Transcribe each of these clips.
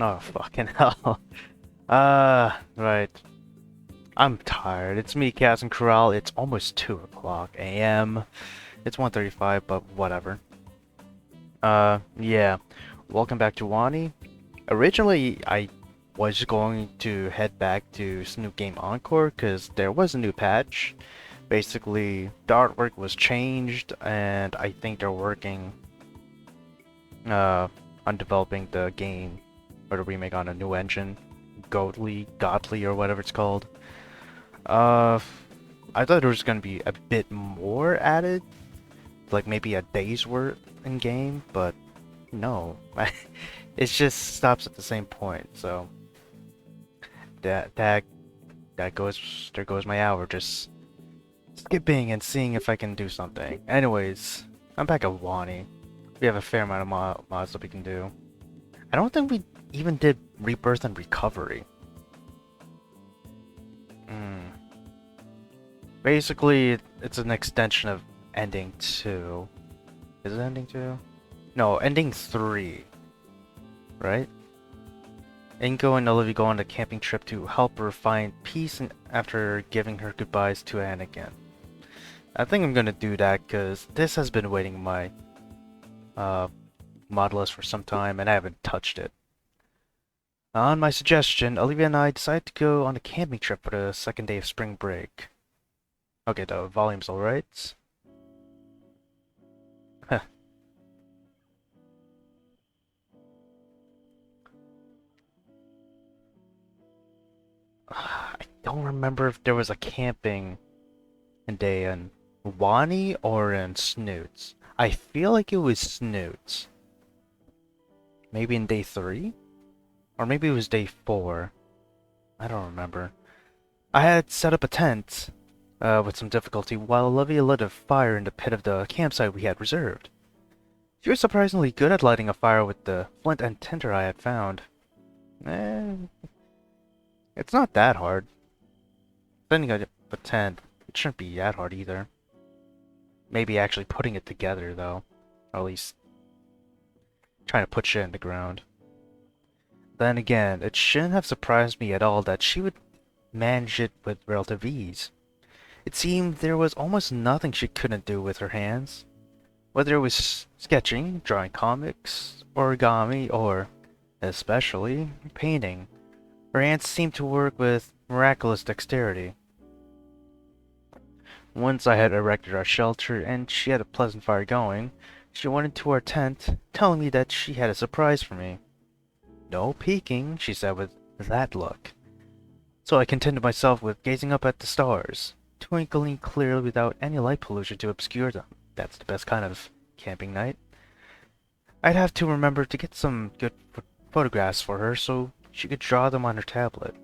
Oh, fucking hell. Right. I'm tired. It's me, Kasin Koral. It's almost 2 o'clock a.m. It's 1:35, but whatever. Yeah. Welcome back to Wani. Originally, I was going to head back to Snoop Game Encore because there was a new patch. Basically, the artwork was changed, and I think they're working uh, on developing the game or the remake on a new engine, Godly, or whatever it's called. Uh, I thought there was gonna be a bit more added, like maybe a day's worth in game, but no, it just stops at the same point. So that that that goes there goes my hour just skipping and seeing if I can do something. Anyways, I'm back at Wani. We have a fair amount of mods that we can do. I don't think we even did Rebirth and Recovery. Basically, it's an extension of Ending 2. Is it Ending 2? No, Ending 3. Right? Inko and Olivia go on a camping trip to help her find peace after giving her goodbyes to Anakin. I think I'm gonna do that because this has been waiting my mod list for some time and I haven't touched it. On my suggestion, Olivia and I decided to go on a camping trip for the second day of spring break. Okay, the volume's alright. Huh. I don't remember if there was a camping day in Wani or in Snoots. I feel like it was Snoots. Maybe in day 3? Or maybe it was day 4. I don't remember. I had set up a tent with some difficulty while Olivia lit a fire in the pit of the campsite we had reserved. She was surprisingly good at lighting a fire with the flint and tinder I had found. It's not that hard. Setting up a tent, it shouldn't be that hard either. Maybe actually putting it together though. Or at least trying to put shit in the ground. Then again, it shouldn't have surprised me at all that she would manage it with relative ease. It seemed there was almost nothing she couldn't do with her hands. Whether it was sketching, drawing comics, origami, or, especially, painting, her hands seemed to work with miraculous dexterity. Once I had erected our shelter and she had a pleasant fire going, she went into our tent, telling me that she had a surprise for me. No peeking, she said with that look. So I contented myself with gazing up at the stars, twinkling clearly without any light pollution to obscure them. That's the best kind of camping night. I'd have to remember to get some good photographs for her so she could draw them on her tablet.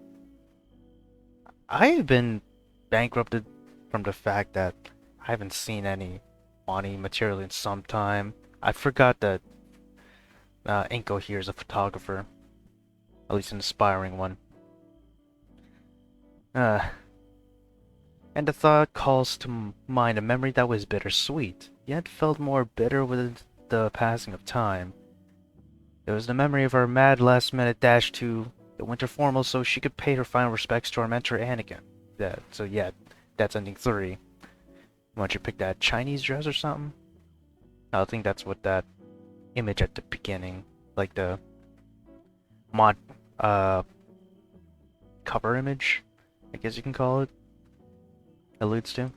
I have been bankrupted from the fact that I haven't seen any Wani material in some time. I forgot that Inko here is a photographer. At least an aspiring one. And the thought calls to mind a memory that was bittersweet, yet felt more bitter with the passing of time. It was the memory of our mad last-minute dash to the winter formal so she could pay her final respects to our mentor Anakin. Yeah, that's ending 3. Why don't you pick that Chinese dress or something? I think that's what that image at the beginning, like the mod, cover image, I guess you can call it, alludes to.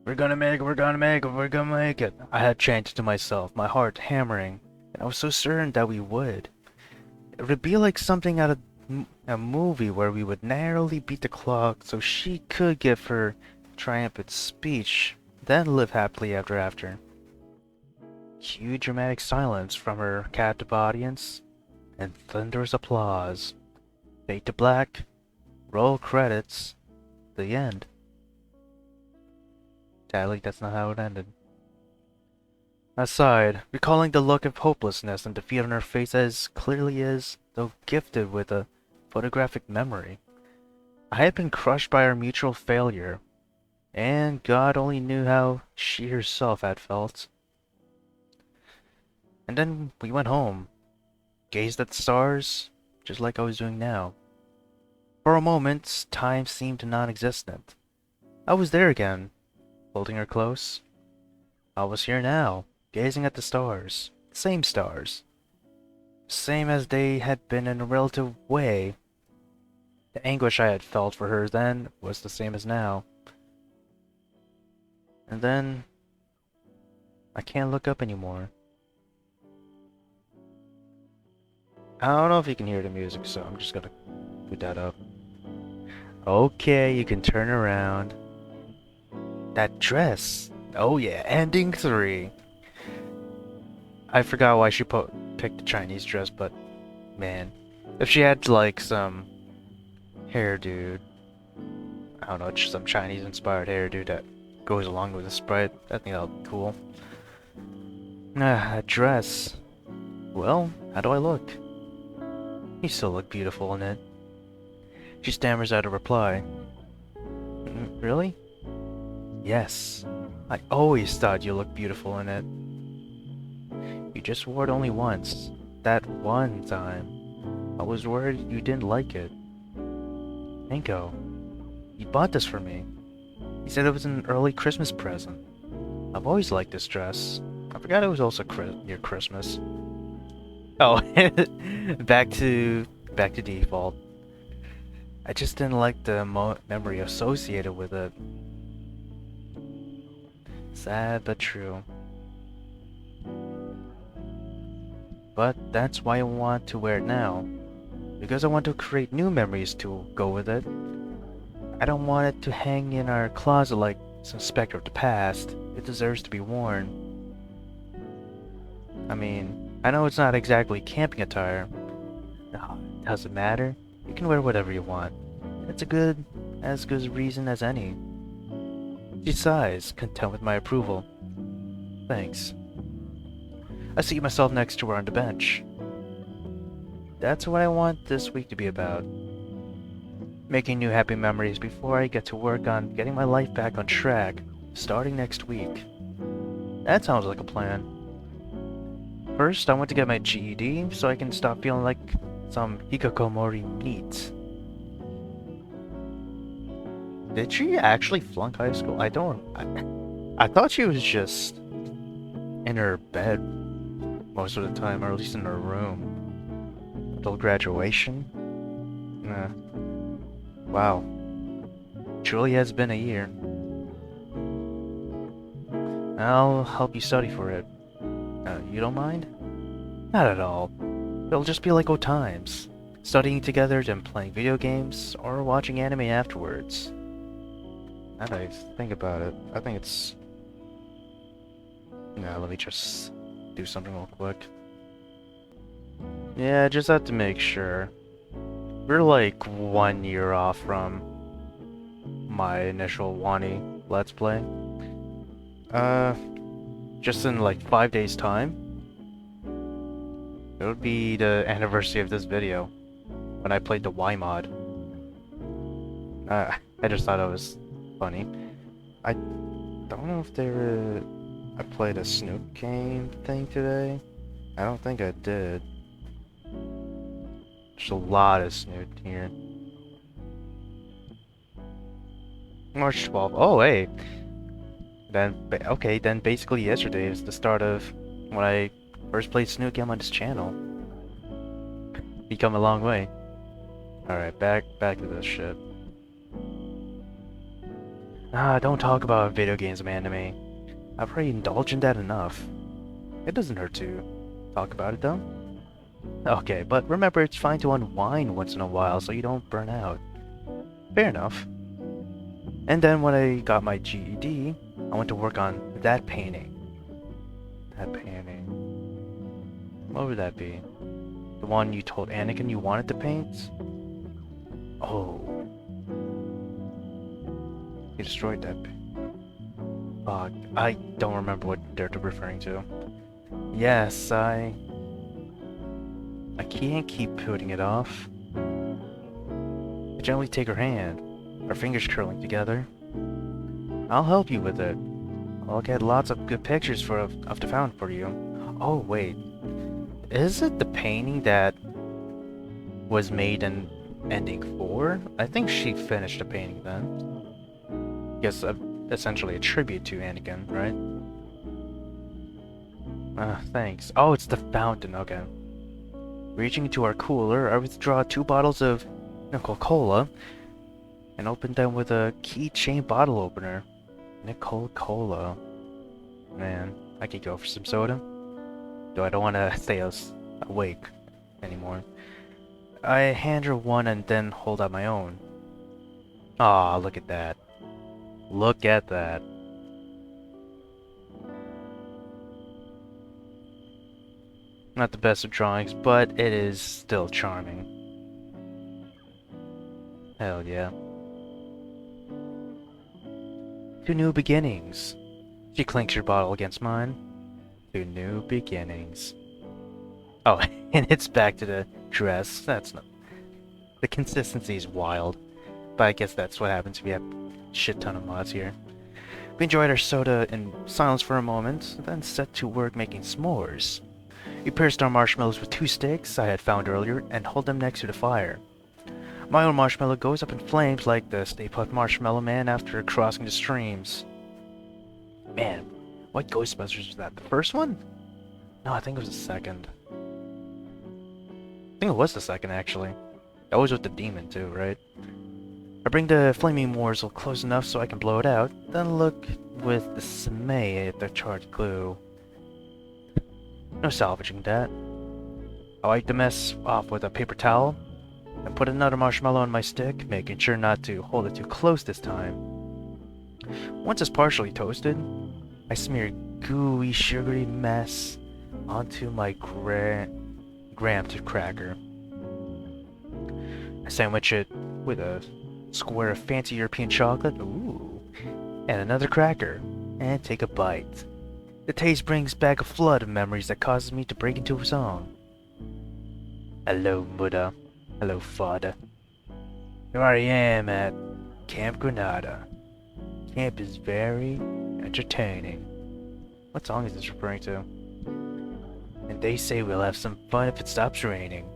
We're gonna make it, we're gonna make it, we're gonna make it. I had chanted to myself, my heart hammering, and I was so certain that we would. It would be like something out of a movie where we would narrowly beat the clock so she could give her triumphant speech, then live happily ever after. Cue dramatic silence from her captive audience, and thunderous applause. Fade to black, roll credits, the end. Sadly, that's not how it ended. I sighed, recalling the look of hopelessness and defeat on her face as clearly as though gifted with a photographic memory. I had been crushed by our mutual failure, and God only knew how she herself had felt. And then we went home. gazed at the stars, just like I was doing now. For a moment, time seemed non-existent. I was there again, holding her close. I was here now, gazing at the stars. Same stars. Same as they had been in a relative way. The anguish I had felt for her then was the same as now. And then, I can't look up anymore. I don't know if you can hear the music, so I'm just gonna put that up. Okay, you can turn around. That dress! Oh yeah, ending 3. I forgot why she picked the Chinese dress, but man, if she had like some hairdo, I don't know, just some Chinese inspired hairdo that goes along with the sprite, I think that'll be cool. That dress. Well, how do I look? You still look beautiful in it. She stammers out a reply. Really? Yes. I always thought you looked beautiful in it. You just wore it only once. That one time. I was worried you didn't like it. Minko, you bought this for me. You said it was an early Christmas present. I've always liked this dress. I forgot it was also near Christmas. Oh, back to default. I just didn't like the memory associated with it. Sad but true. But that's why I want to wear it now. Because I want to create new memories to go with it. I don't want it to hang in our closet like some specter of the past. It deserves to be worn. I mean, I know it's not exactly camping attire. No, it doesn't matter. You can wear whatever you want. It's as good a reason as any. She sighs, content with my approval. Thanks. I seat myself next to her on the bench. That's what I want this week to be about. Making new happy memories before I get to work on getting my life back on track, starting next week. That sounds like a plan. First, I want to get my GED so I can stop feeling like some hikikomori neat. Did she actually flunk high school? I thought she was just in her bed most of the time, or at least in her room. Until graduation? Nah. Wow. Truly has been a year. I'll help you study for it. You don't mind? Not at all. It'll just be like old times. Studying together, then playing video games, or watching anime afterwards. Now that I think about it, I think it's... Nah, let me just do something real quick. Yeah, I just have to make sure. We're like 1 year off from my initial Wani Let's Play. Just in like 5 days time. It would be the anniversary of this video, when I played the Y mod. I just thought it was funny. I don't know if I played a Snoop game thing today. I don't think I did. There's a lot of Snoop here. March 12th. Oh, hey. Then basically yesterday is the start of when I first played Snoop game on this channel. We come a long way. Alright, back to this shit. Don't talk about video games, man, to me. I've already indulged in that enough. It doesn't hurt to talk about it, though. Okay, but remember, it's fine to unwind once in a while so you don't burn out. Fair enough. And then when I got my GED, I went to work on that painting. That painting. What would that be? The one you told Anakin you wanted to paint? Oh. You destroyed that. Fuck. I don't remember what they're referring to. Yes, I can't keep putting it off. I gently take her hand, our fingers curling together. I'll help you with it. I'll get lots of good pictures of the fountain for you. Oh, wait. Is it the painting that was made in ending 4? I think she finished the painting then. Guess essentially a tribute to Anakin, right? Thanks. Oh, it's the fountain, okay. Reaching into our cooler, I withdraw 2 bottles of Coca-Cola and open them with a keychain bottle opener. Cola. Man, I could go for some soda. Though I don't want to stay awake anymore. I hand her one and then hold out my own. Aw, look at that. Look at that. Not the best of drawings, but it is still charming. Hell yeah. To new beginnings. She clinks her bottle against mine. To new beginnings. Oh, and it's back to the dress. That's not... The consistency is wild. But I guess that's what happens if you have a shit ton of mods here. We enjoyed our soda in silence for a moment, then set to work making s'mores. We pierced our marshmallows with 2 sticks I had found earlier and hold them next to the fire. My own marshmallow goes up in flames like the Stay Puft Marshmallow Man after crossing the streams. Man, what Ghostbusters was that? The first one? No, I think it was the second. I think it was the second, actually. That was with the demon, too, right? I bring the flaming morsel close enough so I can blow it out, then look with dismay at the charred glue. No salvaging that. I wipe the mess off with a paper towel, and put another marshmallow on my stick, making sure not to hold it too close this time. Once it's partially toasted, I smear gooey, sugary mess onto my graham cracker. I sandwich it with a square of fancy European chocolate, ooh, and another cracker, and take a bite. The taste brings back a flood of memories that causes me to break into a song. Hello, Buddha. Hello, Father. Here I am at Camp Granada. Camp is very entertaining. What song is this referring to? And they say we'll have some fun if it stops raining.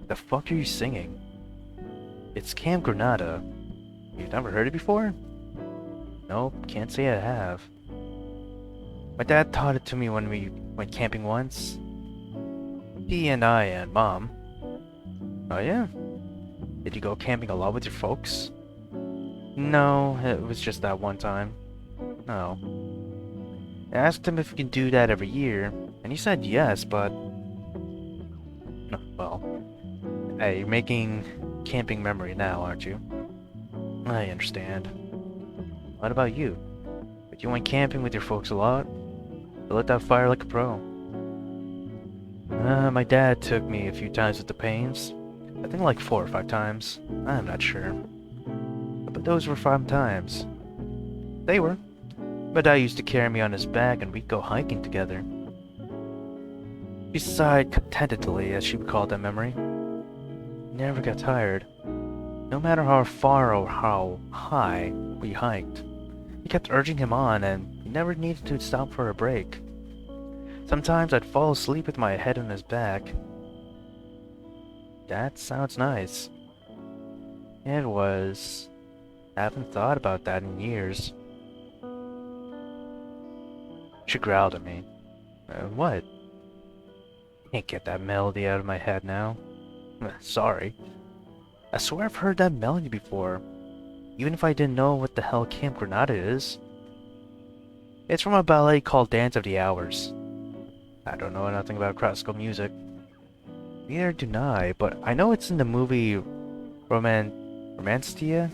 The fuck are you singing? It's Camp Granada. You've never heard it before? Nope, can't say I have. My dad taught it to me when we went camping once. He and I and Mom. Oh yeah? Did you go camping a lot with your folks? No, it was just that one time. No. I asked him if we can do that every year, and he said yes, but... No, well... Hey, you're making camping memory now, aren't you? I understand. What about you? But you went camping with your folks a lot? You lit that fire like a pro. My dad took me a few times with the pains. I think like 4 or 5 times. I'm not sure. But those were fun times. They were. My dad used to carry me on his back and we'd go hiking together. She sighed contentedly as she recalled that memory. Never got tired. No matter how far or how high we hiked. We kept urging him on and he never needed to stop for a break. Sometimes I'd fall asleep with my head on his back. That sounds nice. It was. I haven't thought about that in years. She growled at me. What? Can't get that melody out of my head now. Sorry. I swear I've heard that melody before, even if I didn't know what the hell Camp Granada is. It's from a ballet called Dance of the Hours. I don't know nothing about classical music. Neither do I, but I know it's in the movie Romancea?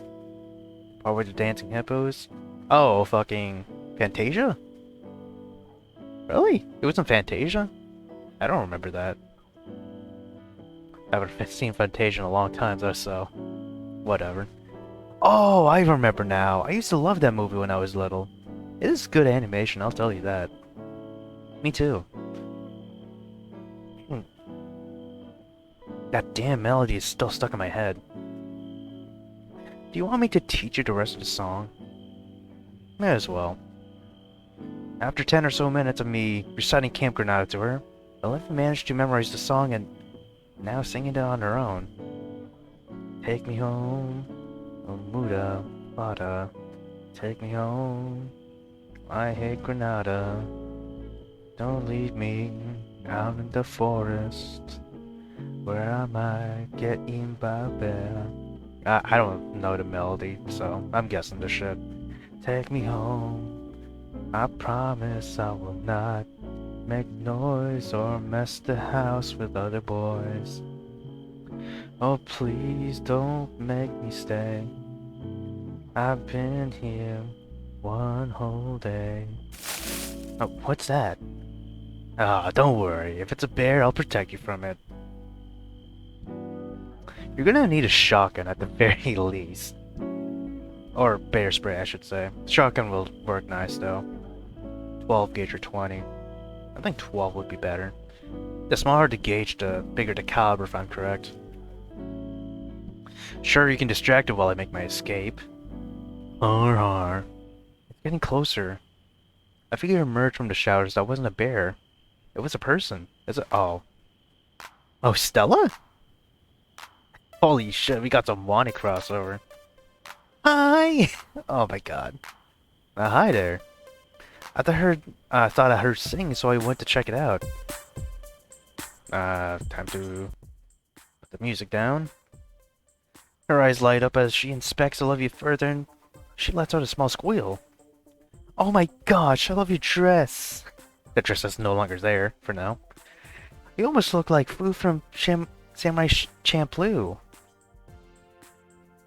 Part with the dancing hippos? Oh, fucking Fantasia? Really? It was in Fantasia? I don't remember that. I haven't seen Fantasia in a long time though, so... Whatever. Oh, I remember now. I used to love that movie when I was little. It is good animation, I'll tell you that. Me too. That damn melody is still stuck in my head. Do you want me to teach you the rest of the song? May as well. After 10 or so minutes of me reciting Camp Granada to her, Olivia managed to memorize the song and now singing it on her own. Take me home, oh Muda, Bada. Take me home, I hate Granada. Don't leave me out in the forest where I might get eaten by a bear. I don't know the melody, so I'm guessing the shit. Take me home, I promise I will not make noise or mess the house with other boys. Oh please don't make me stay. I've been here one whole day. Oh, what's that? Ah, don't worry. If it's a bear, I'll protect you from it. You're gonna need a shotgun at the very least. Or bear spray, I should say. Shotgun will work nice, though. 12 gauge or 20. I think 12 would be better. The smaller the gauge, the bigger the caliber, if I'm correct. Sure, you can distract it while I make my escape. Har har. It's getting closer. I figured it emerged from the showers that wasn't a bear. It was a person. Is it? Oh. Oh, Stella? Holy shit, we got some Wani crossover. Hi! Oh my god. Hi there. I thought I heard singing, so I went to check it out. Time to put the music down. Her eyes light up as she inspects Olivia further, and she lets out a small squeal. Oh my gosh, I love your dress! The dress is no longer there, for now. You almost look like Fu from Samurai Champloo.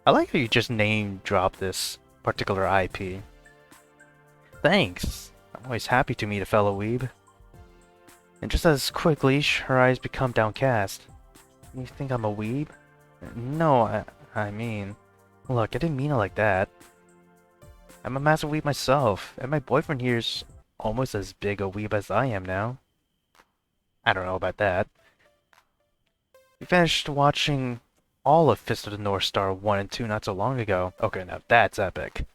I like how you just name-drop this particular IP. Thanks. I'm always happy to meet a fellow weeb. And just as quickly, her eyes become downcast. You think I'm a weeb? No, I mean... Look, I didn't mean it like that. I'm a massive weeb myself, and my boyfriend here's almost as big a weeb as I am now. I don't know about that. We finished watching all of Fist of the North Star 1 and 2 not so long ago. Okay, now that's epic.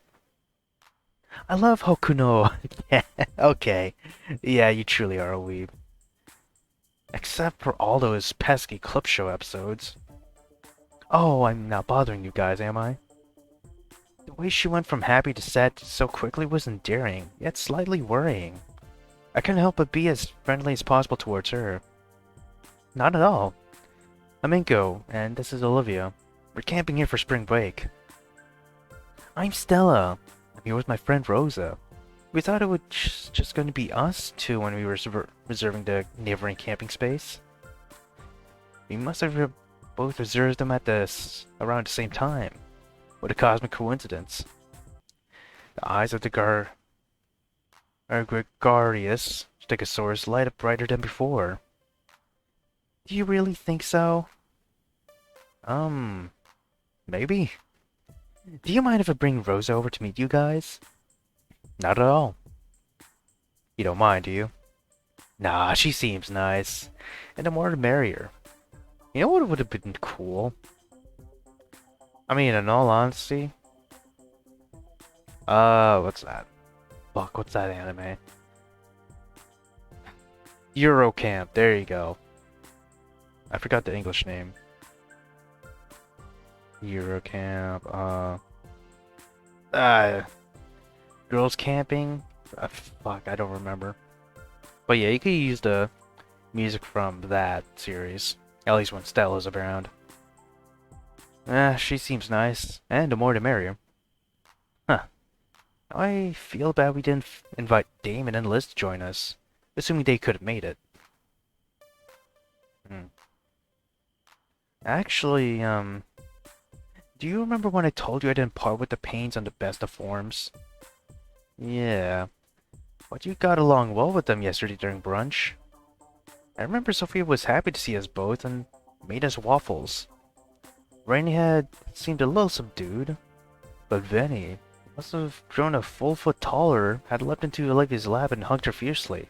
I love Hokuno. Yeah, okay. Yeah, you truly are a weeb. Except for all those pesky clip show episodes. Oh, I'm not bothering you guys, am I? The way she went from happy to sad so quickly was endearing, yet slightly worrying. I couldn't help but be as friendly as possible towards her. Not at all. I'm Inko, and this is Olivia. We're camping here for spring break. I'm Stella. I'm here with my friend Rosa. We thought it was just going to be us two when we were reserving the neighboring camping space. We must have both reserved them at around the same time. What a cosmic coincidence. The eyes of the gregarious Stegosaurus light up brighter than before. Do you really think so? Maybe. Do you mind if I bring Rosa over to meet you guys? Not at all. You don't mind, do you? Nah, she seems nice. And the more the merrier. You know what would have been cool? I mean, in all honesty... what's that? Fuck, what's that anime? Eurocamp, there you go. I forgot the English name. Eurocamp, girls camping? Fuck, I don't remember. But yeah, you could use the music from that series. At least when Stella's around. She seems nice. And the more the merrier. Huh. I feel bad we didn't invite Damon and Liz to join us. Assuming they could have made it. Actually, do you remember when I told you I didn't part with the pains on the best of forms? Yeah. But you got along well with them yesterday during brunch. I remember Sophia was happy to see us both and made us waffles. Rainy had seemed a little subdued, but Vinny must have grown a full foot taller, had leapt into Olivia's lap and hugged her fiercely.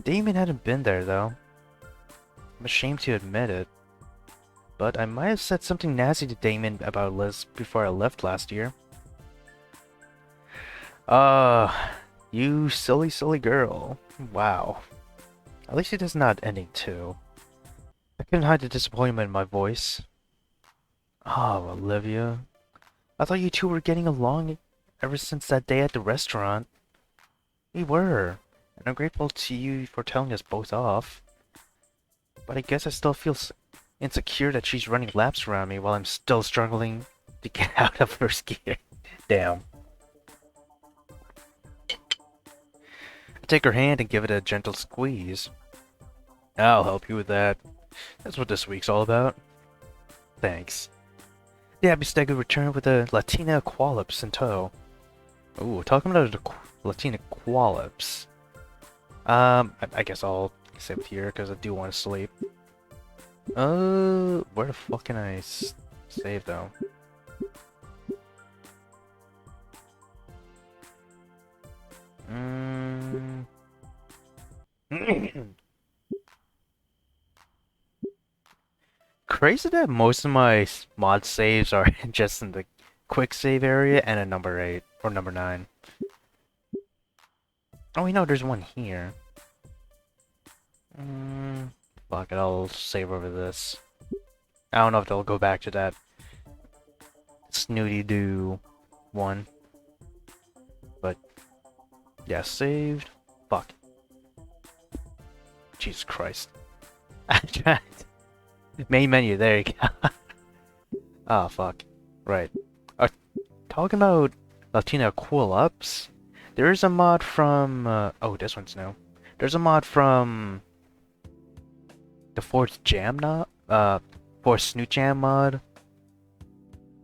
Damon hadn't been there though. I'm ashamed to admit it. But I might have said something nasty to Damon about Liz before I left last year. You silly, silly girl. Wow. At least it is not ending too. I couldn't hide the disappointment in my voice. Oh, Olivia. I thought you two were getting along ever since that day at the restaurant. We were. And I'm grateful to you for telling us both off. But I guess I still feel insecure that she's running laps around me while I'm still struggling to get out of first gear. Damn. I take her hand and give it a gentle squeeze. I'll help you with that. That's what this week's all about. Thanks. The Abby Stag returned with a Latina Qualips in tow. Ooh, talking about the Latina Qualips. I guess I'll save here because I do want to sleep. Where the fuck can I save though? Crazy that most of my mod saves are just in the quick save area and a number 8 or number 9. Oh, we know there's one here. Fuck it, I'll save over this. I don't know if they'll go back to that snooty doo one. But yeah, saved. Fuck. Jesus Christ. I tried. Main menu, there you go. Oh, fuck. Right. Talking about Latina Cool Ups, there is a mod from, oh, this one's new. There's a mod from the Force Snoot Jam mod,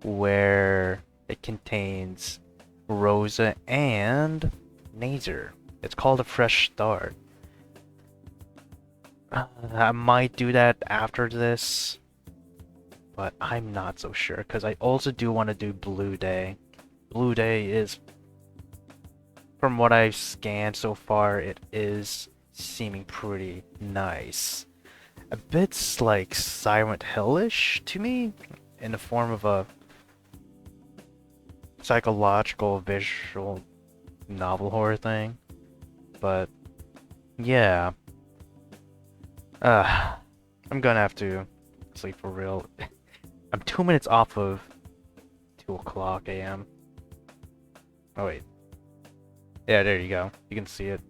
where it contains Rosa and Nazer. It's called a Fresh Start. I might do that after this, but I'm not so sure, because I also do want to do Blue Day. Blue Day is, from what I've scanned so far, it is seeming pretty nice. A bit like Silent Hill-ish to me, in the form of a psychological visual novel horror thing. But yeah. I'm gonna have to sleep for real. I'm 2 minutes off of 2 o'clock a.m. Oh wait. Yeah, there you go. You can see it.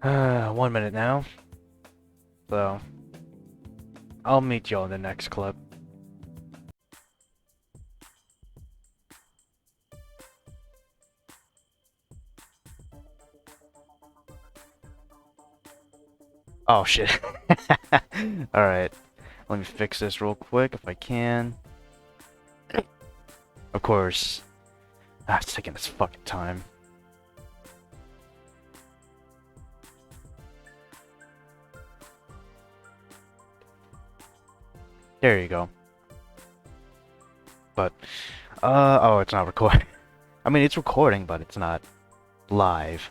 1 minute now. So, I'll meet y'all in the next clip. Oh shit. Alright. Let me fix this real quick if I can. Of course. It's taking this fucking time. There you go. But, oh, it's not recording. I mean, it's recording, but it's not live.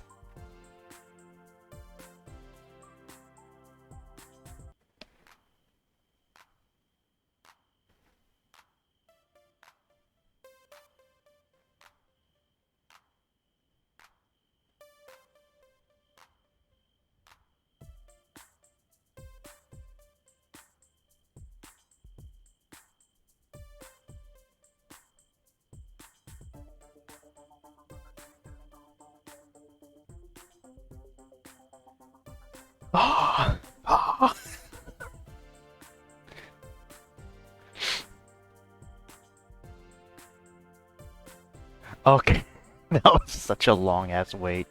Okay, that was such a long ass wait.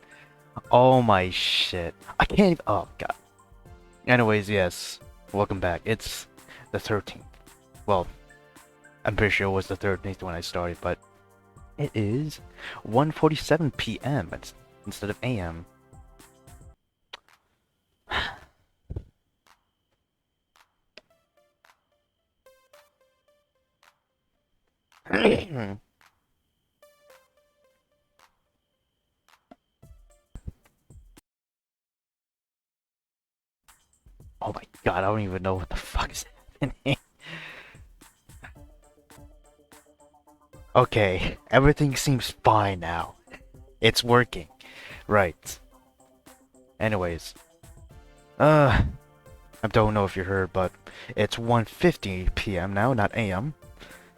Oh my shit. I can't even. Oh god. Anyways, yes. Welcome back. It's the 13th. Well, I'm pretty sure it was the 13th when I started, but it is 1:47 p.m. instead of a.m. Oh my god, I don't even know what the fuck is happening. Okay, everything seems fine now. It's working. Right. Anyways. I don't know if you heard, but it's 1:50 p.m. now, not a.m.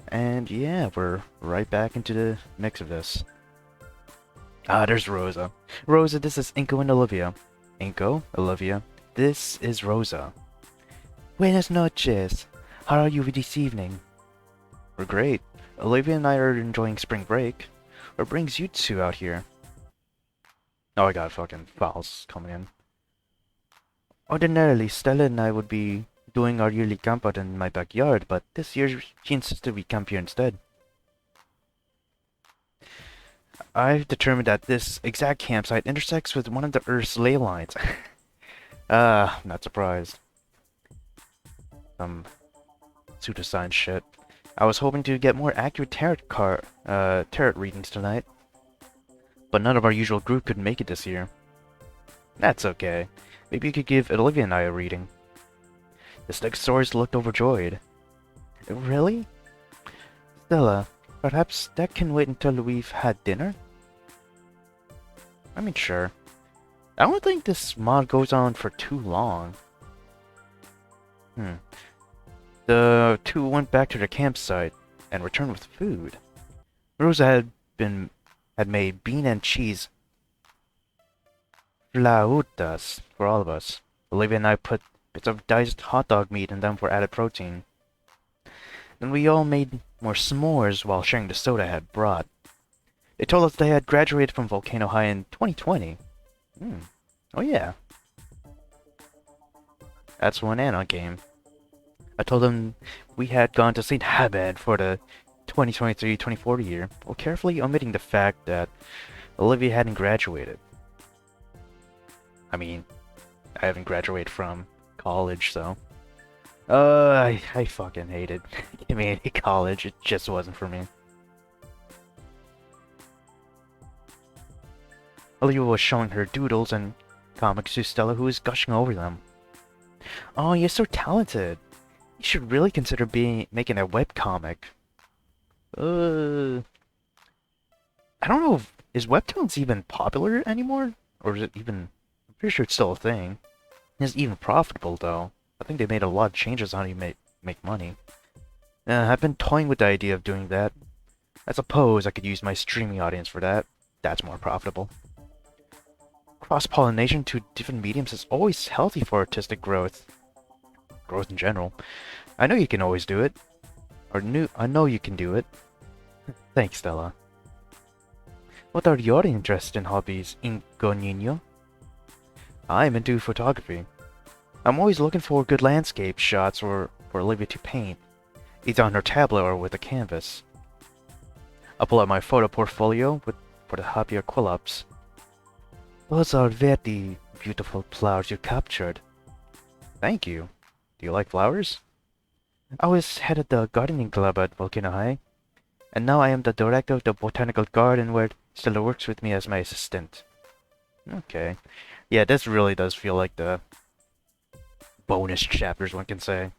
And yeah, we're right back into the mix of this. Ah, there's Rosa. Rosa, this is Inko and Olivia. Inko, Olivia, this is Rosa. Buenas noches. How are you this evening? We're great. Olivia and I are enjoying spring break. What brings you two out here? Oh, I got fucking files coming in. Ordinarily, Stella and I would be doing our yearly camp out in my backyard, but this year she insisted we camp here instead. I've determined that this exact campsite intersects with one of the Earth's ley lines. I'm not surprised. Some pseudoscience shit. I was hoping to get more accurate tarot readings tonight, but none of our usual group could make it this year. That's okay. Maybe you could give Olivia and I a reading. The Stegosaurus looked overjoyed. Really? Stella, perhaps that can wait until we've had dinner? I mean, sure. I don't think this mod goes on for too long. The two went back to their campsite and returned with food. Rosa had made bean and cheese flautas for all of us. Olivia and I put bits of diced hot dog meat in them for added protein. Then we all made more s'mores while sharing the soda I had brought. They told us they had graduated from Volcano High in 2020. Oh yeah. That's one add-on game. I told them we had gone to St. Habad for the 2023-2040 year, while carefully omitting the fact that Olivia hadn't graduated. I mean, I haven't graduated from college, so... I fucking hated community college. It just wasn't for me. Olivia was showing her doodles and comics to Stella, who was gushing over them. Oh, you're so talented. You should really consider making a webcomic. I don't know is webtoons even popular anymore? Or is it even... I'm pretty sure it's still a thing. It's even profitable, though. I think they made a lot of changes on how you make money. I've been toying with the idea of doing that. I suppose I could use my streaming audience for that. That's more profitable. Cross-pollination to different mediums is always healthy for artistic growth. Growth in general. I know you can always do it. I know you can do it. Thanks, Stella. What are your interests and hobbies, Ingo? I'm into photography. I'm always looking for good landscape shots or for Olivia to paint, either on her tablet or with a canvas. I'll pull out my photo portfolio for the happier quill-ups. Those are very beautiful flowers you captured. Thank you. Do you like flowers? I was head of the gardening club at Volcano High, and now I am the director of the botanical garden where Stella works with me as my assistant. Okay. Yeah, this really does feel like the bonus chapters, one can say.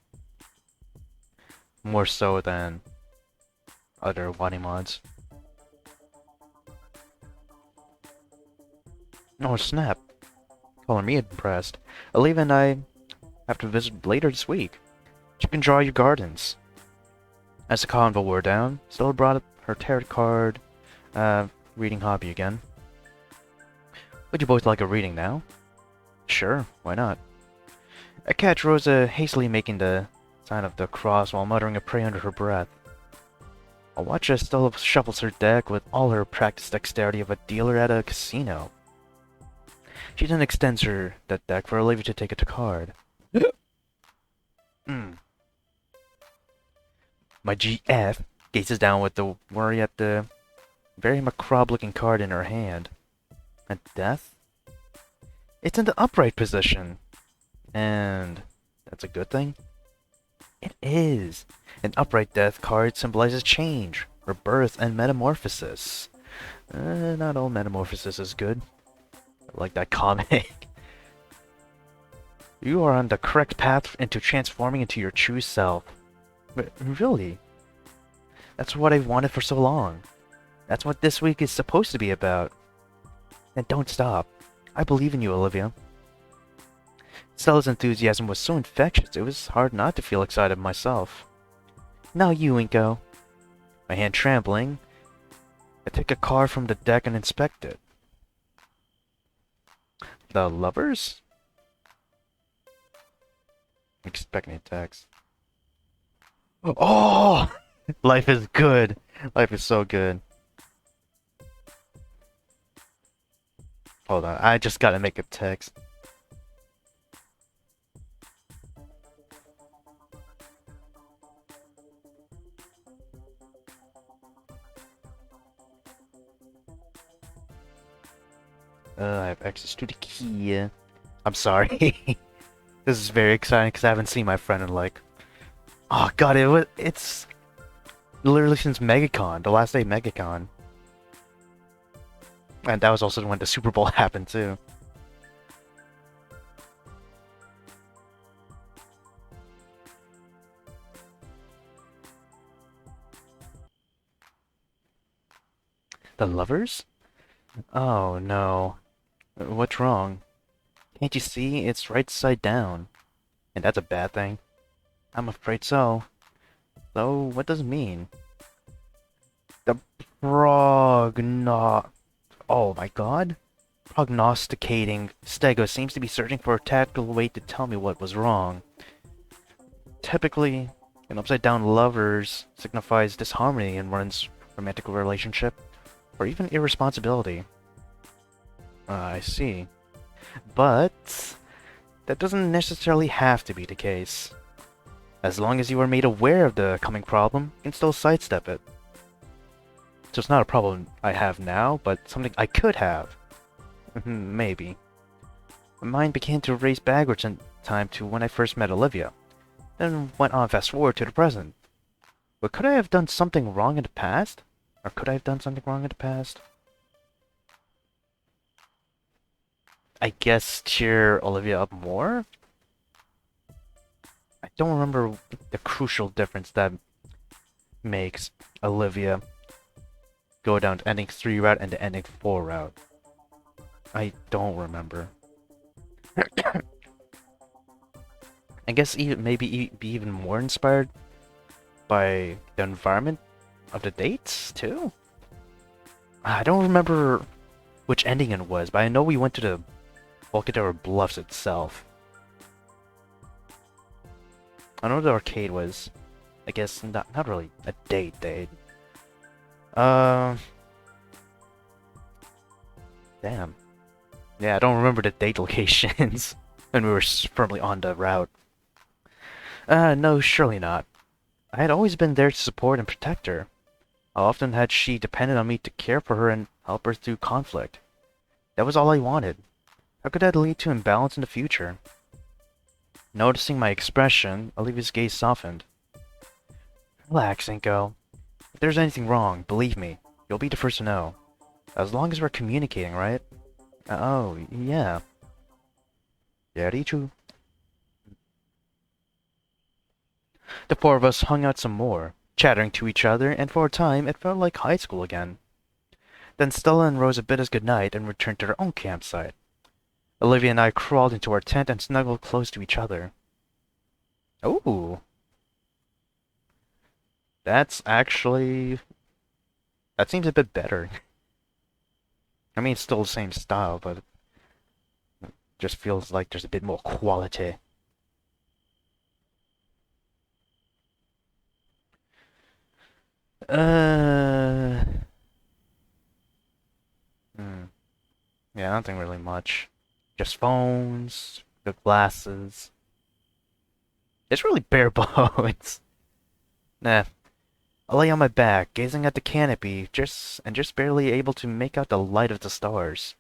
More so than other Wani mods. Oh snap. Calling me impressed. Olivia and I have to visit later this week. You can draw your gardens. As the convo wore down, Stella brought up her tarot card reading hobby again. Would you both like a reading now? Sure, why not? I catch Rosa hastily making the sign of the cross while muttering a prayer under her breath. I'll watch as Stella shuffles her deck with all her practiced dexterity of a dealer at a casino. She then extends that deck for Olivia to take it to card. My GF gazes down with the worry at the very macabre-looking card in her hand. A death? It's in the upright position. And that's a good thing? It is. An upright death card symbolizes change, rebirth, and metamorphosis. Not all metamorphosis is good. I like that comic. You are on the correct path into transforming into your true self. But really? That's what I've wanted for so long. That's what this week is supposed to be about. Then don't stop. I believe in you, Olivia. Stella's enthusiasm was so infectious, it was hard not to feel excited myself. Now you, Inko. My hand trembling, I took a card from the deck and inspected it. The lovers? Expecting a text. Oh! Life is good. Life is so good. Hold on, I just gotta make a text. I have access to the key. I'm sorry. This is very exciting because I haven't seen my friend in like... Oh god, it's literally since MegaCon, the last day of MegaCon. And that was also when the Super Bowl happened too. The lovers? Oh no. What's wrong? Can't you see? It's right side down. And that's a bad thing. I'm afraid so. Though, what does it mean? The progno... Oh my god? Prognosticating Stego seems to be searching for a tactical way to tell me what was wrong. Typically, an upside-down lovers signifies disharmony in one's romantic relationship, or even irresponsibility. I see. But that doesn't necessarily have to be the case. As long as you are made aware of the coming problem, you can still sidestep it. So it's not a problem I have now, but something I could have. Maybe. My mind began to race backwards in time to when I first met Olivia, then went on fast forward to the present. But could I have done something wrong in the past? Or could I have done something wrong in the past? I guess cheer Olivia up more? I don't remember the crucial difference that makes Olivia go down to ending 3 route and the ending 4 route. I don't remember. I guess maybe be even more inspired by the environment of the dates, too? I don't remember which ending it was, but I know we went to the Volcador Bluffs itself. I know the arcade was, I guess, not really a date. Damn. Yeah, I don't remember the date locations when we were firmly on the route. No, surely not. I had always been there to support and protect her. How often had she depended on me to care for her and help her through conflict? That was all I wanted. How could that lead to imbalance in the future? Noticing my expression, Olivia's gaze softened. Relax, Inko. If there's anything wrong, believe me, you'll be the first to know. As long as we're communicating, right? Oh, yeah. Yarichu. The four of us hung out some more, chattering to each other, and for a time it felt like high school again. Then Stella and Rosa bid us goodnight and returned to their own campsite. Olivia and I crawled into our tent and snuggled close to each other. Ooh. That's actually... That seems a bit better. I mean, it's still the same style, but it just feels like there's a bit more quality. Uh... Yeah, nothing really much. Just phones, the glasses. It's really bare bones. Nah. I lay on my back, gazing at the canopy, just barely able to make out the light of the stars.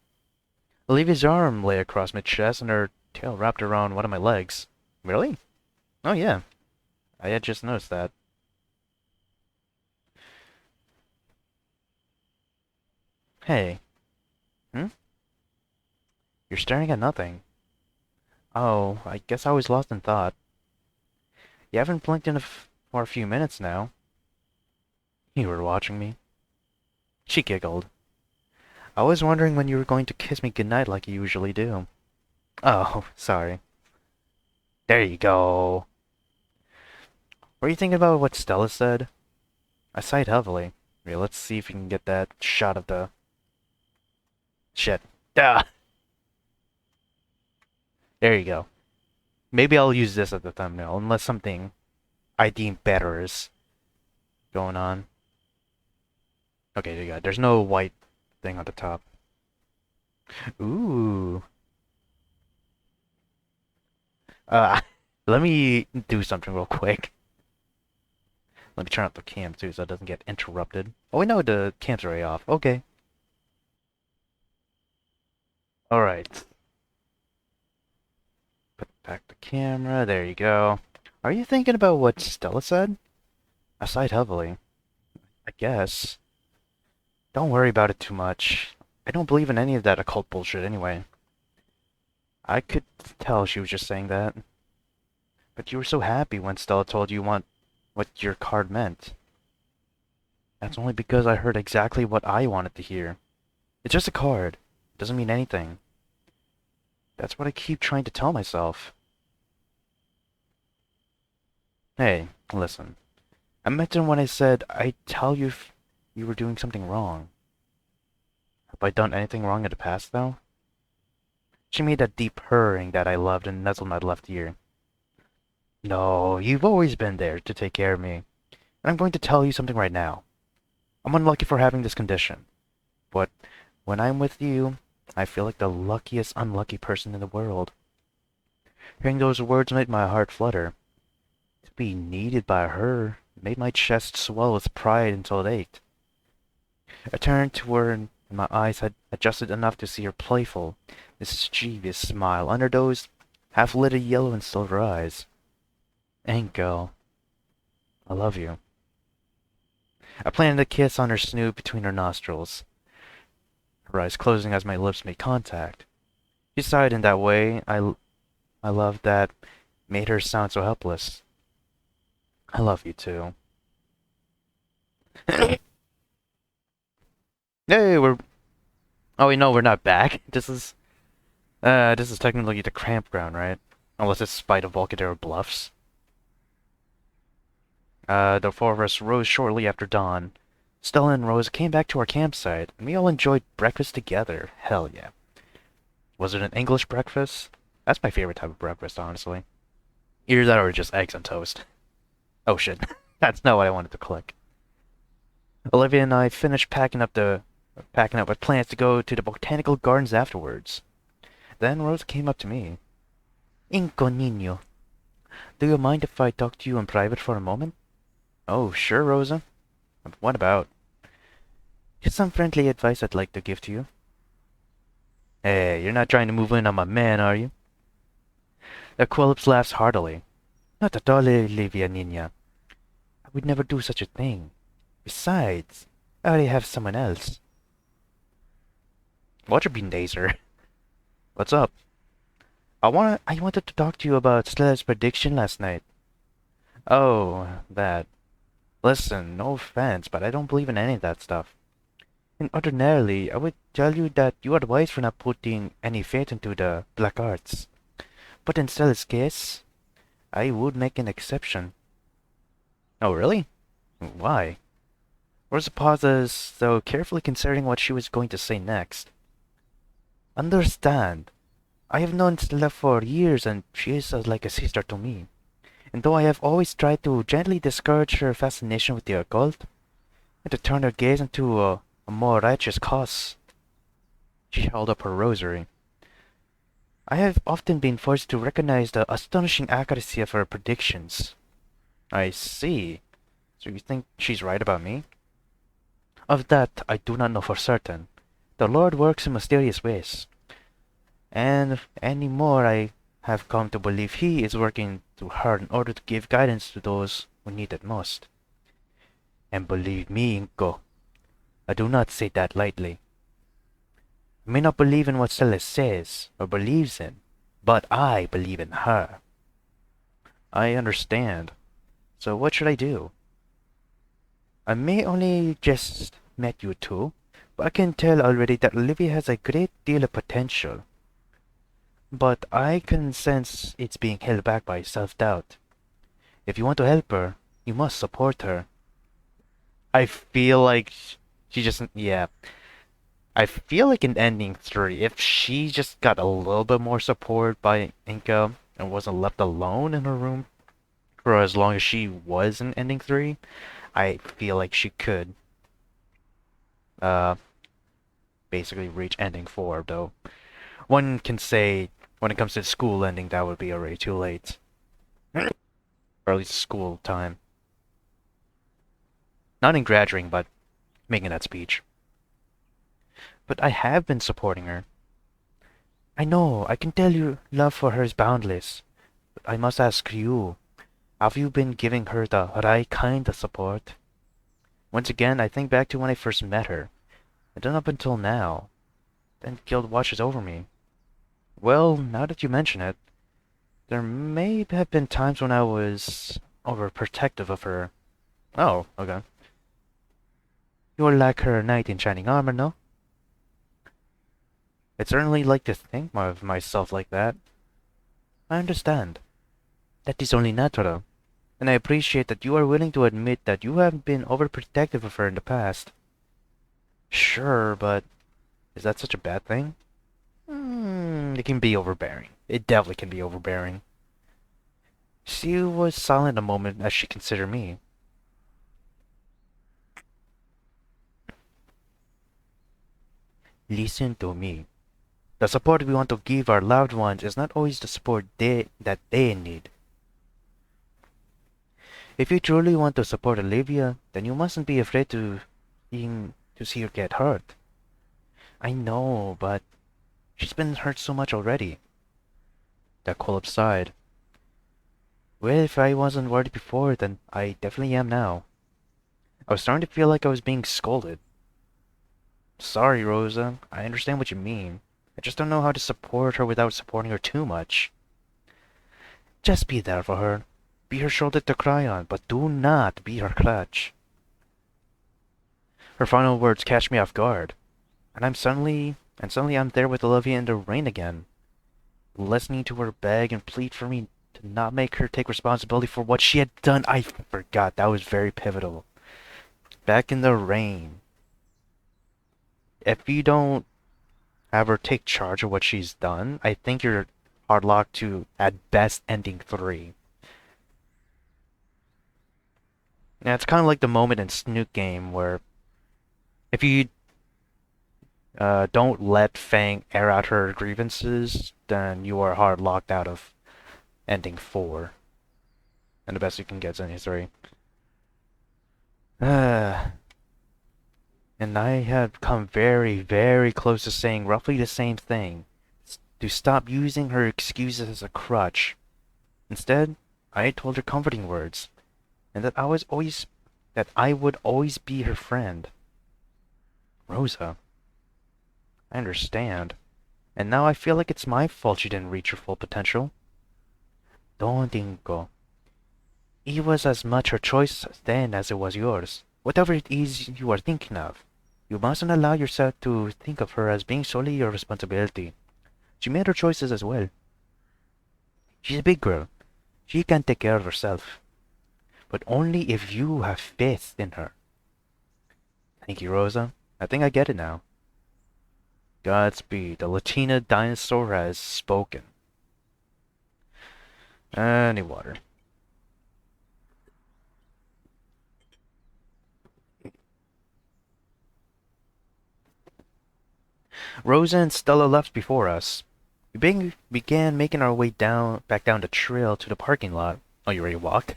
Olivia's arm lay across my chest and her tail wrapped around one of my legs. Really? Oh yeah. I had just noticed that. Hey. Hmm? You're staring at nothing. Oh, I guess I was lost in thought. You haven't blinked for a few minutes now. You were watching me. She giggled. I was wondering when you were going to kiss me goodnight like you usually do. Oh, sorry. There you go. Were you thinking about what Stella said? I sighed heavily. Okay, let's see if we can get that shot of the... Shit. Ah! There you go. Maybe I'll use this as the thumbnail, unless something I deem better is going on. Okay, there you go. There's no white thing on the top. Ooh. Uh, let me do something real quick. Let me turn off the cam too so it doesn't get interrupted. Oh, we know the cam's already off. Okay. Alright. Put back the camera. There you go. Are you thinking about what Stella said? I sighed heavily. I guess. Don't worry about it too much. I don't believe in any of that occult bullshit anyway. I could tell she was just saying that. But you were so happy when Stella told you what your card meant. That's only because I heard exactly what I wanted to hear. It's just a card. It doesn't mean anything. That's what I keep trying to tell myself. Hey, listen. I meant it when I said I'd tell you if you were doing something wrong. Have I done anything wrong in the past, though? She made that deep purring that I loved and nuzzled my left ear. No, you've always been there to take care of me. And I'm going to tell you something right now. I'm unlucky for having this condition. But when I'm with you, I feel like the luckiest unlucky person in the world. Hearing those words made my heart flutter. To be needed by her made my chest swell with pride until it ached. I turned to her and my eyes had adjusted enough to see her playful, mischievous smile under those half-lit yellow and silver eyes. Angel, I love you. I planted a kiss on her snoot between her nostrils, her eyes closing as my lips made contact. She sighed in that way I loved that made her sound so helpless. I love you too. Hey, we're... Oh, wait, no, we're not back. This is technically the campground, right? Unless it's Spite of Volcadero Bluffs. The four of us rose shortly after dawn. Stella and Rose came back to our campsite, and we all enjoyed breakfast together. Hell yeah. Was it an English breakfast? That's my favorite type of breakfast, honestly. Either that or just eggs on toast. Oh shit, that's not what I wanted to click. Olivia and I finished packing up with plans to go to the botanical gardens afterwards. Then Rose came up to me. Inco niño. Do you mind if I talk to you in private for a moment? Oh, sure, Rosa. What about? Just some friendly advice I'd like to give to you. Hey, you're not trying to move in on my man, are you? Aquilips laughs heartily. Not at all, Olivia Nina. I would never do such a thing. Besides, I already have someone else. Watch your bean dazer. What's up? I wanted to talk to you about Stella's prediction last night. Oh, that. Listen, no offense, but I don't believe in any of that stuff. And ordinarily, I would tell you that you are wise for not putting any faith into the black arts. But in Stella's case, I would make an exception. Oh, really? Why? Rosa pauses, though carefully considering what she was going to say next. Understand. I have known Stella for years, and she is like a sister to me. And though I have always tried to gently discourage her fascination with the occult, and to turn her gaze into a more righteous cause, she held up her rosary. I have often been forced to recognize the astonishing accuracy of her predictions. I see. So you think she's right about me? Of that, I do not know for certain. The Lord works in mysterious ways. And any more I have come to believe He is working through her in order to give guidance to those who need it most. And believe me, Inko, I do not say that lightly. I may not believe in what Stella says or believes in, but I believe in her. I understand. So what should I do? I may only just met you two, I can tell already that Olivia has a great deal of potential. But I can sense it's being held back by self-doubt. If you want to help her, you must support her. I feel like she just, yeah. I feel like in ending 3, if she just got a little bit more support by Inka and wasn't left alone in her room for as long as she was in ending 3, I feel like she could uh basically reach ending 4, though. One can say when it comes to school ending that would be already too late. Or at least school time. Not in graduating, but making that speech. But I have been supporting her. I know, I can tell your love for her is boundless. But I must ask you, have you been giving her the right kind of support? Once again, I think back to when I first met her, and then up until now. Then guilt watches over me. Well, now that you mention it, there may have been times when I was overprotective of her. Oh, okay. You are like her knight in shining armor, no? I'd certainly like to think of myself like that. I understand. That is only natural, and I appreciate that you are willing to admit that you have been overprotective of her in the past. Sure, but is that such a bad thing? It can be overbearing. It definitely can be overbearing. She was silent a moment as she considered me. Listen to me. The support we want to give our loved ones is not always the support that they need. If you truly want to support Olivia, then you mustn't be afraid to see her get hurt. I know, but she's been hurt so much already. That Kolab sighed. Well, if I wasn't worried before, then I definitely am now. I was starting to feel like I was being scolded. Sorry, Rosa. I understand what you mean. I just don't know how to support her without supporting her too much. Just be there for her. Be her shoulder to cry on, but do not be her crutch. Her final words catch me off guard, and suddenly I'm there with Olivia in the rain again, listening to her beg and plead for me to not make her take responsibility for what she had done. I forgot, that was very pivotal. Back in the rain. If you don't have her take charge of what she's done, I think you're hardlocked to, at best, ending 3. Now, it's kind of like the moment in Snook Game where if you don't let Fang air out her grievances, then you are hard locked out of ending 4. And the best you can get is ending 3. And I have come very, very close to saying roughly the same thing. To stop using her excuses as a crutch. Instead, I told her comforting words, and that I would always be her friend. Rosa, I understand. And now I feel like it's my fault she didn't reach her full potential. Don't, Inko. It was as much her choice then as it was yours. Whatever it is you are thinking of, you mustn't allow yourself to think of her as being solely your responsibility. She made her choices as well. She's a big girl. She can take care of herself. But only if you have faith in her. Thank you, Rosa. I think I get it now. Godspeed. The Latina dinosaur has spoken. Any water. Rosa and Stella left before us. We began making our way back down the trail to the parking lot. Oh, you ready to walk?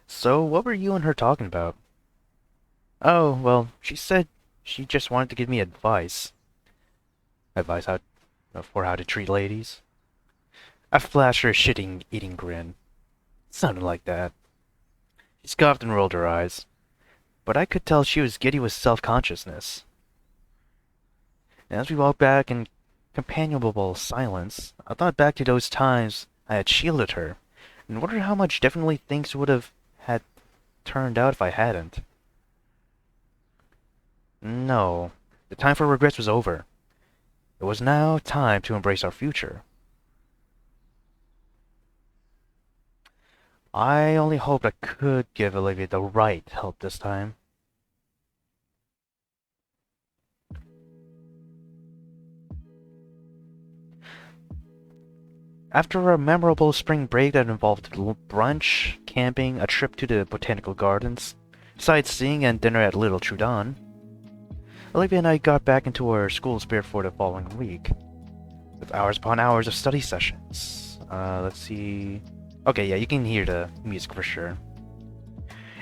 So, what were you and her talking about? Oh, well, she said she just wanted to give me advice. Advice for how to treat ladies? I flashed her a shit-eating grin. Sounded like that. She scoffed and rolled her eyes. But I could tell she was giddy with self-consciousness. And as we walked back in companionable silence, I thought back to those times I had shielded her, and wondered how much differently things would have had turned out if I hadn't. No, The time for regrets was over. It was now time to embrace our future. I only hoped I could give Olivia the right help this time. After a memorable spring break that involved brunch, camping, a trip to the botanical gardens, sightseeing, and dinner at Little Trudon, Olivia and I got back into our school spirit for the following week, with hours upon hours of study sessions. Let's see... Okay, yeah, you can hear the music for sure.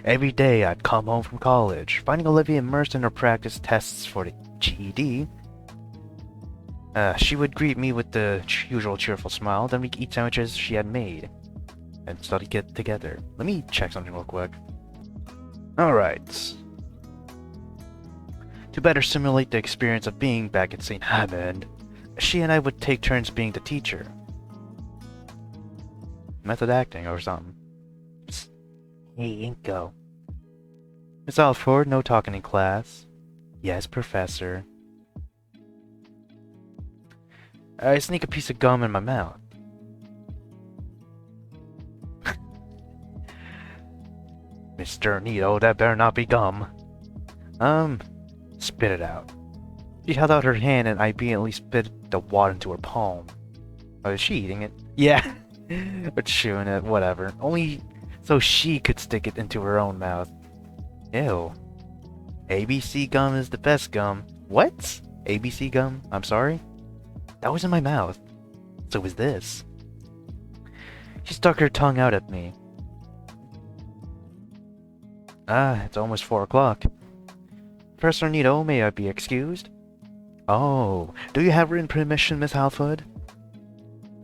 Every day I'd come home from college, finding Olivia immersed in her practice tests for the GED. She would greet me with the usual cheerful smile, then we'd eat sandwiches she had made, and study together. Let me check something real quick. Alright. To better simulate the experience of being back at St. Hammond, she and I would take turns being the teacher. Method acting or something. Psst. Hey, Inko. Miss Alford, no talking in class. Yes, Professor. I sneak a piece of gum in my mouth. Mr. Nito, that better not be gum. Spit it out. She held out her hand and I obediently spit the water into her palm. Oh, is she eating it? Yeah. Or chewing it, whatever. Only so she could stick it into her own mouth. Ew. ABC gum is the best gum. What? ABC gum? I'm sorry? That was in my mouth. So was this. She stuck her tongue out at me. It's almost 4 o'clock. Professor Nito, may I be excused? Oh, do you have written permission, Miss Halford?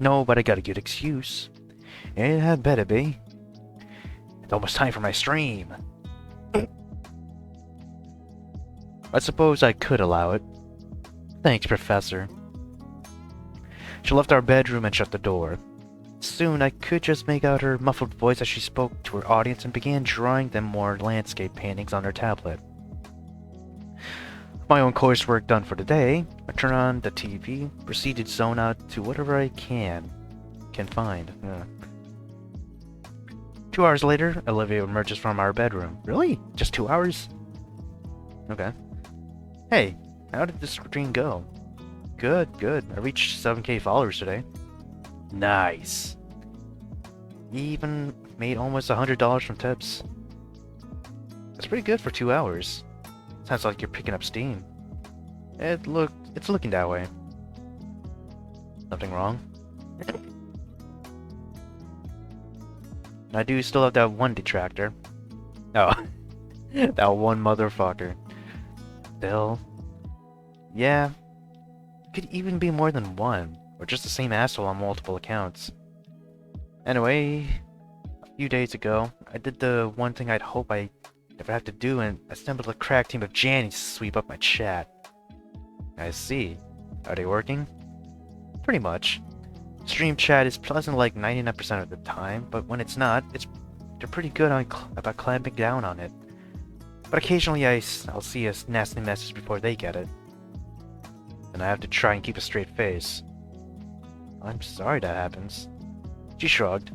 No, but I got a good excuse. It had better be. It's almost time for my stream. I suppose I could allow it. Thanks, Professor. She left our bedroom and shut the door. Soon I could just make out her muffled voice as she spoke to her audience and began drawing them more landscape paintings on her tablet. My own coursework done for the day, I turn on the TV, proceed to zone out to whatever I can find. 2 hours later, Olivia emerges from our bedroom. Really? Just 2 hours? Okay. Hey, how did the stream go? Good. I reached 7K followers today. Nice. You even made almost $100 from tips. That's pretty good for 2 hours. Sounds like you're picking up steam. It's looking that way. Nothing wrong. I do still have that one detractor. Oh. That one motherfucker. Still. Yeah. Could even be more than one. Or just the same asshole on multiple accounts. Anyway, a few days ago, I did the one thing I'd hope I never have to do and assembled a crack team of Jannies to sweep up my chat. I see. Are they working? Pretty much. Stream chat is pleasant like 99% of the time, but when it's not, they're pretty good about clamping down on it. But occasionally I'll see a nasty message before they get it. And I have to try and keep a straight face. I'm sorry that happens. She shrugged.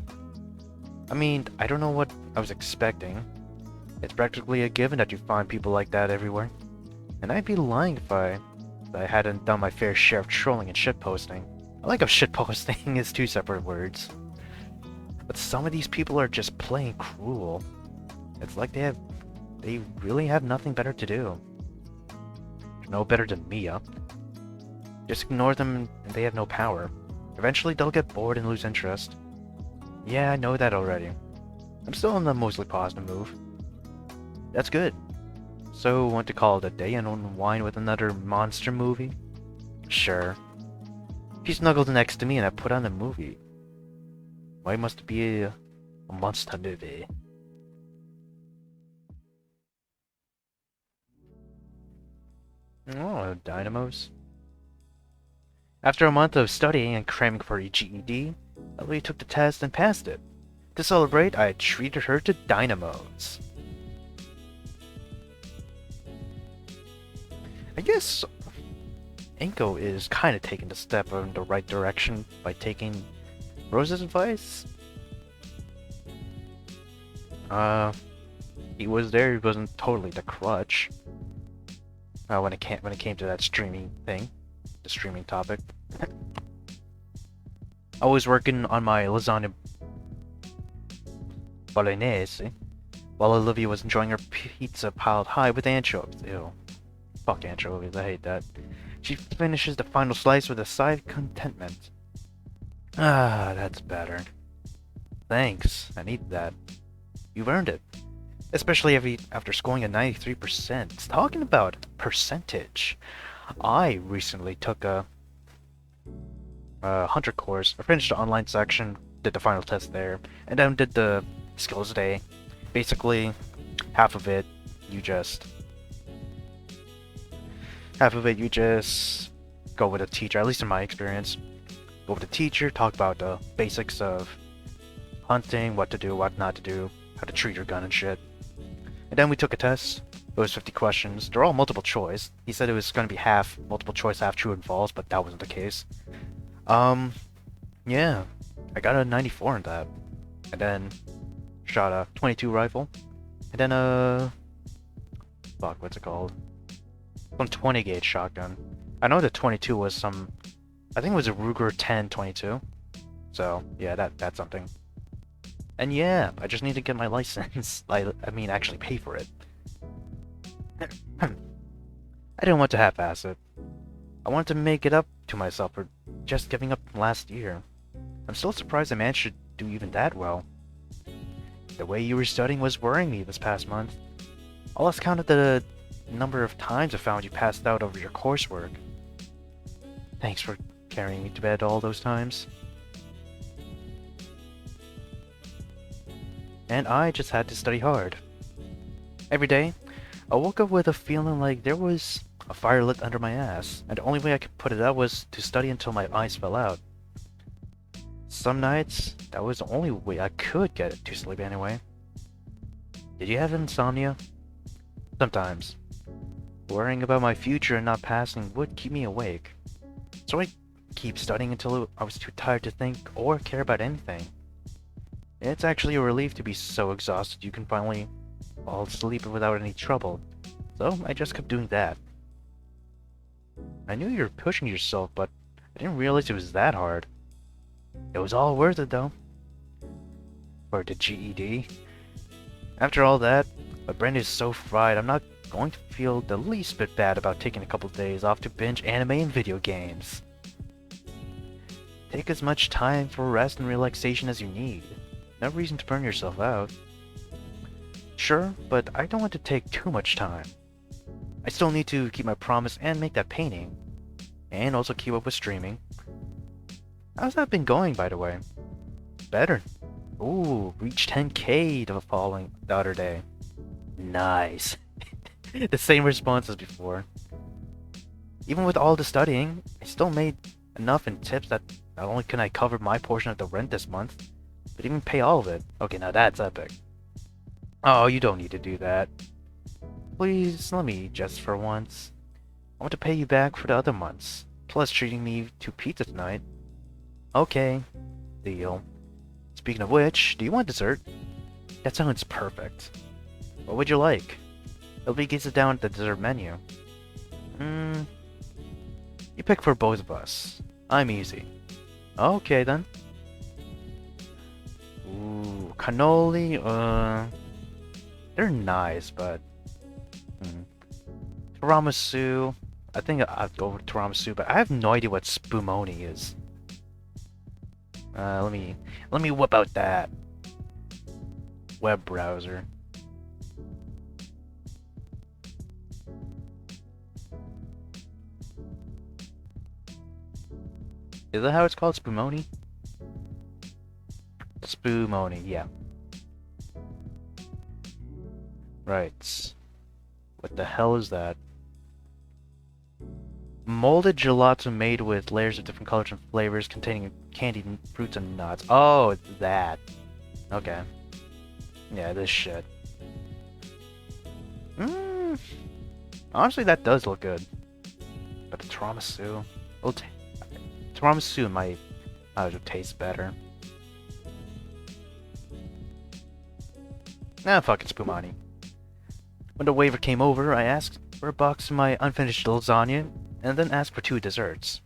I mean, I don't know what I was expecting. It's practically a given that you find people like that everywhere. And I'd be lying if I hadn't done my fair share of trolling and shitposting. I like how shitposting is 2 separate words. But some of these people are just plain cruel. It's like they really have nothing better to do. They're no better than me up. Just ignore them and they have no power. Eventually they'll get bored and lose interest. Yeah, I know that already. I'm still in the mostly positive move. That's good. So, want to call it a day and unwind with another monster movie? Sure. She snuggled next to me and I put on a movie. Why must it be a monster movie? Oh, dynamos. After a month of studying and cramming for a GED, Ellie took the test and passed it. To celebrate, I treated her to dynamos. I guess Inko is kind of taking the step in the right direction by taking Rose's advice. He was there. He wasn't totally the crutch. When it came to that streaming thing, the streaming topic. I was working on my lasagna bolognese while Olivia was enjoying her pizza piled high with anchovies. Ew. Fuck anchovies, I hate that. She finishes the final slice with a sigh of contentment. Ah, that's better. Thanks, I need that. You've earned it. Especially after scoring a 93%. Talking about percentage. I recently took a Hunter course. I finished the online section, did the final test there, and then did the skills day. Basically, half of it you just go with a teacher, at least in my experience. Go with a teacher, talk about the basics of hunting, what to do, what not to do, how to treat your gun and shit. And then we took a test. It was 50 questions. They're all multiple choice. He said it was going to be half multiple choice, half true and false, but that wasn't the case. Yeah. I got a 94 in that. And then shot a 22 rifle. And then fuck, what's it called? Some 20 gauge shotgun. I know the 22 was some, I think it was a Ruger 10-22. So, yeah, that's something. And yeah, I just need to get my license. I mean, actually pay for it. I didn't want to half-ass it. I wanted to make it up to myself for just giving up last year. I'm still surprised I managed to do even that well. The way you were studying was worrying me this past month. I lost count of the number of times I found you passed out over your coursework. Thanks for carrying me to bed all those times. And I just had to study hard. Every day, I woke up with a feeling like there was a fire lit under my ass, and the only way I could put it out was to study until my eyes fell out. Some nights, that was the only way I could get to sleep anyway. Did you have insomnia? Sometimes. Worrying about my future and not passing would keep me awake. So I keep studying until I was too tired to think or care about anything. It's actually a relief to be so exhausted you can finally fall asleep without any trouble. So I just kept doing that. I knew you were pushing yourself, but I didn't realize it was that hard. It was all worth it though. For the GED. After all that, my brain is so fried I'm not going to feel the least bit bad about taking a couple days off to binge anime and video games. Take as much time for rest and relaxation as you need. No reason to burn yourself out. Sure, but I don't want to take too much time. I still need to keep my promise and make that painting. And also keep up with streaming. How's that been going, by the way? Better. Ooh, reached 10k the other day. Nice. The same response as before. Even with all the studying, I still made enough in tips that not only can I cover my portion of the rent this month, but even pay all of it. Okay, now that's epic. Oh, you don't need to do that. Please, let me just for once. I want to pay you back for the other months, plus treating me to pizza tonight. Okay, deal. Speaking of which, do you want dessert? That sounds perfect. What would you like? It'll be sit down at the dessert menu. You pick for both of us. I'm easy. Okay then. Ooh, cannoli, they're nice, but tiramisu. I think I'd go with tiramisu, but I have no idea what spumoni is. Let me whip out that web browser. Is that how it's called? Spumoni? Spumoni, yeah. Right. What the hell is that? Molded gelato made with layers of different colors and flavors containing candied fruits and nuts. Oh, it's that. Okay. Yeah, this shit. Honestly, that does look good. but the tiramisu, will tiramisu might taste better. Nah, fuck it, Spumani. When the waiter came over, I asked for a box of my unfinished lasagna, and then asked for 2 desserts.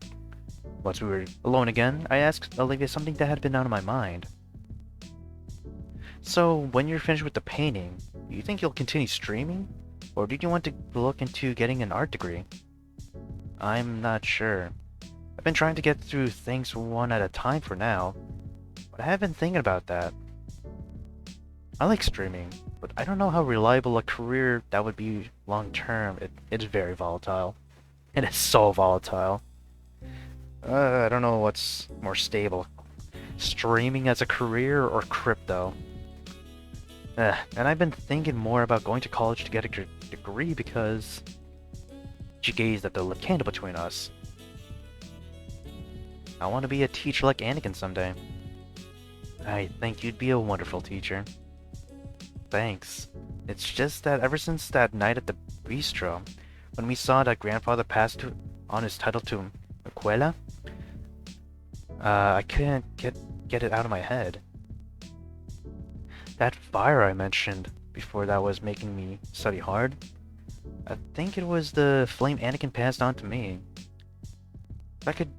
Once we were alone again, I asked Olivia something that had been out of my mind. So, when you're finished with the painting, do you think you'll continue streaming? Or do you want to look into getting an art degree? I'm not sure. I've been trying to get through things one at a time for now, but I have been thinking about that. I like streaming, but I don't know how reliable a career that would be long term. It's very volatile. It is so volatile. I don't know what's more stable. Streaming as a career or crypto? And I've been thinking more about going to college to get a degree because she gazed at the candle between us. I want to be a teacher like Anakin someday. I think you'd be a wonderful teacher. Thanks. It's just that ever since that night at the bistro, when we saw that grandfather pass on his title to Escuela, I couldn't get it out of my head. That fire I mentioned before that was making me study hard, I think it was the flame Anakin passed on to me. If I could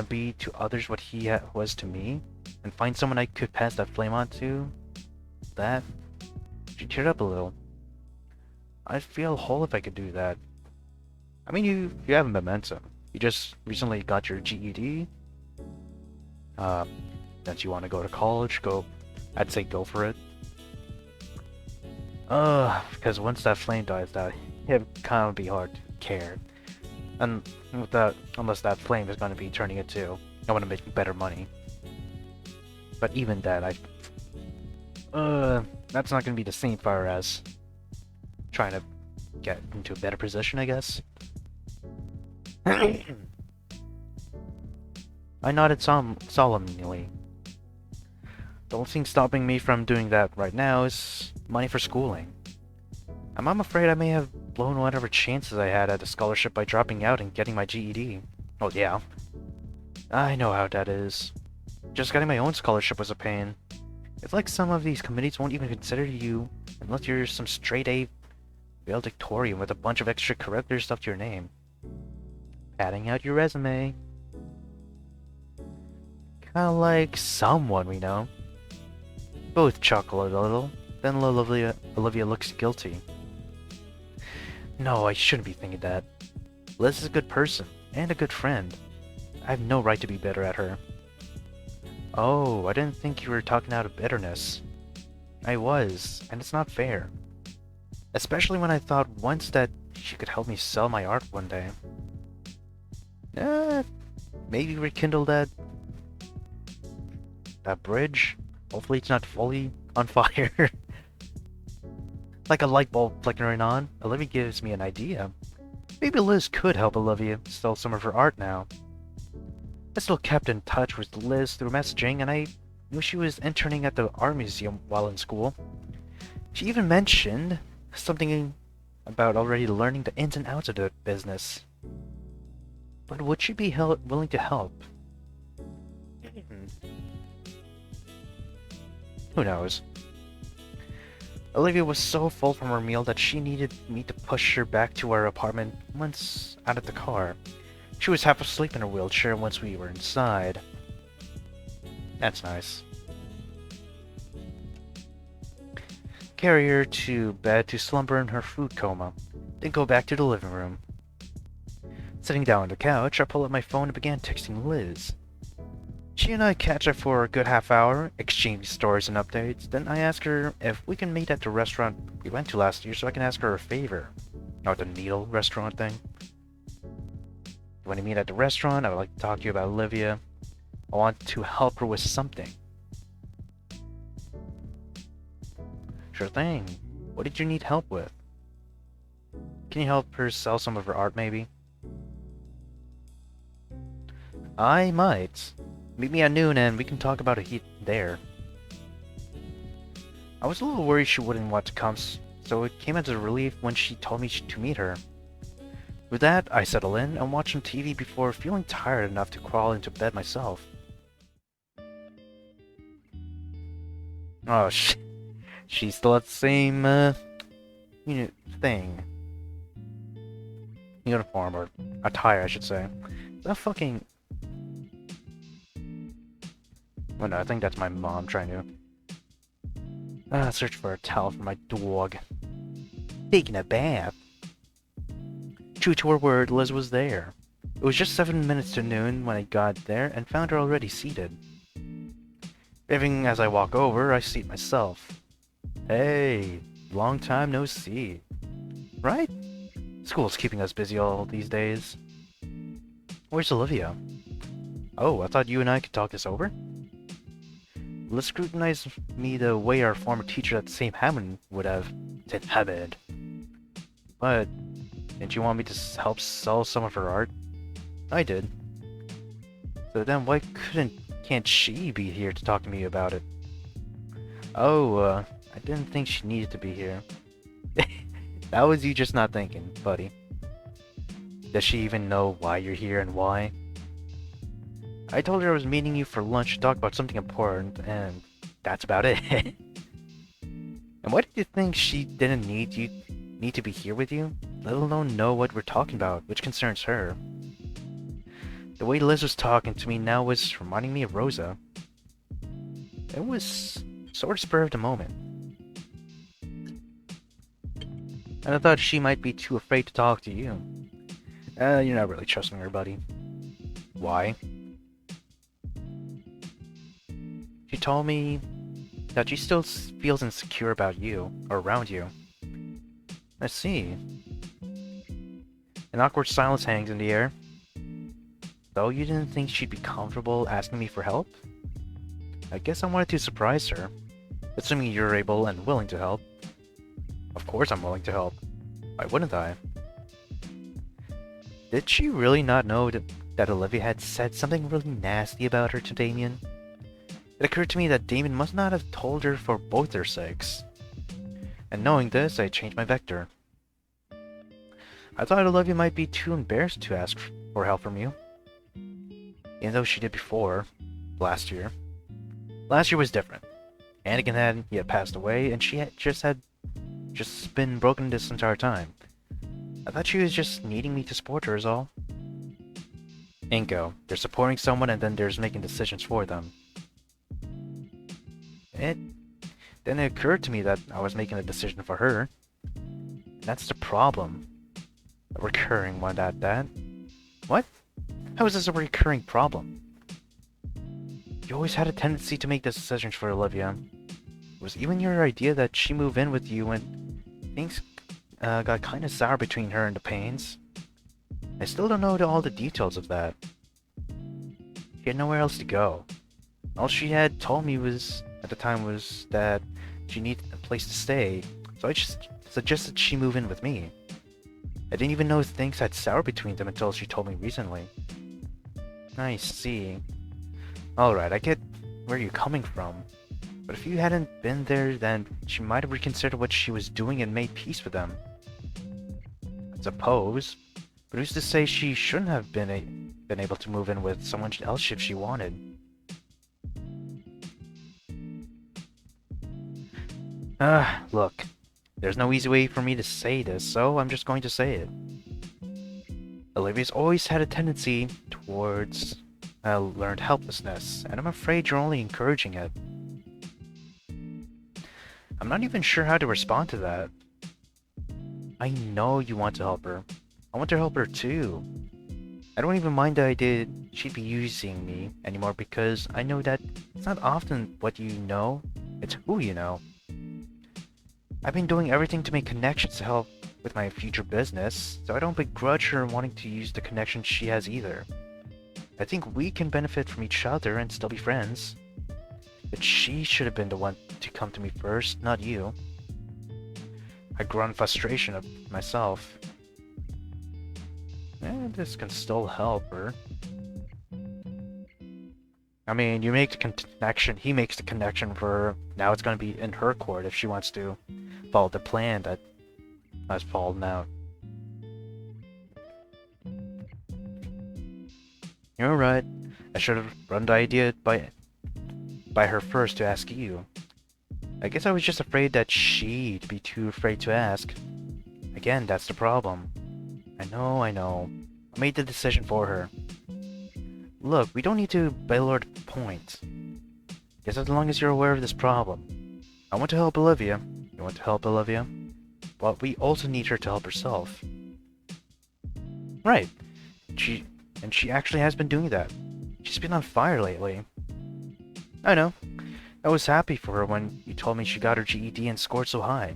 be to others what he was to me, and find someone I could pass that flame on to, that... She cheered up a little. I'd feel whole if I could do that. I mean, you have momentum. You just recently got your GED. Since you want to go to college, I'd say go for it. Because once that flame dies out, it kind of be hard to care. And with that, unless that flame is going to be turning it to, I want to make better money. But even that, that's not going to be the same fire as trying to get into a better position, I guess. I nodded solemnly. The only thing stopping me from doing that right now is money for schooling. I'm afraid I may have blown whatever chances I had at a scholarship by dropping out and getting my GED. Oh yeah. I know how that is. Just getting my own scholarship was a pain. It's like some of these committees won't even consider you unless you're some straight-A valedictorian with a bunch of extracurricular stuff to your name. Padding out your resume. Kinda like someone we know. Both chuckle a little, then Olivia looks guilty. No, I shouldn't be thinking that. Liz is a good person, and a good friend. I have no right to be bitter at her. Oh, I didn't think you were talking out of bitterness. I was, and it's not fair. Especially when I thought once that she could help me sell my art one day. Maybe rekindle that bridge? Hopefully it's not fully on fire. Like a light bulb flickering on, Olivia gives me an idea. Maybe Liz could help Olivia sell some of her art now. I still kept in touch with Liz through messaging, and I knew she was interning at the art museum while in school. She even mentioned something about already learning the ins and outs of the business. But would she be willing to help? Who knows? Olivia was so full from her meal that she needed me to push her back to our apartment once out of the car. She was half asleep in her wheelchair once we were inside. That's nice. Carry her to bed to slumber in her food coma, then go back to the living room. Sitting down on the couch, I pulled up my phone and began texting Liz. She and I catch up for a good half hour, exchange stories and updates, then I ask her if we can meet at the restaurant we went to last year so I can ask her a favor. Not the needle restaurant thing. When I meet at the restaurant, I would like to talk to you about Olivia. I want to help her with something. Sure thing. What did you need help with? Can you help her sell some of her art, maybe? I might. Meet me at noon and we can talk about it there. I was a little worried she wouldn't want to come, so it came as a relief when she told me to meet her. With that, I settle in and watch some TV before feeling tired enough to crawl into bed myself. Oh, she's still at the same, thing. Uniform, or attire, I should say. That fucking... Well, no, I think that's my mom trying to... search for a towel for my dog. Taking a bath. True to her word, Liz was there. It was just 7 minutes to noon when I got there and found her already seated. Even as I walk over, I seat myself. Hey, long time no see. Right? School's keeping us busy all these days. Where's Olivia? Oh, I thought you and I could talk this over? Liz scrutinized me the way our former teacher at the same Hammond would have. Said Hammond. But, didn't you want me to help sell some of her art? I did. So then why can't she be here to talk to me about it? Oh, I didn't think she needed to be here. That was you just not thinking, buddy. Does she even know why you're here and why? I told her I was meeting you for lunch to talk about something important, and that's about it. And why did you think she didn't need to be here with you? Let alone know what we're talking about, which concerns her. The way Liz was talking to me now was reminding me of Rosa. It was sort of spur of the moment. And I thought she might be too afraid to talk to you. You're not really trusting her, buddy. Why? She told me that she still feels insecure about you, or around you. I see. An awkward silence hangs in the air. Though you didn't think she'd be comfortable asking me for help? I guess I wanted to surprise her, assuming you're able and willing to help. Of course I'm willing to help. Why wouldn't I? Did she really not know that Olivia had said something really nasty about her to Damien? It occurred to me that Damien must not have told her for both their sakes. And knowing this, I changed my vector. I thought Olivia might be too embarrassed to ask for help from you. Even though she did before, last year. Last year was different. Anakin had passed away, and she had just been broken this entire time. I thought she was just needing me to support her is all. Inko, there's supporting someone and then there's making decisions for them. Then it occurred to me that I was making a decision for her. That's the problem. A recurring one at that. What? How is this a recurring problem? You always had a tendency to make decisions for Olivia. It was even your idea that she move in with you when things got kinda sour between her and the Paynes. I still don't know all the details of that. She had nowhere else to go. All she had told me at the time was that she needed a place to stay, so I just suggested she move in with me. I didn't even know things had soured between them until she told me recently. I see. Alright, I get where you're coming from. But if you hadn't been there, then she might have reconsidered what she was doing and made peace with them. I suppose. But who's to say she shouldn't have been able to move in with someone else if she wanted? Look. There's no easy way for me to say this, so I'm just going to say it. Olivia's always had a tendency towards learned helplessness, and I'm afraid you're only encouraging it. I'm not even sure how to respond to that. I know you want to help her. I want to help her too. I don't even mind the idea she'd be using me anymore because I know that it's not often what you know, it's who you know. I've been doing everything to make connections to help with my future business, so I don't begrudge her wanting to use the connections she has either. I think we can benefit from each other and still be friends. But she should have been the one to come to me first, not you. I grow in frustration of myself. This can still help her. I mean, you make the connection, he makes the connection for her. Now it's going to be in her court if she wants to follow the plan that has fallen out. You're right. I should have run the idea by her first to ask you. I guess I was just afraid that she'd be too afraid to ask. Again, that's the problem. I know. I made the decision for her. Look, we don't need to belabor the point. Guess as long as you're aware of this problem. I want to help Olivia. You want to help Olivia? But we also need her to help herself. Right. She actually has been doing that. She's been on fire lately. I know. I was happy for her when you told me she got her GED and scored so high.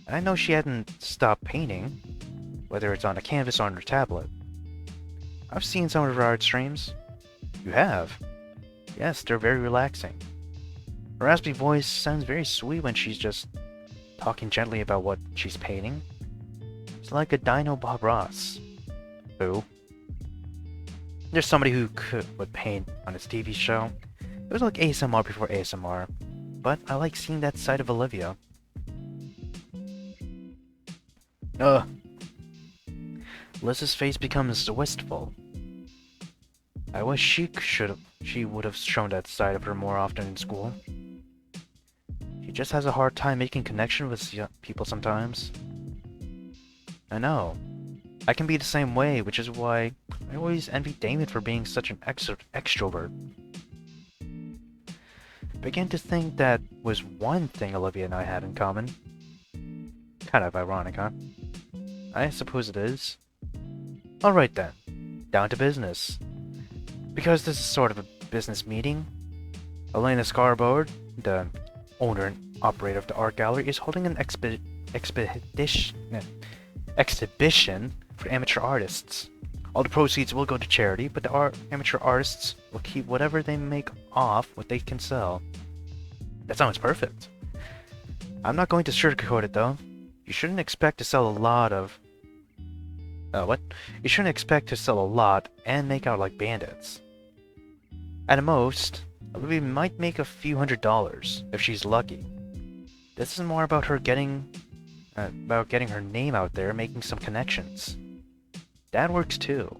I know she hadn't stopped painting, whether it's on a canvas or on her tablet. I've seen some of her art streams. You have? Yes, they're very relaxing. Her raspy voice sounds very sweet when she's just talking gently about what she's painting. It's like a Dino Bob Ross. Who? There's somebody who would paint on his TV show. It was like ASMR before ASMR, but I like seeing that side of Olivia. Liz's face becomes wistful. I wish she would have shown that side of her more often in school. She just has a hard time making connection with people sometimes. I know. I can be the same way, which is why I always envy Damon for being such an extrovert. Began to think that was one thing Olivia and I had in common. Kind of ironic, huh? I suppose it is. Alright then, down to business. Because this is sort of a business meeting, Elena Scarborough, the owner and operator of the art gallery, is holding an exhibition for amateur artists. All the proceeds will go to charity, but the amateur artists will keep whatever they make off what they can sell. That sounds perfect. I'm not going to sugarcoat it though. You shouldn't expect to sell a lot of... what? You shouldn't expect to sell a lot and make out like bandits. At most, Olivia might make a few $100s if she's lucky. This is more about her getting her name out there, making some connections. That works too.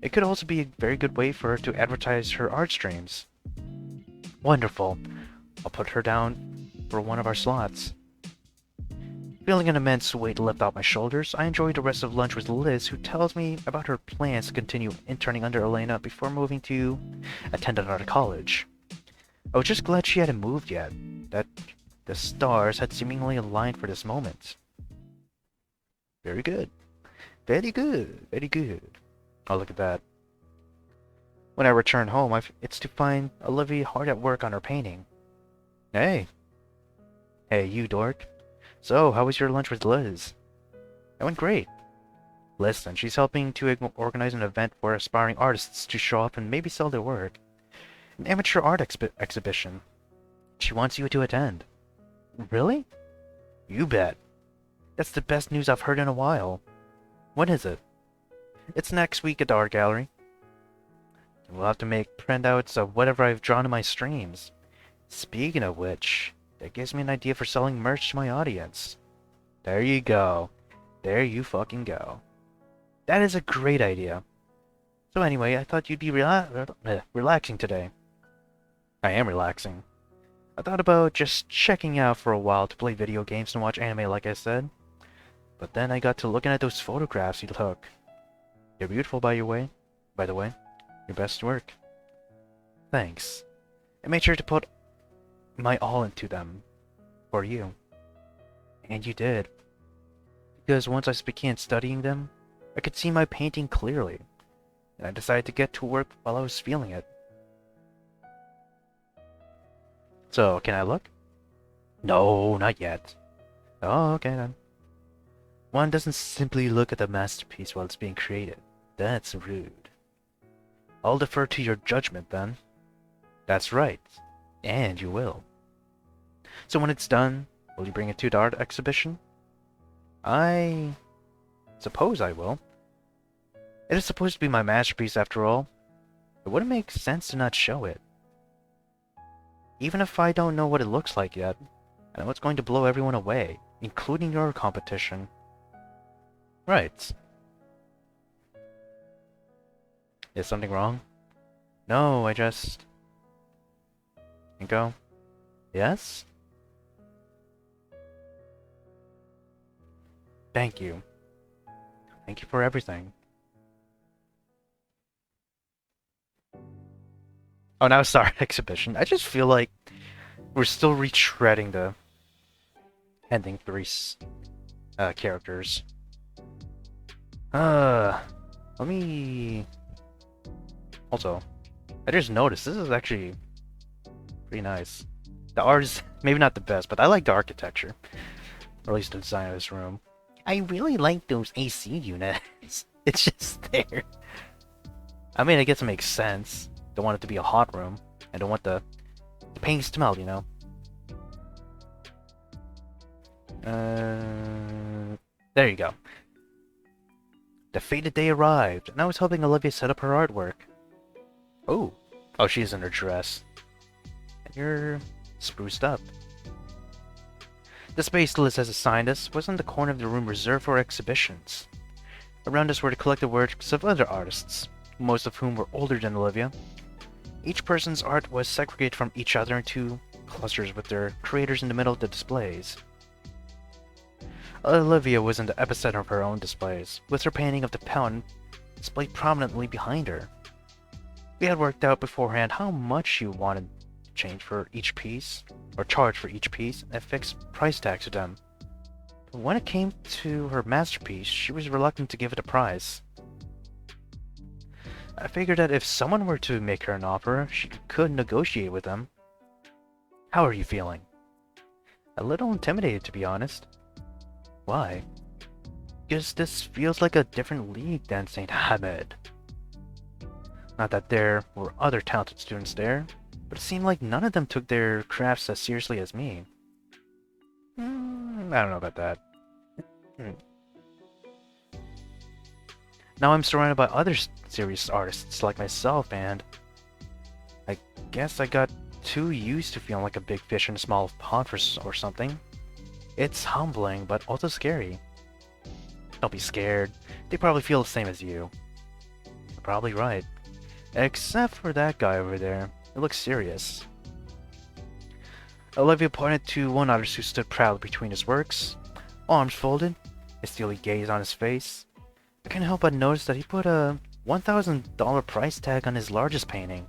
It could also be a very good way for her to advertise her art streams. Wonderful. I'll put her down for one of our slots. Feeling an immense weight lift off my shoulders, I enjoyed the rest of lunch with Liz, who tells me about her plans to continue interning under Elena before moving to attend another college. I was just glad she hadn't moved yet, that the stars had seemingly aligned for this moment. Very good. Very good. Very good. Oh, look at that. When I return home, it's to find Olivia hard at work on her painting. Hey. Hey, you dork. So, how was your lunch with Liz? It went great. Listen, she's helping to organize an event for aspiring artists to show up and maybe sell their work. An amateur art exhibition. She wants you to attend. Really? You bet. That's the best news I've heard in a while. When is it? It's next week at the art gallery. We'll have to make printouts of whatever I've drawn in my streams. Speaking of which, that gives me an idea for selling merch to my audience. There you go. There you fucking go. That is a great idea. So anyway, I thought you'd be relaxing today. I am relaxing. I thought about just checking out for a while to play video games and watch anime like I said. But then I got to looking at those photographs you took. They're beautiful by the way. Your best work. Thanks. I made sure to put my all into them. For you. And you did. Because once I began studying them, I could see my painting clearly. And I decided to get to work while I was feeling it. So, can I look? No, not yet. Oh, okay then. One doesn't simply look at the masterpiece while it's being created. That's rude. I'll defer to your judgment then. That's right. And you will. So when it's done, will you bring it to the art exhibition? I suppose I will. It is supposed to be my masterpiece after all. It wouldn't make sense to not show it. Even if I don't know what it looks like yet, I know it's going to blow everyone away, including your competition. Right. Is something wrong? No, I just... Inko? Yes? Thank you. Thank you for everything. Oh, now it's our exhibition. I just feel like we're still retreading the ending 3 characters. Let me... Also, I just noticed this is actually pretty nice. The art is maybe not the best, but I like the architecture. Or at least the design of this room. I really like those AC units. It's just there. I mean, I guess it makes sense. Don't want it to be a hot room. I don't want the paint smell, you know? There you go. The fated day arrived, and I was helping Olivia set up her artwork. Oh. Oh, she's in her dress. And you're spruced up. The space Liz has assigned us was in the corner of the room reserved for exhibitions. Around us were the collected works of other artists, most of whom were older than Olivia. Each person's art was segregated from each other into clusters with their creators in the middle of the displays. Olivia was in the epicenter of her own displays, with her painting of the pound displayed prominently behind her. We had worked out beforehand how much she wanted to change for each piece, or charge for each piece, and fixed price tags to them. But when it came to her masterpiece, she was reluctant to give it a price. I figured that if someone were to make her an offer, she could negotiate with them. How are you feeling? A little intimidated, to be honest. Why? Because this feels like a different league than St. Hamed. Not that there were other talented students there, but it seemed like none of them took their crafts as seriously as me. I don't know about that. Now I'm surrounded by other serious artists like myself, and I guess I got too used to feeling like a big fish in a small pond or something. It's humbling, but also scary. Don't be scared. They probably feel the same as you. You're probably right. Except for that guy over there. It looks serious. Olivia pointed to one artist who stood proud between his works, arms folded, a steely gaze on his face. I couldn't help but notice that he put a $1,000 price tag on his largest painting.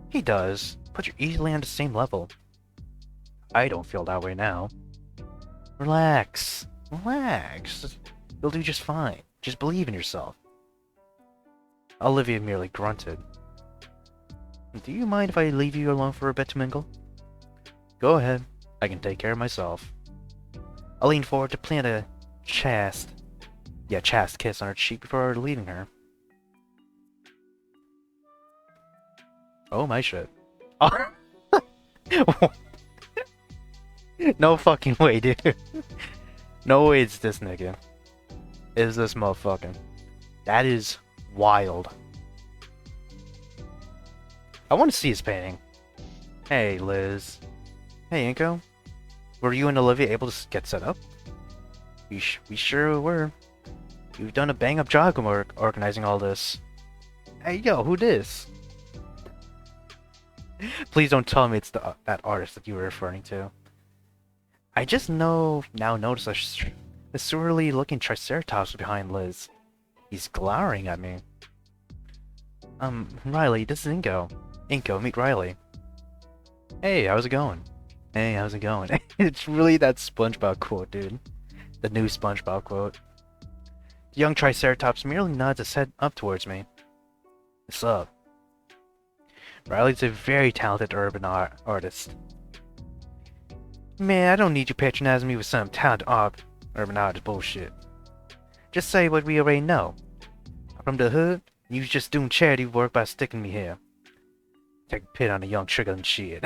He does, but you're easily on the same level. I don't feel that way now. Relax. Relax. You'll do just fine. Just believe in yourself. Olivia merely grunted. Do you mind if I leave you alone for a bit to mingle? Go ahead. I can take care of myself. I leaned forward to plant a chaste kiss on her cheek before leaving her. Oh my shit. Oh. No fucking way, dude. No way it's this nigga. Is this motherfucking. That is wild. I want to see his painting. Hey, Liz. Hey, Inko. Were you and Olivia able to get set up? We sure were. You've done a bang-up job organizing all this. Hey, yo, who this? Please don't tell me it's that artist that you were referring to. I just now notice a surly-looking Triceratops behind Liz. He's glowering at me. Riley, this is Inko. Inko, meet Riley. Hey, how's it going? Hey, how's it going? It's really that SpongeBob quote, dude. The new SpongeBob quote. The young Triceratops merely nods his head up towards me. What's up? Riley's a very talented urban artist. Man, I don't need you patronizing me with some talented urban artist bullshit. Just say what we already know. I'm from the hood, and you just doing charity work by sticking me here. Take a pit on a young trigger and shit.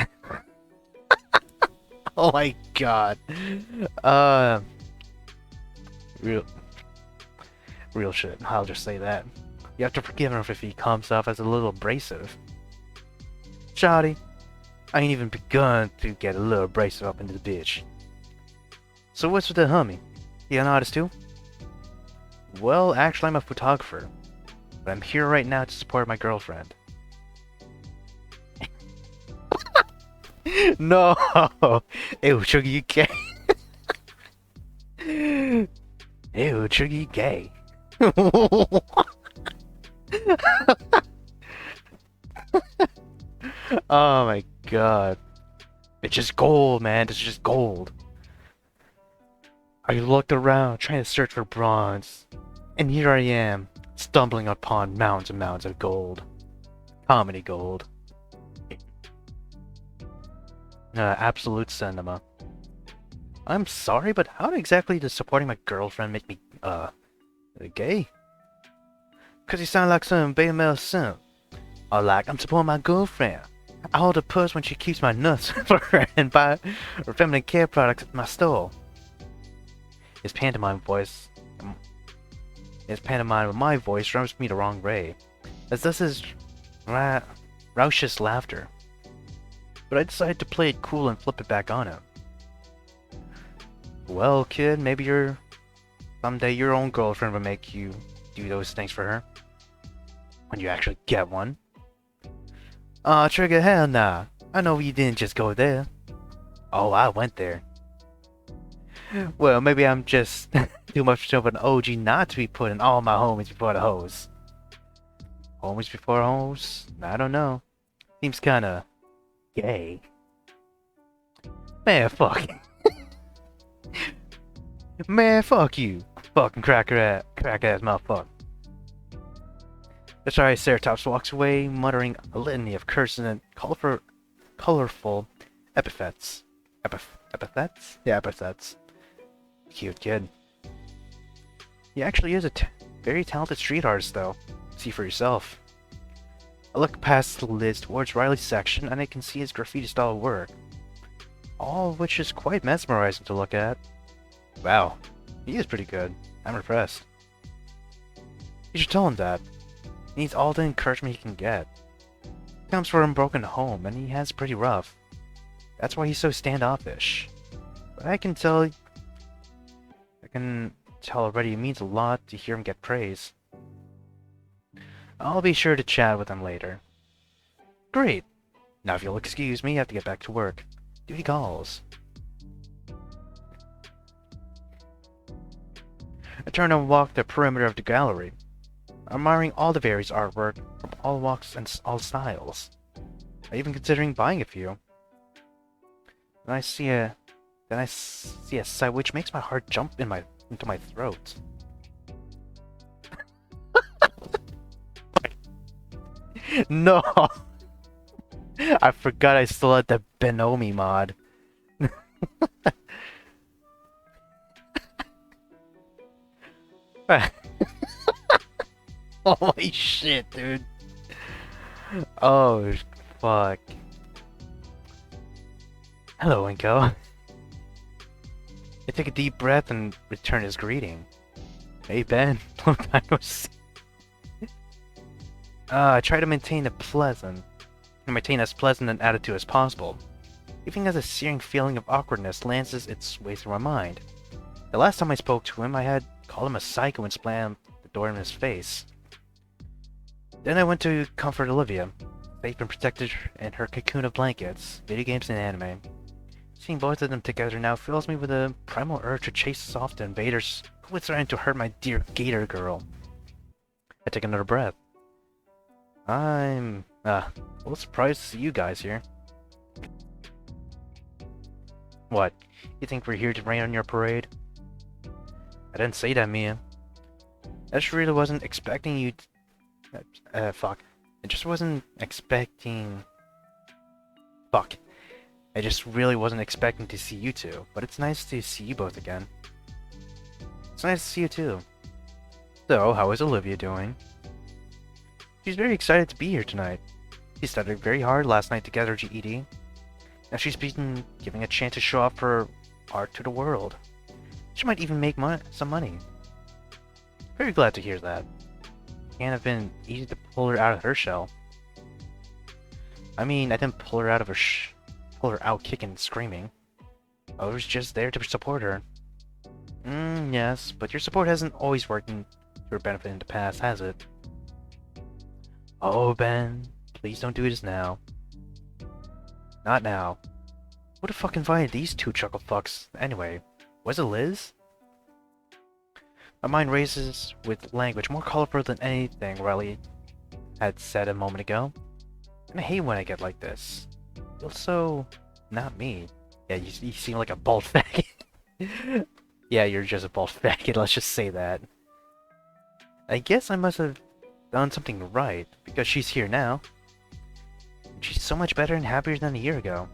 Oh my god. Real shit. I'll just say that. You have to forgive him if he comes off as a little abrasive. Shoddy, I ain't even begun to get a little abrasive up into the bitch. So what's with the homie? You an artist too? Well, actually I'm a photographer. but I'm here right now to support my girlfriend. No! Ew, Chuggy, you gay. Ew, Chuggy, you gay. Oh my god. It's just gold, man. It's just gold. I looked around, trying to search for bronze. And here I am, stumbling upon mounds and mounds of gold. Comedy gold. Absolute cinema. I'm sorry, but how exactly does supporting my girlfriend make me, gay? Cause you sound like some beta male simp. Or like, I'm supporting my girlfriend. I hold a purse when she keeps my nuts for her and buy her feminine care products at my store. His pantomime with my voice rubs me the wrong way, as does his raucous laughter. But I decided to play it cool and flip it back on him. Well, kid, maybe someday your own girlfriend will make you do those things for her. When you actually get one. Aw, Trigger, hell nah. I know you didn't just go there. Oh, I went there. Well, maybe I'm just too much of an OG not to be putting all my homies before the hoes. Homies before hoes? I don't know. Seems kinda gay. Man, fuck. Man, fuck you. Fucking crack ass motherfucker. That's right, Ceratops walks away, muttering a litany of curses and colorful epithets. Epithets? Yeah, epithets. Cute kid. He actually is a very talented street artist, though. See for yourself. I look past the lids towards Riley's section, and I can see his graffiti-style work. All of which is quite mesmerizing to look at. Wow, he is pretty good. I'm impressed. You should tell him that. He needs all the encouragement he can get. He comes from a broken home, and he has pretty rough. That's why he's so standoffish. But I can tell already it means a lot to hear him get praise. I'll be sure to chat with him later. Great! Now if you'll excuse me, I have to get back to work. Duty calls. I turn and walk the perimeter of the gallery, admiring all the various artwork from all walks and all styles. I'm even considering buying a few. Then I see a sight which makes my heart jump into my throat. No! I forgot I still had the Benomi mod. Holy shit, dude. Oh, fuck. Hello, Inko. I take a deep breath and return his greeting. Hey, Ben. Long time no see. I try to maintain as pleasant an attitude as possible, even as a searing feeling of awkwardness lances its way through my mind. The last time I spoke to him, I had called him a psycho and slammed the door in his face. Then I went to comfort Olivia, safe and protected in her cocoon of blankets, video games, and anime. Seeing both of them together now fills me with a primal urge to chase off the invaders who would threaten to hurt my dear Gator girl. I take another breath. I'm a little surprised to see you guys here. What? You think we're here to rain on your parade? I didn't say that, Mia. I just really wasn't expecting you fuck. I just wasn't expecting... Fuck. I just really wasn't expecting to see you two, but it's nice to see you both again. It's nice to see you too. So, how is Olivia doing? She's very excited to be here tonight. She studied very hard last night to get her GED. Now she's been giving a chance to show off her art to the world. She might even make some money. Very glad to hear that. Can't have been easy to pull her out of her shell. I mean, I didn't pull her out of her pull her out kicking and screaming. I was just there to support her. Yes, but your support hasn't always worked to her benefit in the past, has it? Oh, Ben, please don't do this now. Not now. Who the fuck invited these two chuckle fucks anyway? Was it Liz? My mind races with language more colorful than anything Riley had said a moment ago. And I hate when I get like this. Feels so... not me. Yeah, you seem like a bald faggot. Yeah, you're just a bald faggot, let's just say that. I guess I must have done something right, because she's here now. She's so much better and happier than a year ago.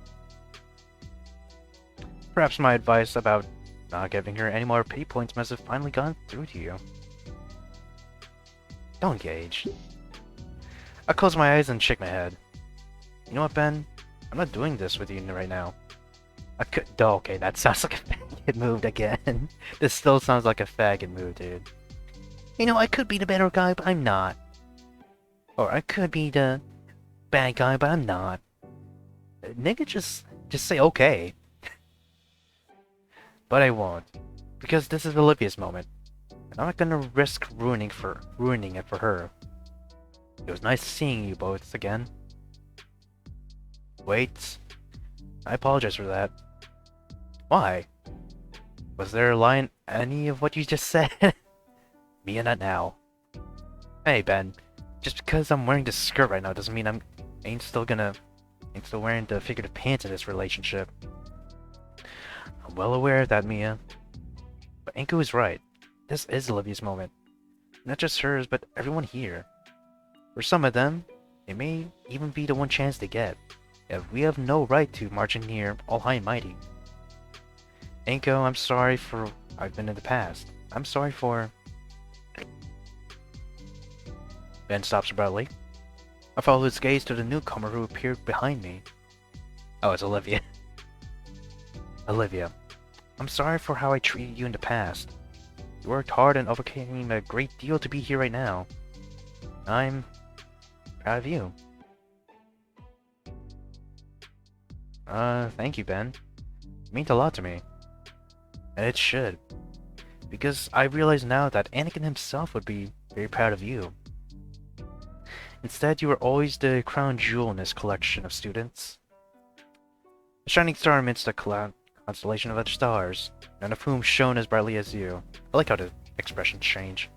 Perhaps my advice about not giving her any more pity points must have finally gone through to you. Don't gauge. I close my eyes and shake my head. You know what, Ben? I'm not doing this with you right now. I could. Oh, okay, that sounds like a faggot move again. This still sounds like a faggot move, dude. You know, I could be the better guy, but I'm not. Or I could be the bad guy, but I'm not. Nigga, just say okay. But I won't, because this is Olivia's moment, and I'm not gonna risk ruining it for her. It was nice seeing you both again. Wait, I apologize for that. Why? Was there a lie in any of what you just said? Mia, not now. Hey Ben, just because I'm wearing this skirt right now doesn't mean I ain't still wearing the figurative pants in this relationship. I'm well aware of that, Mia. But Anko is right. This is Olivia's moment. Not just hers, but everyone here. For some of them, it may even be the one chance they get. Yet we have no right to march in here all high and mighty. Anko, I'm sorry for I've been in the past. I'm sorry for... Ben stops abruptly. I follow his gaze to the newcomer who appeared behind me. Oh, it's Olivia. Olivia, I'm sorry for how I treated you in the past. You worked hard and overcame a great deal to be here right now. I'm proud of you. Thank you, Ben. It means a lot to me. And it should. Because I realize now that Anakin himself would be very proud of you. Instead, you were always the crown jewel in his collection of students. A shining star amidst a constellation of other stars, none of whom shone as brightly as you. I like how the expressions change.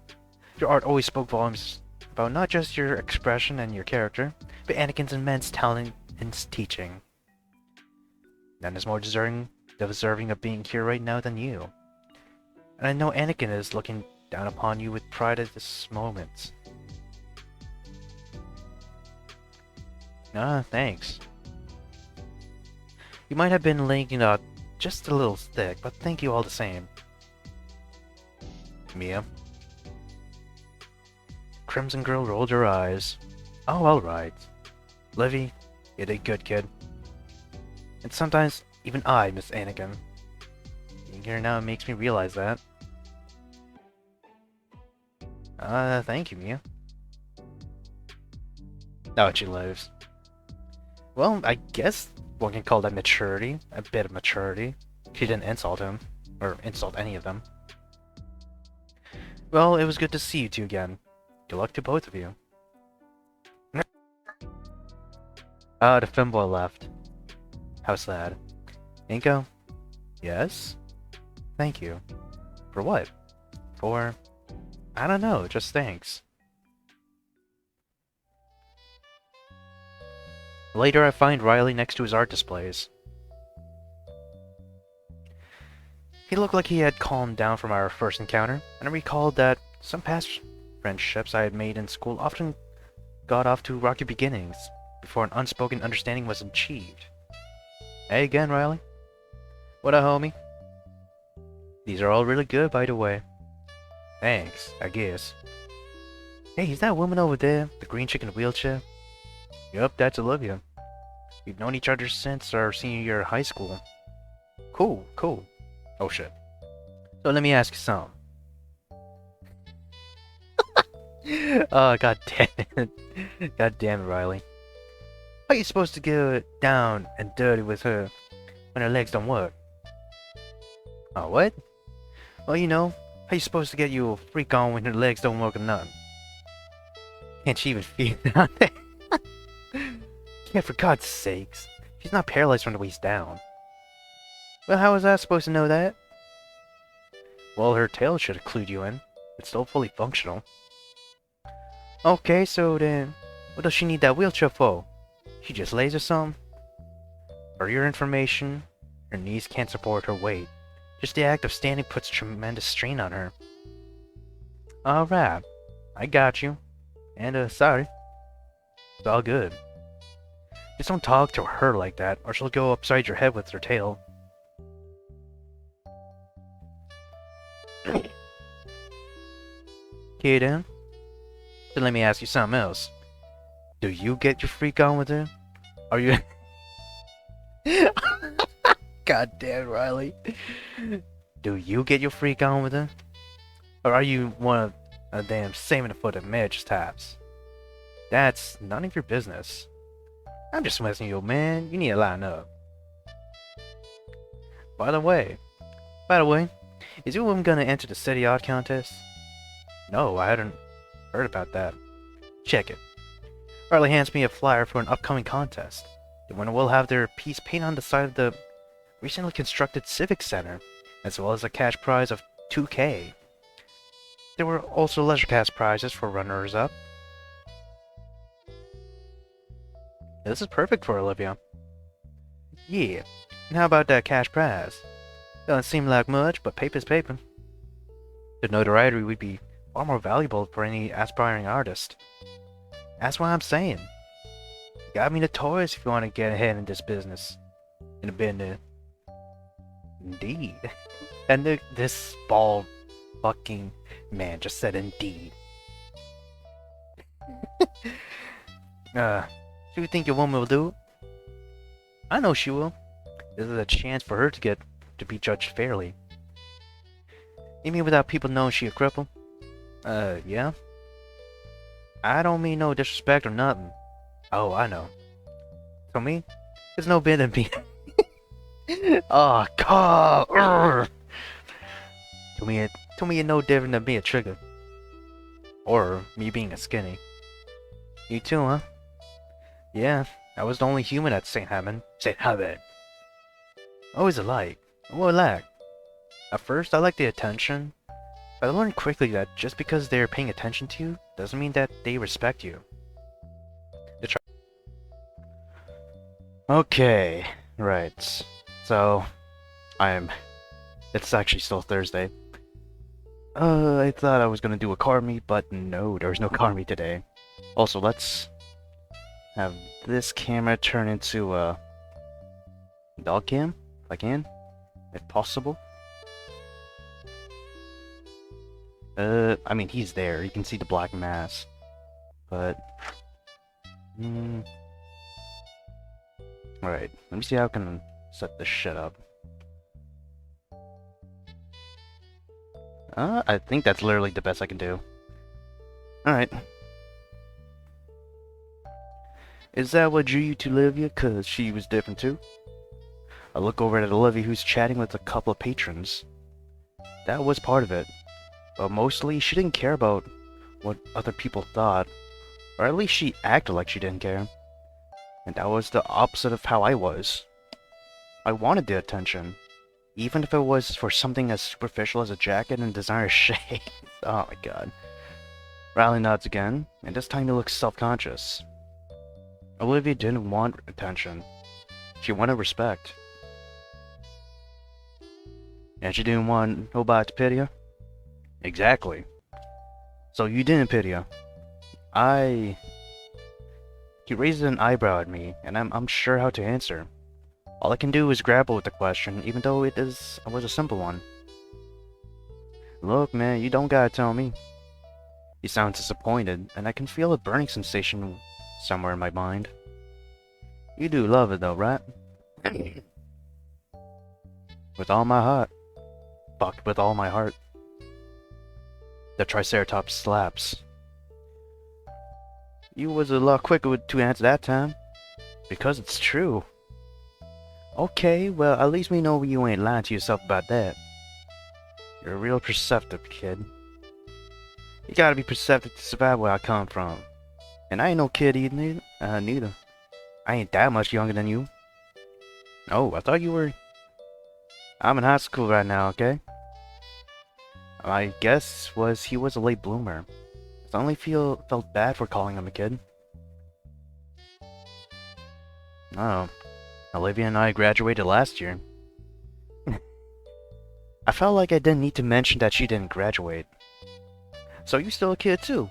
Your art always spoke volumes about not just your expression and your character, but Anakin's immense talent in teaching. None is more deserving of being here right now than you. And I know Anakin is looking down upon you with pride at this moment. Thanks. You might have been laying it out just a little thick, but thank you all the same. Mia. Crimson Girl rolled her eyes. Oh, alright. Livy, you did good, kid. And sometimes, even I miss Anakin. Being here now makes me realize that. Thank you, Mia. Oh, she lives. Well, I guess one can call that maturity. A bit of maturity. She didn't insult him. Or insult any of them. Well, it was good to see you two again. Good luck to both of you. The femboy left. How sad. Inko? Yes? Thank you. For what? For... I don't know, just thanks. Later I find Riley next to his art displays. He looked like he had calmed down from our first encounter, and I recalled that some past friendships I had made in school often got off to rocky beginnings, before an unspoken understanding was achieved. Hey again, Riley. What up, homie? These are all really good, by the way. Thanks, I guess. Hey, is that woman over there, the green chick in the wheelchair? Yup, that's Olivia. We've known each other since our senior year of high school. Cool, cool. Oh shit. So let me ask you something. Oh, god damn it. God damn it, Riley. How are you supposed to get down and dirty with her when her legs don't work? Oh, what? Well, you know, how you supposed to get you a freak on when her legs don't work or nothing? Can't she even feel down there? Yeah, for God's sakes. She's not paralyzed from the waist down. Well, how was I supposed to know that? Well, her tail should have clued you in. It's still fully functional. Okay, so then, what does she need that wheelchair for? She just lays or something? For your information, her knees can't support her weight. Just the act of standing puts tremendous strain on her. Alright, I got you. And, sorry. It's all good. Just don't talk to her like that, or she'll go upside your head with her tail. Okay then. Then let me ask you something else. Do you get your freak on with her? Are you... God damn, Riley. Do you get your freak on with her? Or are you one of a damn salmon-footed marriage types? That's none of your business. I'm just messing you, man. You need to line up. By the way, is your woman gonna enter the City Art Contest? No, I hadn't heard about that. Check it. Riley hands me a flyer for an upcoming contest. The winner will have their piece painted on the side of the recently constructed Civic Center, as well as a cash prize of $2K. There were also leisure cash prizes for runners-up. This is perfect for Olivia. Yeah, and how about that cash prize? Doesn't seem like much, but paper's paper. The notoriety would be far more valuable for any aspiring artist. That's what I'm saying. You got me the toys if you want to get ahead in this business. In a business. Indeed. And this bald fucking man just said indeed. Do you think your woman will do it? I know she will. This is a chance for her to be judged fairly. You mean without people knowing she a cripple? Yeah. I don't mean no disrespect or nothing. Oh, I know. For me, it's no better than me. Oh, God. To me, it's no different than being a trigger. Or me being a skinny. You too, huh? Yeah, I was the only human at St. Hammond. St. Hammond. Always alike. What lack? At first, I liked the attention, but I learned quickly that just because they're paying attention to you doesn't mean that they respect you. Okay, right. So, it's actually still Thursday. I thought I was gonna do a car meet, but no, there was no car meet today. Also, let's have this camera turn into a dog cam, if I can, if possible. I mean, he's there. You can see the black mass, but alright, let me see how I can set this shit up. I think that's literally the best I can do. Alright. Is that what drew you to Olivia? 'Cause she was different too? I look over at Olivia, who's chatting with a couple of patrons. That was part of it. But mostly, she didn't care about what other people thought. Or at least she acted like she didn't care. And that was the opposite of how I was. I wanted the attention. Even if it was for something as superficial as a jacket and designer shades. Oh my god. Riley nods again, and this time he looks self-conscious. Olivia didn't want attention. She wanted respect. And she didn't want nobody to pity her? Exactly. So you didn't pity her. He raises an eyebrow at me, and I'm unsure how to answer. All I can do is grapple with the question, even though it was a simple one. Look, man, you don't gotta tell me. He sounds disappointed, and I can feel a burning sensation somewhere in my mind. You do love it though, right? With all my heart. Fucked with all my heart. The Triceratops slaps. You was a lot quicker to answer that time. Because it's true. Okay, well, at least we know you ain't lying to yourself about that. You're a real perceptive kid. You gotta be perceptive to survive where I come from. And I ain't no kid either. Neither. I ain't that much younger than you. Oh, I thought you were... I'm in high school right now, okay? My guess was he was a late bloomer. I suddenly felt bad for calling him a kid. Oh, Olivia and I graduated last year. I felt like I didn't need to mention that she didn't graduate. So you still a kid too?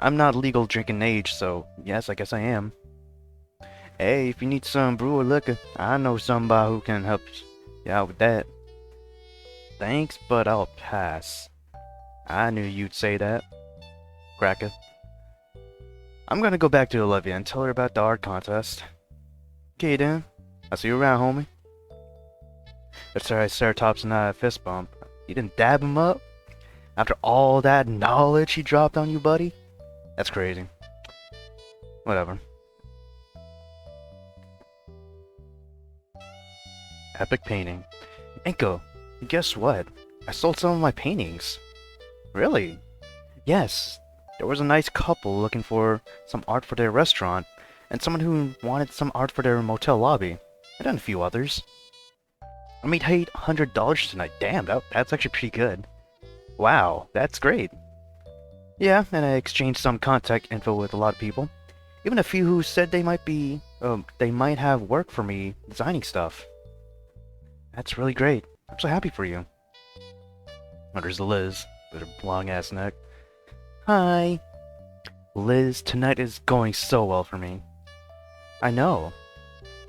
I'm not legal drinking age, so yes, I guess I am. Hey, if you need some brew or liquor, I know somebody who can help you out with that. Thanks, but I'll pass. I knew you'd say that. Cracker. I'm gonna go back to Olivia and tell her about the art contest. Okay then, I'll see you around, homie. That's alright, Ceratops and I fist bump. You didn't dab him up? After all that knowledge he dropped on you, buddy? That's crazy. Whatever. Epic painting. Enko, guess what? I sold some of my paintings. Really? Yes. There was a nice couple looking for some art for their restaurant, and someone who wanted some art for their motel lobby, and then a few others. I made $800 tonight. Damn, that's actually pretty good. Wow, that's great. Yeah, and I exchanged some contact info with a lot of people. Even a few who said they might have work for me designing stuff. That's really great. I'm so happy for you. Oh, there's Liz with her long-ass neck. Hi. Liz, tonight is going so well for me. I know.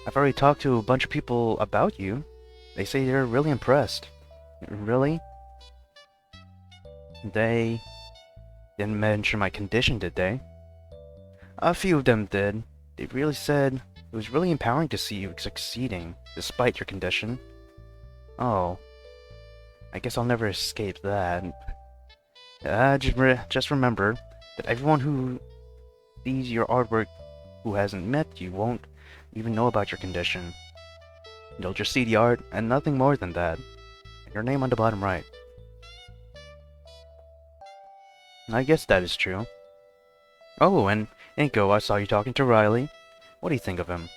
I've already talked to a bunch of people about you. They say they're really impressed. Really? They didn't mention my condition, did they? A few of them did. They really said it was really empowering to see you succeeding, despite your condition. Oh. I guess I'll never escape that. Just remember that everyone who sees your artwork who hasn't met you won't even know about your condition. They'll just see the art and nothing more than that. Your name on the bottom right. I guess that is true. Oh, and Inko, I saw you talking to Riley. What do you think of him?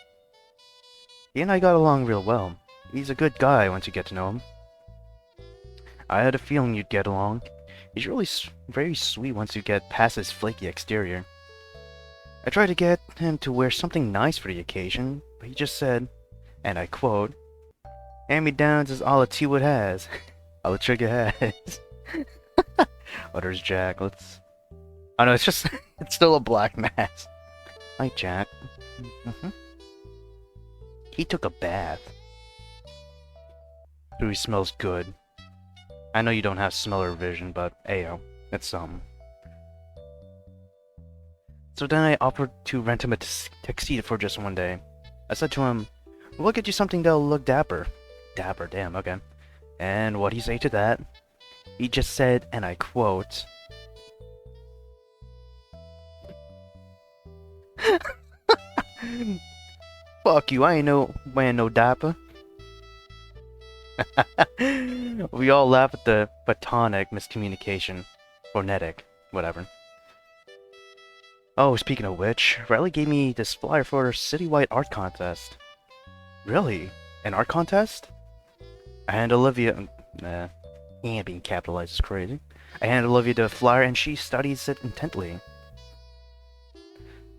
He and I got along real well. He's a good guy once you get to know him. I had a feeling you'd get along. He's really very sweet once you get past his flaky exterior. I tried to get him to wear something nice for the occasion, but he just said, and I quote, "Hand-me-downs is all a T-Wood has. All a trigger has." Oh, there's Jack. Let's... Oh no, it's just... it's still a black mask. Hi, Jack. He took a bath. Ooh, he smells good. I know you don't have smeller vision, but ayo, it's something. So then I offered to rent him a tuxedo for just one day. I said to him, "We'll get you something that'll look dapper." Dapper, damn, okay. And what'd he say to that? He just said, and I quote, "Fuck you, I ain't wearing no dapper." We all laugh at the photonic miscommunication. Phonetic, whatever. Oh, speaking of which, Riley gave me this flyer for a citywide art contest. Really? An art contest? I handed Olivia... and being capitalized is crazy. I handed Olivia the flyer and she studies it intently.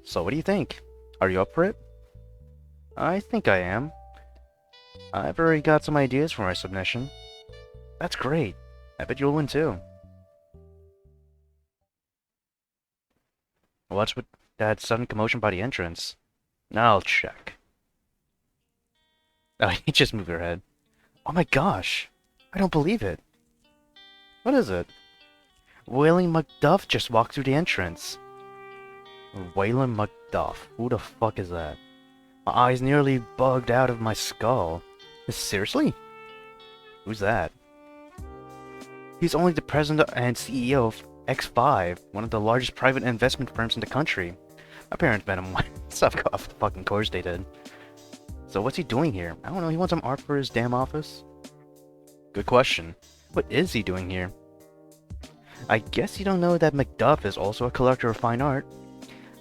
So what do you think? Are you up for it? I think I am. I've already got some ideas for my submission. That's great. I bet you'll win too. What's with that sudden commotion by the entrance? I'll check. Oh, he just moved her head. Oh my gosh! I don't believe it. What is it? Waylon McDuff just walked through the entrance. Waylon McDuff? Who the fuck is that? My eyes nearly bugged out of my skull. Seriously? Who's that? He's only the president and CEO of X5, one of the largest private investment firms in the country. My parents met him once. Of fucking course they did. So what's he doing here? I don't know, he wants some art for his damn office? Good question. What is he doing here? I guess you don't know that McDuff is also a collector of fine art.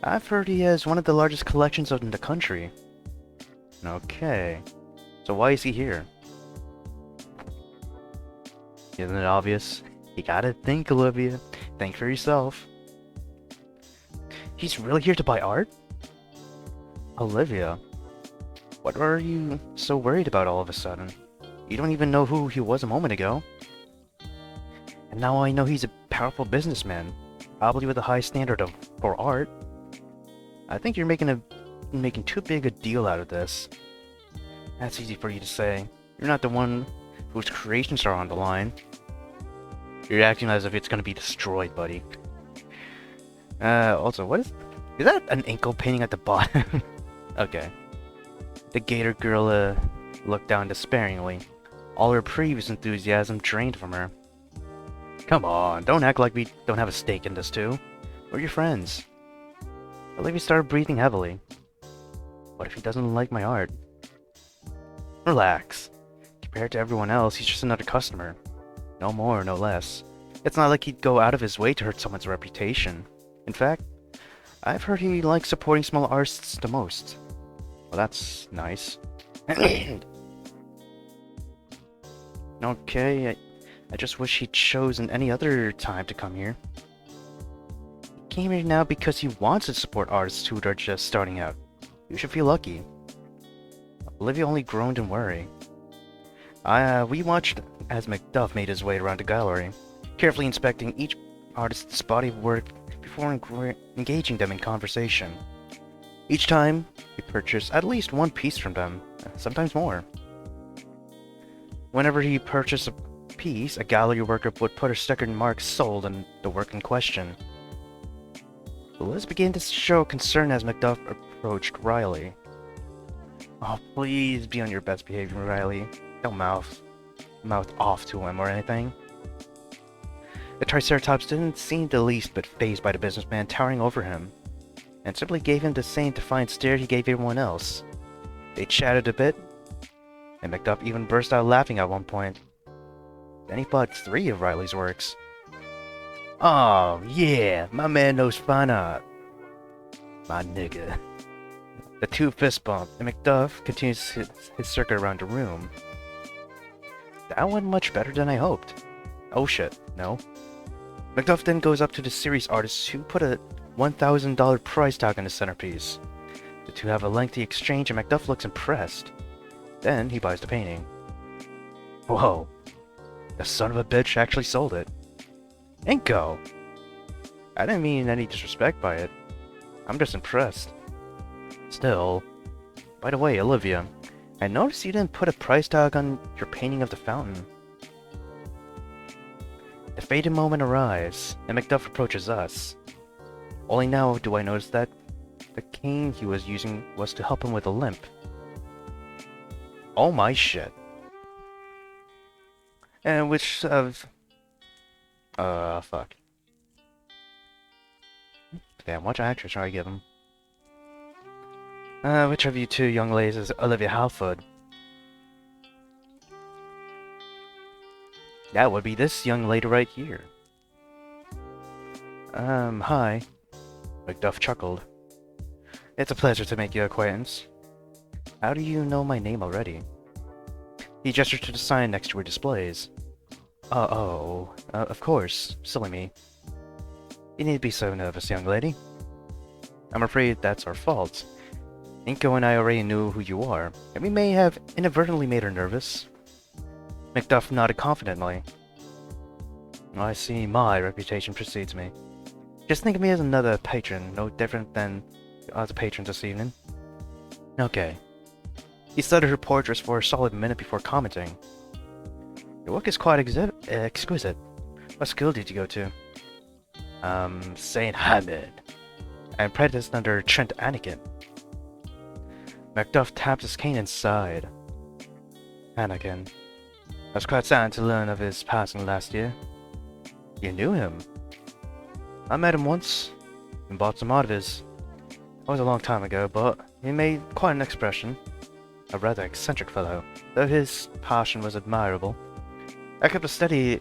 I've heard he has one of the largest collections in the country. Okay. So why is he here? Isn't it obvious? You gotta think, Olivia. Think for yourself. He's really here to buy art? Olivia, what are you so worried about all of a sudden? You don't even know who he was a moment ago. And now I know he's a powerful businessman, probably with a high standard for art. I think you're making too big a deal out of this. That's easy for you to say. You're not the one whose creations are on the line. You're acting as if it's gonna be destroyed, buddy. Also, what is that an ankle painting at the bottom? Okay. The Gator girl, looked down despairingly. All her previous enthusiasm drained from her. Come on, don't act like we don't have a stake in this too. We're your friends. Olivia started breathing heavily. What if he doesn't like my art? Relax. Compared to everyone else, he's just another customer. No more, no less. It's not like he'd go out of his way to hurt someone's reputation. In fact, I've heard he likes supporting small artists the most. Well, that's nice. Okay, I just wish he'd chosen any other time to come here. He came here now because he wants to support artists who are just starting out. You should feel lucky. Olivia only groaned in worry. We watched as Macduff made his way around the gallery, carefully inspecting each artist's body of work before engaging them in conversation. Each time, he purchased at least one piece from them, sometimes more. Whenever he purchased a piece, a gallery worker would put a stickered mark sold on the work in question. Liz began to show concern as Macduff approached Riley. Oh, please be on your best behavior, Riley. Don't mouth off to him or anything. The Triceratops didn't seem the least bit fazed by the businessman towering over him, and simply gave him the same defiant stare he gave everyone else. They chatted a bit, and Macduff even burst out laughing at one point. Then he bought 3 of Riley's works. Oh, yeah, my man knows fine art. My nigga. The two fist bump, and Macduff continues his circuit around the room. That went much better than I hoped. Oh shit, no. Macduff then goes up to the series artists who put a $1,000 price tag on the centerpiece. The two have a lengthy exchange and Macduff looks impressed. Then he buys the painting. Whoa. The son of a bitch actually sold it. Inko! I didn't mean any disrespect by it. I'm just impressed. Still. By the way, Olivia, I noticed you didn't put a price tag on your painting of the fountain. The fated moment arrives, and Macduff approaches us. Only now do I notice that the cane he was using was to help him with a limp. Oh my shit. And which of... fuck. Damn, what actress should I give him? Which of you two young ladies is Olivia Halford? That would be this young lady right here. Hi. Macduff chuckled. It's a pleasure to make your acquaintance. How do you know my name already? He gestured to the sign next to her displays. Of course. Silly me. You need to be so nervous, young lady. I'm afraid that's our fault. Inko and I already knew who you are, and we may have inadvertently made her nervous. Macduff nodded confidently. I see my reputation precedes me. Just think of me as another patron, no different than the other patrons this evening. Okay. He studied her portraits for a solid minute before commenting. Your work is quite exquisite. What school did you go to? Saint Hamid. I am apprenticed under Trent Anakin. Macduff tapped his cane and sighed. Anakin. I was quite saddened to learn of his passing last year. You knew him? I met him once, and bought some art of his. That was a long time ago, but he made quite an expression. A rather eccentric fellow, though his passion was admirable. I kept a steady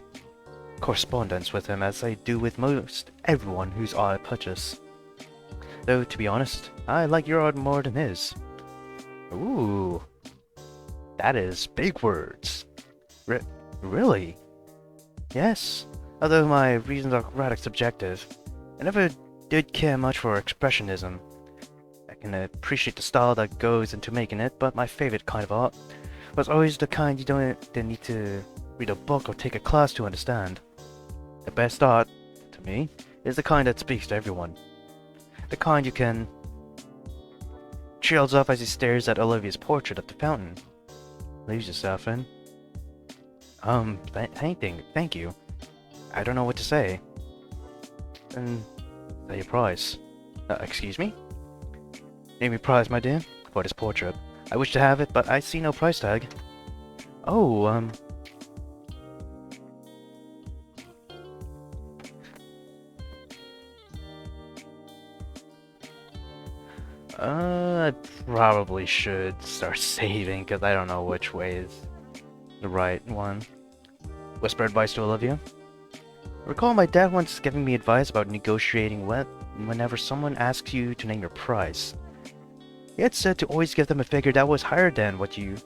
correspondence with him, as I do with most everyone whose art I purchase. Though, to be honest, I like your art more than his. Ooh, that is big words. Re really? Yes, although my reasons are rather subjective. I never did care much for expressionism. I can appreciate the style that goes into making it, but my favorite kind of art was always the kind you don't need to read a book or take a class to understand. The best art, to me, is the kind that speaks to everyone. The kind you can... Trails off as he stares at Olivia's portrait at the fountain. Leaves yourself in. Thank you. I don't know what to say. Then, say your price. Excuse me? Name your price, my dear, for this portrait. I wish to have it, but I see no price tag. Oh, I probably should start saving, because I don't know which way is the right one. Whisper advice to Olivia. I recall my dad once giving me advice about negotiating whenever someone asks you to name your price. He had said to always give them a figure that was higher than what you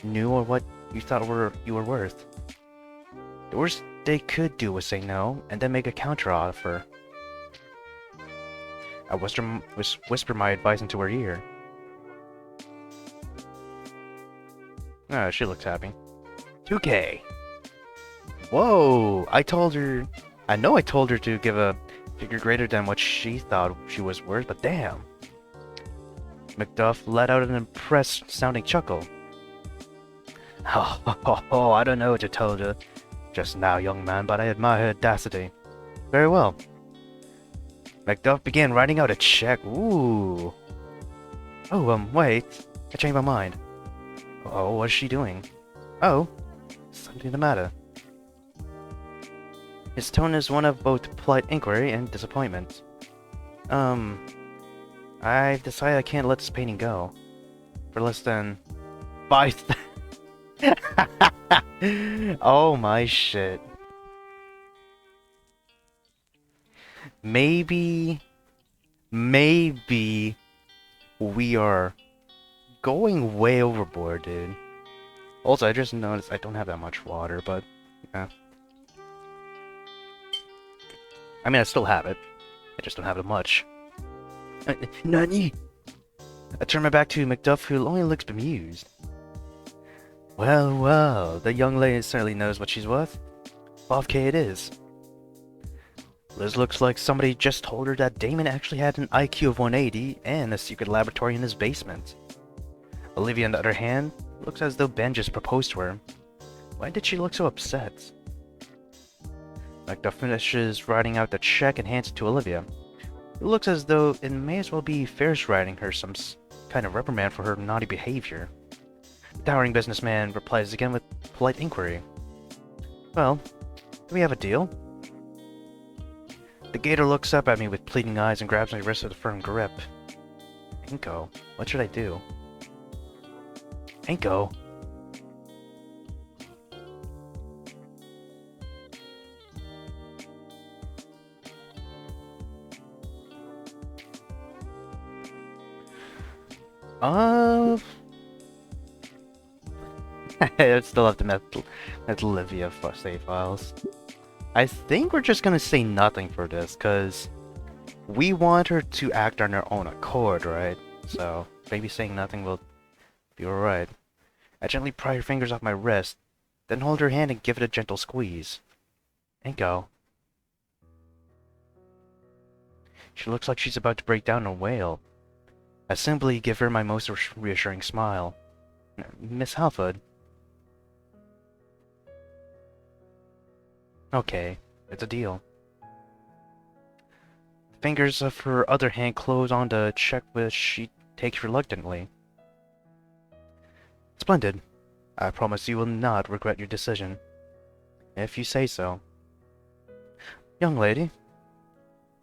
knew or what you thought you were worth. The worst they could do was say no, and then make a counter-offer. I whispered my advice into her ear. Ah, she looks happy. 2K! Whoa! I know I told her to give a figure greater than what she thought she was worth, but damn! Macduff let out an impressed-sounding chuckle. Oh, I don't know what you told her just now, young man, but I admire her audacity. Very well. Macduff began writing out a check. Ooh. Oh, wait. I changed my mind. Oh, what is she doing? Oh, something the matter. His tone is one of both polite inquiry and disappointment. I've decided I can't let this painting go. For less than 5... Oh my shit. Maybe we are going way overboard, dude. Also, I just noticed I don't have that much water, but yeah. I mean, I still have it. I just don't have it much. Nani? I turn my back to Macduff, who only looks bemused. Well, the young lady certainly knows what she's worth. 5K it is. Liz looks like somebody just told her that Damon actually had an IQ of 180 and a secret laboratory in his basement. Olivia, on the other hand, looks as though Ben just proposed to her. Why did she look so upset? Macduff finishes writing out the check and hands it to Olivia. It looks as though it may as well be Ferris writing her some kind of reprimand for her naughty behavior. The towering businessman replies again with polite inquiry. Well, do we have a deal? The Gator looks up at me with pleading eyes and grabs my wrist with a firm grip. Inko, what should I do? Inko? I still have to met Olivia for save files. I think we're just gonna say nothing for this, cause we want her to act on her own accord, right? So maybe saying nothing will be alright. I gently pry her fingers off my wrist, then hold her hand and give it a gentle squeeze. And go. She looks like she's about to break down and wail. I simply give her my most reassuring smile. Miss Halford. Okay, it's a deal. The fingers of her other hand close on the check which she takes reluctantly. Splendid. I promise you will not regret your decision. If you say so. Young lady.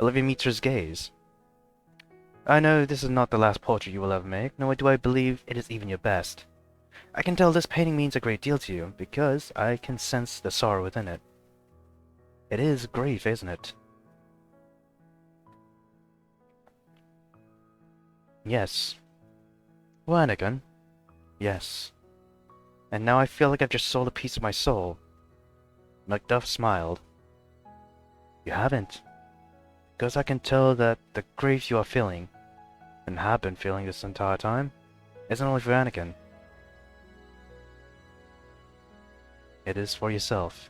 Olivia meets her gaze. I know this is not the last portrait you will ever make, nor do I believe it is even your best. I can tell this painting means a great deal to you, because I can sense the sorrow within it. It is grief, isn't it? Yes. Flanagan? Yes. And now I feel like I've just sold a piece of my soul. Macduff smiled. You haven't. Because I can tell that the grief you are feeling, and have been feeling this entire time, isn't only for Anakin. It is for yourself.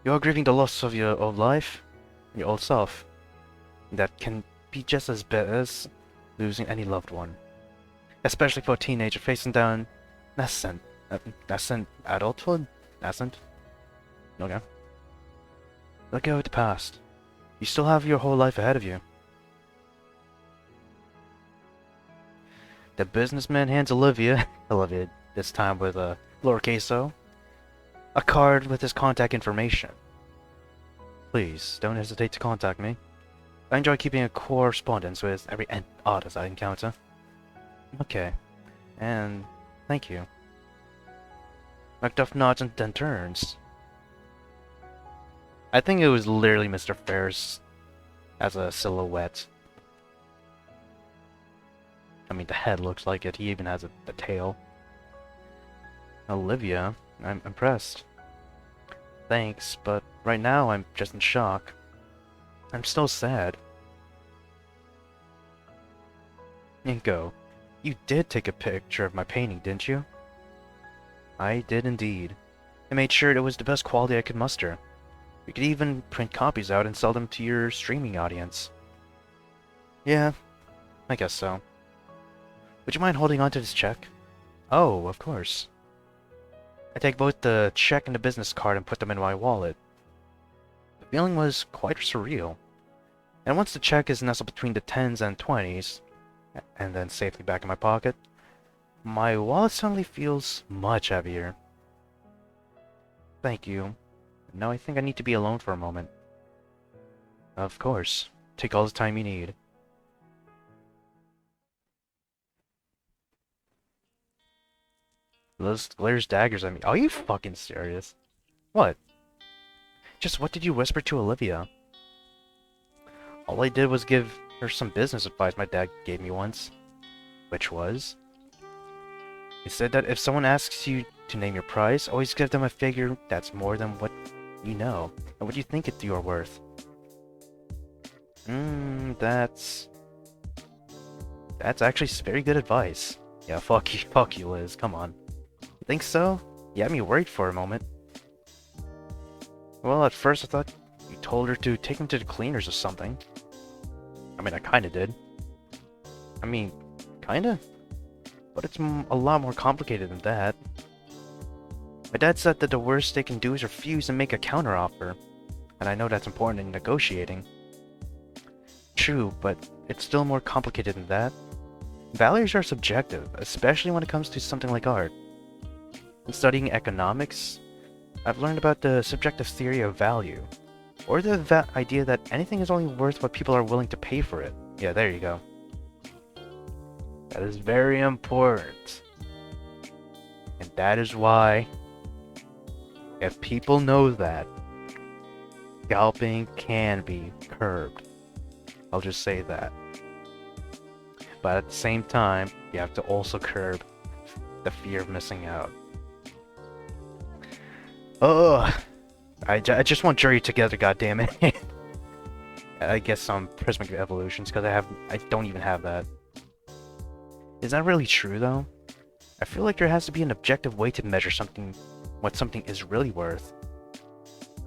You are grieving the loss of your old life, your old self. That can be just as bad as losing any loved one. Especially for a teenager facing down nascent adulthood? Nascent? Okay. Let go of the past. You still have your whole life ahead of you. The businessman hands Olivia, this time with a lowercase o, a card with his contact information. Please, don't hesitate to contact me. I enjoy keeping a correspondence with every artist I encounter. Okay. And thank you. Macduff nods and then turns. I think it was literally Mr. Ferris as a silhouette. I mean, the head looks like it. He even has the tail. Olivia, I'm impressed. Thanks, but right now I'm just in shock. I'm still sad. Inko, you did take a picture of my painting, didn't you? I did indeed. I made sure it was the best quality I could muster. We could even print copies out and sell them to your streaming audience. Yeah, I guess so. Would you mind holding on to this check? Oh, of course. I take both the check and the business card and put them in my wallet. The feeling was quite surreal. And once the check is nestled between the 10s and 20s, and then safely back in my pocket, my wallet suddenly feels much heavier. Thank you. Now I think I need to be alone for a moment. Of course. Take all the time you need. Liz glares daggers at me. Are you fucking serious? What? Just what did you whisper to Olivia? All I did was give her some business advice my dad gave me once. Which was? He said that if someone asks you to name your price, always give them a figure that's more than what you know, and what you think you're worth. That's actually very good advice. Yeah, fuck you, Liz, come on. You think so? You had me worried for a moment. Well, at first I thought you told her to take him to the cleaners or something. I mean, I kinda did. I mean, kinda? But it's a lot more complicated than that. My dad said that the worst they can do is refuse and make a counteroffer, and I know that's important in negotiating. True, but it's still more complicated than that. Values are subjective, especially when it comes to something like art. In studying economics, I've learned about the subjective theory of value, or the idea that anything is only worth what people are willing to pay for it. Yeah, there you go. That is very important. And that is why, if people know that, scalping can be curbed. I'll just say that. But at the same time, you have to also curb the fear of missing out. Ugh! I just want jury together, goddammit. I guess some prismatic evolutions, because I don't even have that. Is that really true, though? I feel like there has to be an objective way to measure what something is really worth.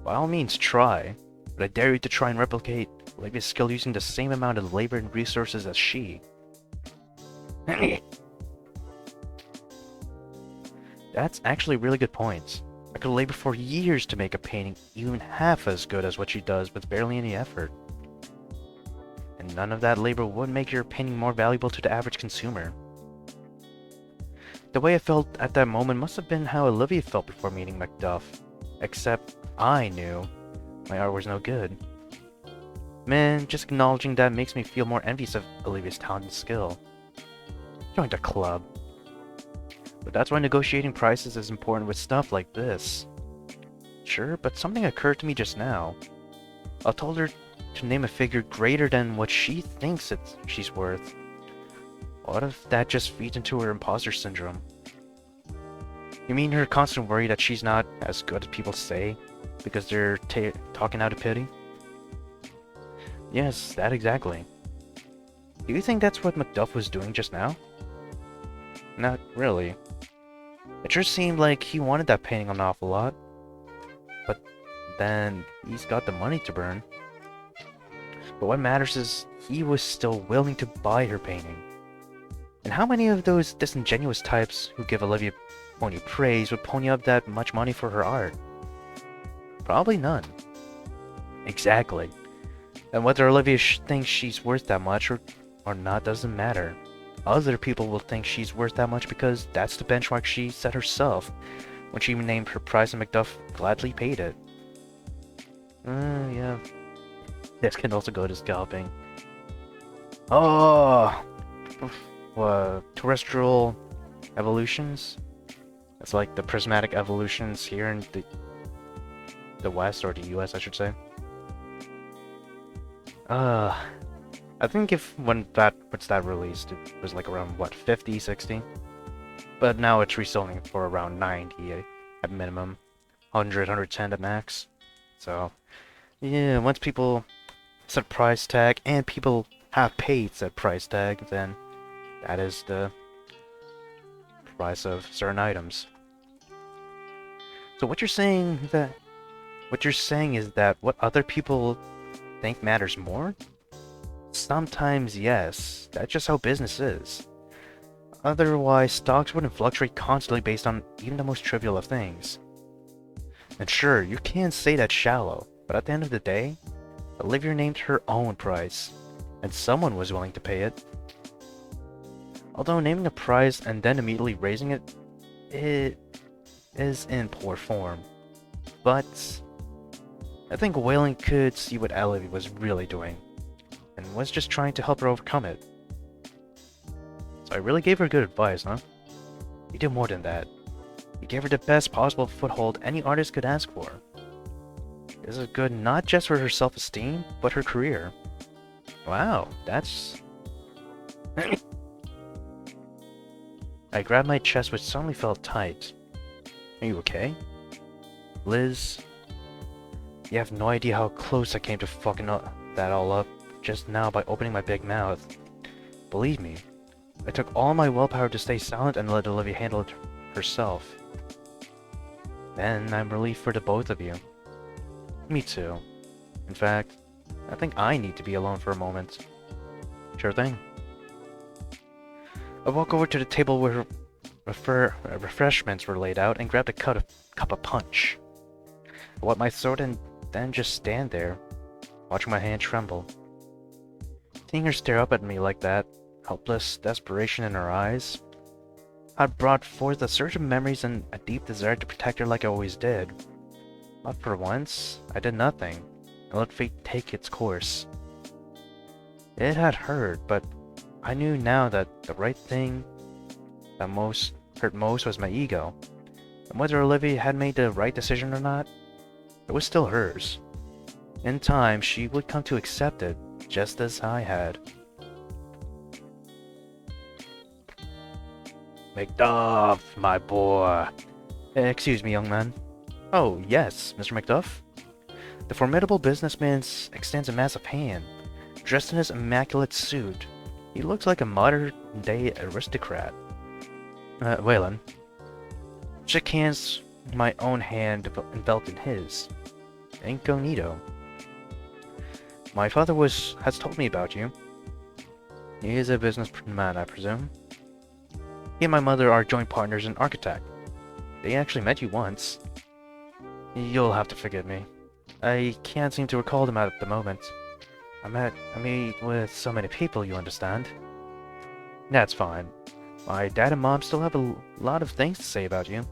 By all means, try, but I dare you to try and replicate Olivia's skill using the same amount of labor and resources as she. That's actually really good points. I could labor for years to make a painting even half as good as what she does with barely any effort. And none of that labor would make your painting more valuable to the average consumer. The way I felt at that moment must have been how Olivia felt before meeting Macduff. Except I knew my art was no good. Man, just acknowledging that makes me feel more envious of Olivia's talent and skill. Join the club. But that's why negotiating prices is important with stuff like this. Sure, but something occurred to me just now. I told her to name a figure greater than what she thinks she's worth. What if that just feeds into her imposter syndrome? You mean her constant worry that she's not as good as people say because they're talking out of pity? Yes, that exactly. Do you think that's what Macduff was doing just now? Not really. It sure seemed like he wanted that painting an awful lot. But then he's got the money to burn. But what matters is he was still willing to buy her painting. And how many of those disingenuous types who give Olivia Pony praise would pony up that much money for her art? Probably none. Exactly. And whether Olivia thinks she's worth that much or not doesn't matter. Other people will think she's worth that much because that's the benchmark she set herself when she named her price, and Macduff gladly paid it. Yeah. This can also go to scalping. Oh! Terrestrial evolutions? It's like the prismatic evolutions here in the West, or the US, I should say. I think when that released, it was like around, what, 50, 60? But now it's reselling for around 90 at minimum. 100, 110 at max. So, yeah, once people set price tag, and people have paid set price tag, then that is the price of certain items. So what you're saying is that what other people think matters more? Sometimes yes, that's just how business is. Otherwise, stocks wouldn't fluctuate constantly based on even the most trivial of things. And sure, you can say that's shallow, but at the end of the day, Olivia named her own price, and someone was willing to pay it. Although naming a price and then immediately raising it is in poor form. But I think Wayland could see what Olivia was really doing, and was just trying to help her overcome it. So I really gave her good advice, huh? You did more than that. You gave her the best possible foothold any artist could ask for. This is good not just for her self-esteem, but her career. Wow, that's... I grabbed my chest, which suddenly felt tight. Are you okay? Liz? You have no idea how close I came to fucking that all up just now by opening my big mouth. Believe me, I took all my willpower to stay silent and let Olivia handle it herself. Then I'm relieved for the both of you. Me too. In fact, I think I need to be alone for a moment. Sure thing. I walk over to the table where refreshments were laid out and grabbed a cup of punch. I wet my throat and then just stand there, watching my hand tremble. Seeing her stare up at me like that, helpless desperation in her eyes, had brought forth a surge of memories and a deep desire to protect her like I always did. But for once, I did nothing, and let fate take its course. It had hurt, but I knew now that the right thing that hurt most was my ego, and whether Olivia had made the right decision or not, it was still hers. In time, she would come to accept it, just as I had. Macduff, my boy. Excuse me, young man. Oh, yes, Mr. Macduff. The formidable businessman extends a massive hand. Dressed in his immaculate suit, he looks like a modern-day aristocrat. Wayland. Shook hands, my own hand enveloped in his. Incognito. My father has told me about you. He is a businessman, I presume. He and my mother are joint partners in architect. They actually met you once. You'll have to forgive me. I can't seem to recall them at the moment. I meet with so many people, you understand. That's fine. My dad and mom still have a lot of things to say about you.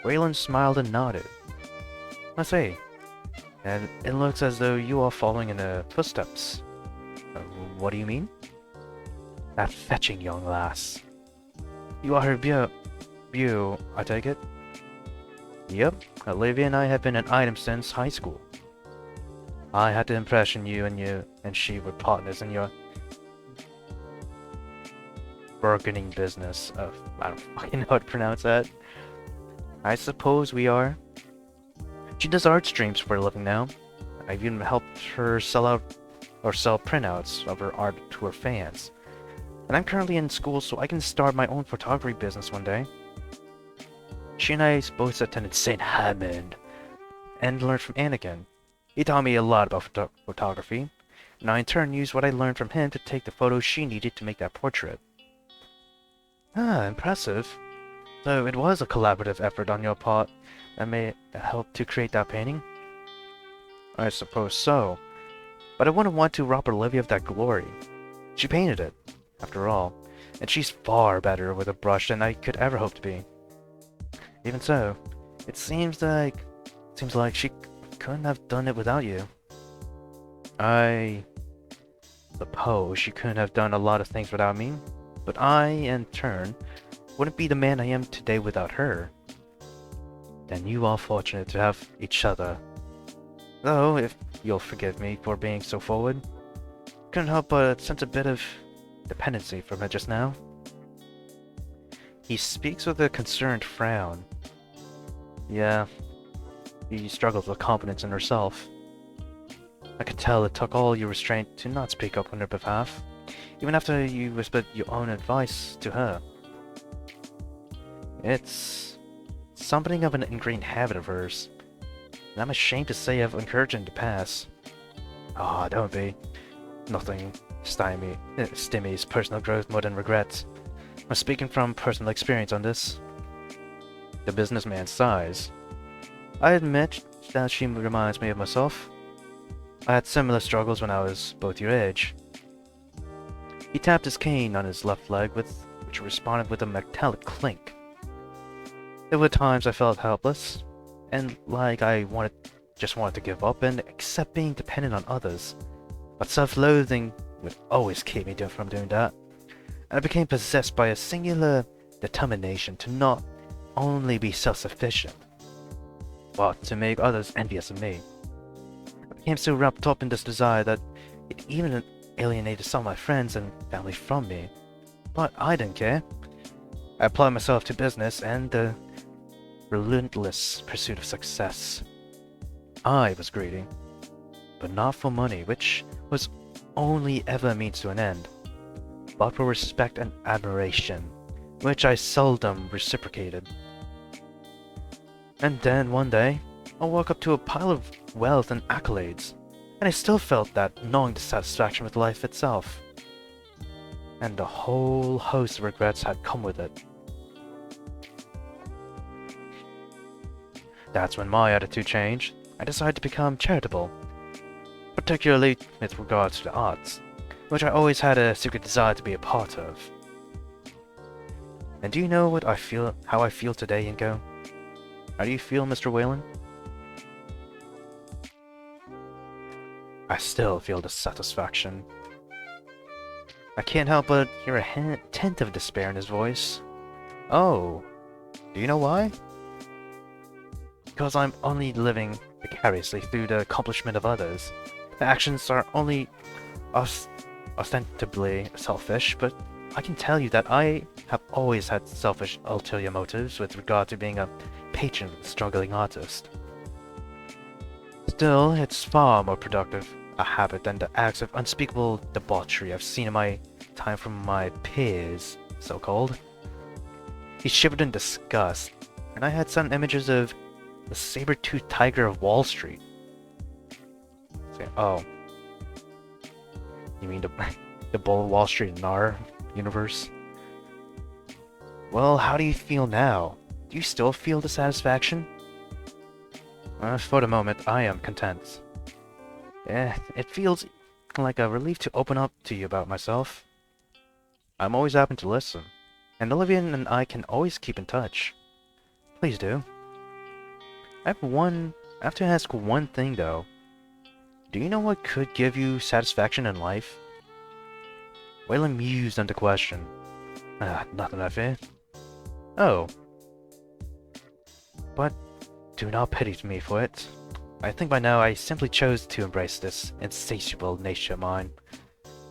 Wayland smiled and nodded. I say, and it looks as though you are following in the footsteps. What do you mean? That fetching young lass. You are her beau, I take it? Yep, Olivia and I have been an item since high school. I had the impression you and she were partners in your... bargaining business of, I don't fucking know how to pronounce that. I suppose we are. She does art streams for a living now. I've even helped her sell printouts of her art to her fans. And I'm currently in school, so I can start my own photography business one day. She and I both attended St. Hammond and learned from Anakin. He taught me a lot about photography, and I in turn used what I learned from him to take the photos she needed to make that portrait. Ah, impressive. So it was a collaborative effort on your part that may help to create that painting? I suppose so. But I wouldn't want to rob Olivia of that glory. She painted it, after all, and she's far better with a brush than I could ever hope to be. Even so, it seems like she couldn't have done it without you. I suppose she couldn't have done a lot of things without me, but I, in turn, wouldn't be the man I am today without her. Then you are fortunate to have each other. Though, if you'll forgive me for being so forward, couldn't help but sense a bit of dependency from her just now. He speaks with a concerned frown. Yeah, he struggles with confidence in herself. I could tell it took all your restraint to not speak up on her behalf, even after you whispered your own advice to her. It's something of an ingrained habit of hers, and I'm ashamed to say I've encouraged him to pass. Ah, oh, don't be. Nothing stymies personal growth more than regrets. I'm speaking from personal experience on this. The businessman sighs. I admit that she reminds me of myself. I had similar struggles when I was both your age. He tapped his cane on his left leg, which responded with a metallic clink. There were times I felt helpless, and like I just wanted to give up and accept being dependent on others. But self-loathing would always keep me from doing that, and I became possessed by a singular determination to not only be self-sufficient, but to make others envious of me. I became so wrapped up in this desire that it even alienated some of my friends and family from me. But I didn't care. I applied myself to business and the relentless pursuit of success. I was greedy, but not for money, which was only ever a means to an end, but for respect and admiration, which I seldom reciprocated. And then one day, I woke up to a pile of wealth and accolades, and I still felt that gnawing dissatisfaction with life itself. And a whole host of regrets had come with it. That's when my attitude changed. I decided to become charitable, particularly with regards to the arts, which I always had a secret desire to be a part of. And do you know how I feel today, Inko? How do you feel, Mr. Whalen? I still feel dissatisfaction. I can't help but hear a hint of despair in his voice. Oh, do you know why? Because I'm only living vicariously through the accomplishment of others. The actions are only ostensibly selfish, but I can tell you that I have always had selfish ulterior motives with regard to being a patron of a struggling artist. Still, it's far more productive a habit than the acts of unspeakable debauchery I've seen in my time from my peers, so-called. He shivered in disgust, and I had some images of the saber-toothed tiger of Wall Street. Oh. You mean the bull of Wall Street in our universe? Well, how do you feel now? Do you still feel dissatisfaction? For the moment, I am content. It feels like a relief to open up to you about myself. I'm always happy to listen, and Olivia and I can always keep in touch. Please do. I have to ask one thing though. Do you know what could give you satisfaction in life? Whalen mused on the question. Nothing I fear. Oh. But do not pity me for it. I think by now I simply chose to embrace this insatiable nature of mine.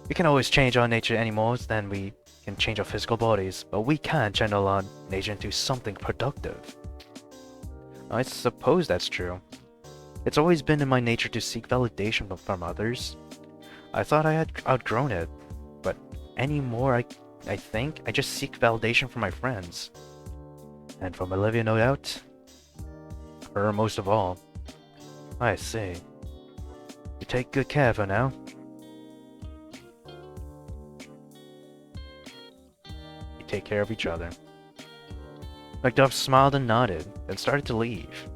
We can always change our nature any more than we can change our physical bodies, but we can't channel our nature into something productive. I suppose that's true. It's always been in my nature to seek validation from others. I thought I had outgrown it, but anymore I think I just seek validation from my friends. And from Olivia, no doubt. Her most of all. I see. You take good care of her now. You take care of each other. Macduff smiled and nodded, then started to leave.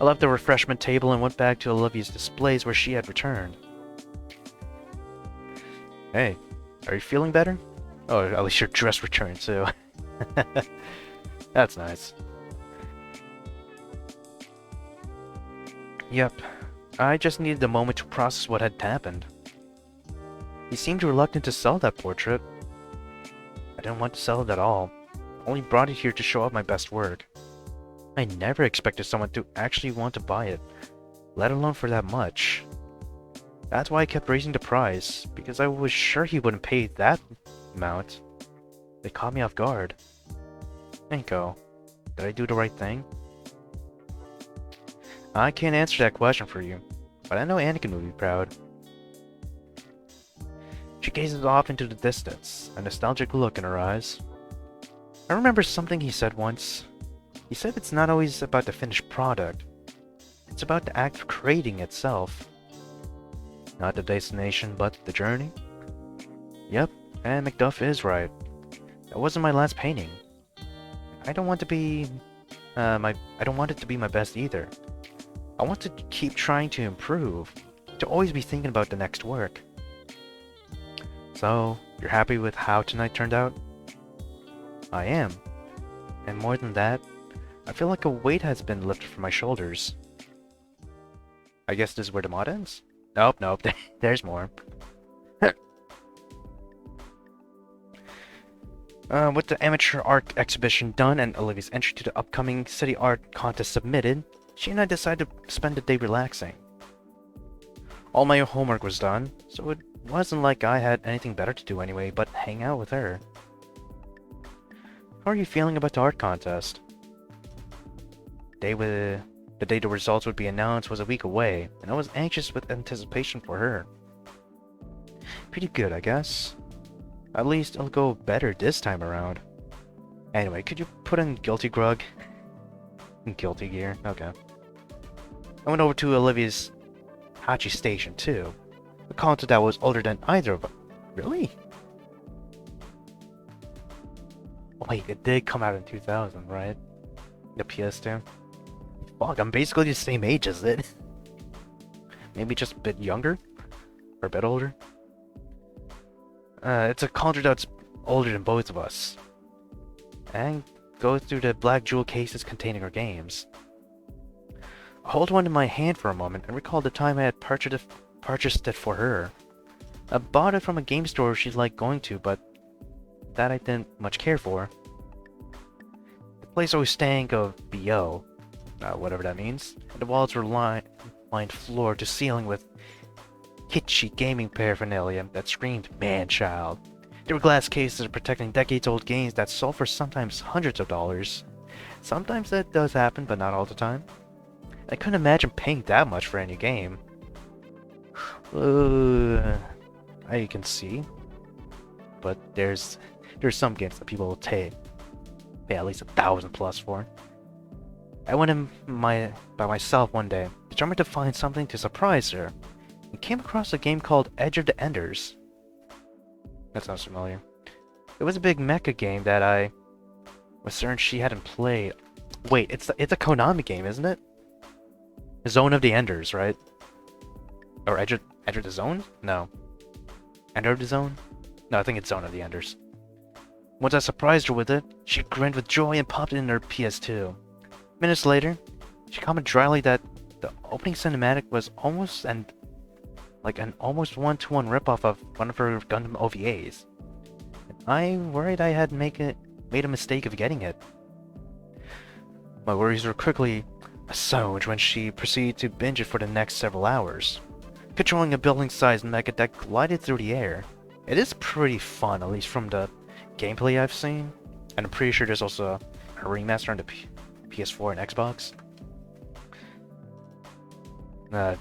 I left the refreshment table and went back to Olivia's displays where she had returned. Hey, are you feeling better? Oh, at least your dress returned too. That's nice. Yep, I just needed a moment to process what had happened. He seemed reluctant to sell that portrait. I didn't want to sell it at all. I only brought it here to show off my best work. I never expected someone to actually want to buy it, let alone for that much. That's why I kept raising the price, because I was sure he wouldn't pay that amount. It caught me off guard. Enko, did I do the right thing? I can't answer that question for you, but I know Anakin would be proud. She gazes off into the distance, a nostalgic look in her eyes. I remember something he said once. He said it's not always about the finished product. It's about the act of creating itself. Not the destination, but the journey. Yep, and Macduff is right. That wasn't my last painting. I don't want to be... I don't want it to be my best either. I want to keep trying to improve. To always be thinking about the next work. So, you're happy with how tonight turned out? I am. And more than that, I feel like a weight has been lifted from my shoulders. I guess this is where the mod ends? Nope, nope, there's more. With the amateur art exhibition done and Olivia's entry to the upcoming city art contest submitted, she and I decided to spend the day relaxing. All my homework was done, so it wasn't like I had anything better to do anyway but hang out with her. How are you feeling about the art contest? The day the results would be announced was a week away, and I was anxious with anticipation for her. Pretty good, I guess. At least it'll go better this time around. Anyway, could you put in Guilty Grug? Guilty Gear, okay. I went over to Olivia's Hachi Station too. A contest that was older than either of them. Really? Oh, wait, it did come out in 2000, right? The PS2. Fuck, I'm basically the same age as it. Maybe just a bit younger? Or a bit older? It's a counter that's older than both of us. And goes through the black jewel cases containing our games. I hold one in my hand for a moment and recall the time I had purchased it for her. I bought it from a game store she liked going to, but that I didn't much care for. The place always stank of BO. Whatever that means. And the walls were lined floor to ceiling with kitschy gaming paraphernalia that screamed man-child. There were glass cases protecting decades-old games that sold for sometimes hundreds of dollars. Sometimes that does happen, but not all the time. I couldn't imagine paying that much for any game. I can see. But there's some games that people will pay at least $1,000+ for. I went in by myself one day, determined to find something to surprise her, and came across a game called Edge of the Enders. That sounds familiar. It was a big mecha game that I was certain she hadn't played. Wait, it's a Konami game, isn't it? Zone of the Enders, right? Or Edge of the Zone? No. Ender of the Zone? No, I think it's Zone of the Enders. Once I surprised her with it, she grinned with joy and popped it in her PS2. Minutes later, she commented dryly that the opening cinematic was almost an almost one-to-one ripoff of one of her Gundam OVAs. And I worried I had made a mistake of getting it. My worries were quickly assuaged when she proceeded to binge it for the next several hours. controlling a building-sized mecha that glided through the air. It is pretty fun, at least from the gameplay I've seen. And I'm pretty sure there's also a remaster on the PS4 and Xbox. There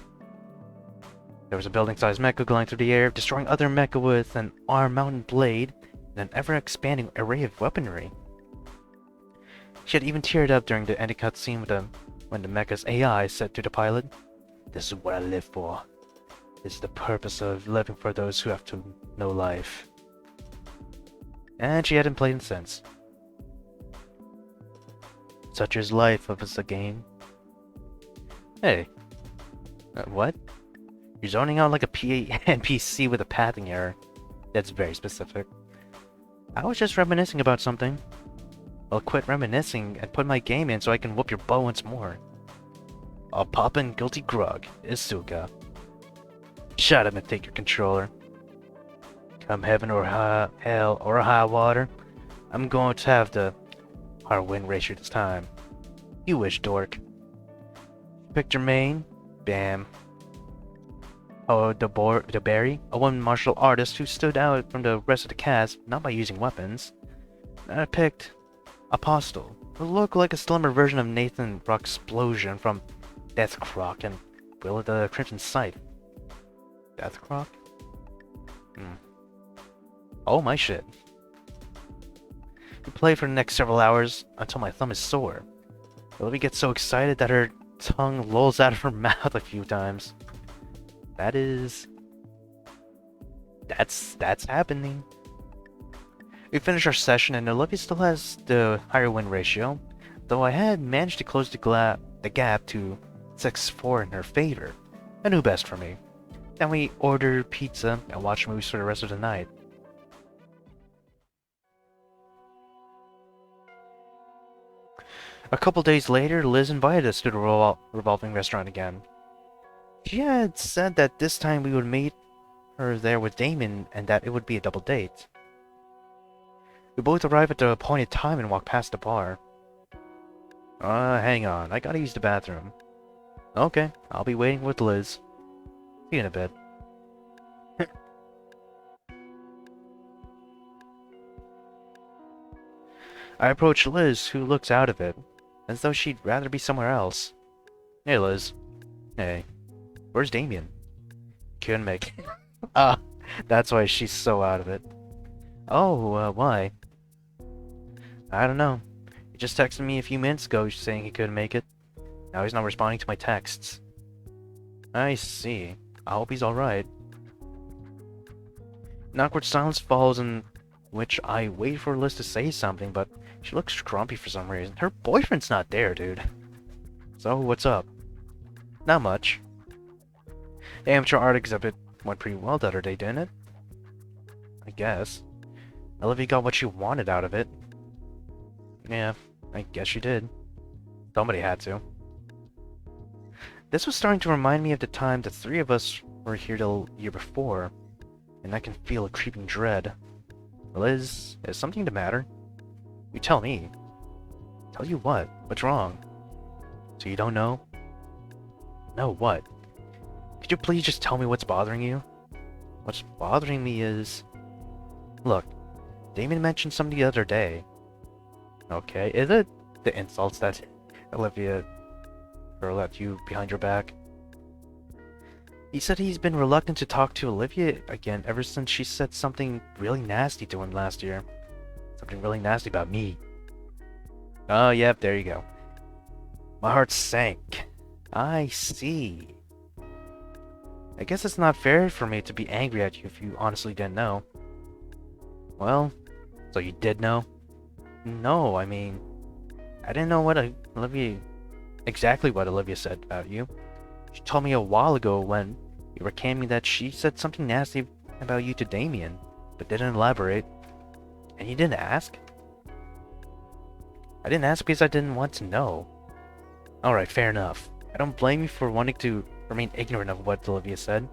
was a building-sized mecha gliding through the air, destroying other mecha with an arm-mounted blade and an ever-expanding array of weaponry. She had even teared up during the ending cutscene when the mecha's AI said to the pilot, "This is what I live for. This is the purpose of living for those who have to know life." And she hadn't played it since. Such is life of us a game. Hey. What? You're zoning out like a NPC with a pathing error. That's very specific. I was just reminiscing about something. I'll quit reminiscing and put my game in so I can whoop your butt once more. I'll pop in guilty grog, Isuka. Shut up and take your controller. Come heaven or hell or high water, I'm going to have the higher win ratio this time. You wish, dork. Picked your main? Bam. Oh, the Berry, a woman martial artist who stood out from the rest of the cast, not by using weapons. And I picked Apostle, who looked like a slimmer version of Nathan Rocksplosion from Deathcroc and Will of the Crimson Scythe. Deathcroc? Oh my shit. We play for the next several hours until my thumb is sore. Olivia gets so excited that her tongue lolls out of her mouth a few times. That's happening. We finished our session and Olivia still has the higher win ratio, though I had managed to close the gap to 6-4 in her favor. I knew best for me. Then we ordered pizza and watched movies for the rest of the night. A couple days later, Liz invited us to the revolving restaurant again. She had said that this time we would meet her there with Damon and that it would be a double date. We both arrive at the appointed time and walk past the bar. Hang on, I gotta use the bathroom. Okay, I'll be waiting with Liz. See you in a bit. I approach Liz, who looks out of it, as though she'd rather be somewhere else. Hey, Liz. Hey. Where's Damien? Couldn't make it. That's why she's so out of it. Oh, why? I don't know. He just texted me a few minutes ago saying he couldn't make it. Now he's not responding to my texts. I see. I hope he's alright. An awkward silence follows in which I wait for Liz to say something, but she looks grumpy for some reason. Her boyfriend's not there, dude. So, what's up? Not much. The amateur art exhibit went pretty well the other day, didn't it? I guess. Olivia got what she wanted out of it. Yeah, I guess she did. Somebody had to. This was starting to remind me of the time the three of us were here the year before, and I can feel a creeping dread. Liz, is something the matter? You tell me. Tell you what? What's wrong? So you don't know? No, what? Could you please just tell me what's bothering you? What's bothering me is... Look, Damon mentioned something the other day. Okay, is it the insults that Olivia hurled at you behind your back? He said he's been reluctant to talk to Olivia again ever since she said something really nasty to him last year. Something really nasty about me. Oh, yep, there you go. My heart sank. I see. I guess it's not fair for me to be angry at you if you honestly didn't know. Well, so you did know? No, I mean, I didn't know exactly what Olivia said about you. She told me a while ago when you were camping that she said something nasty about you to Damien, but didn't elaborate. And you didn't ask? I didn't ask because I didn't want to know. Alright, fair enough. I don't blame you for wanting to remain ignorant of what Olivia said.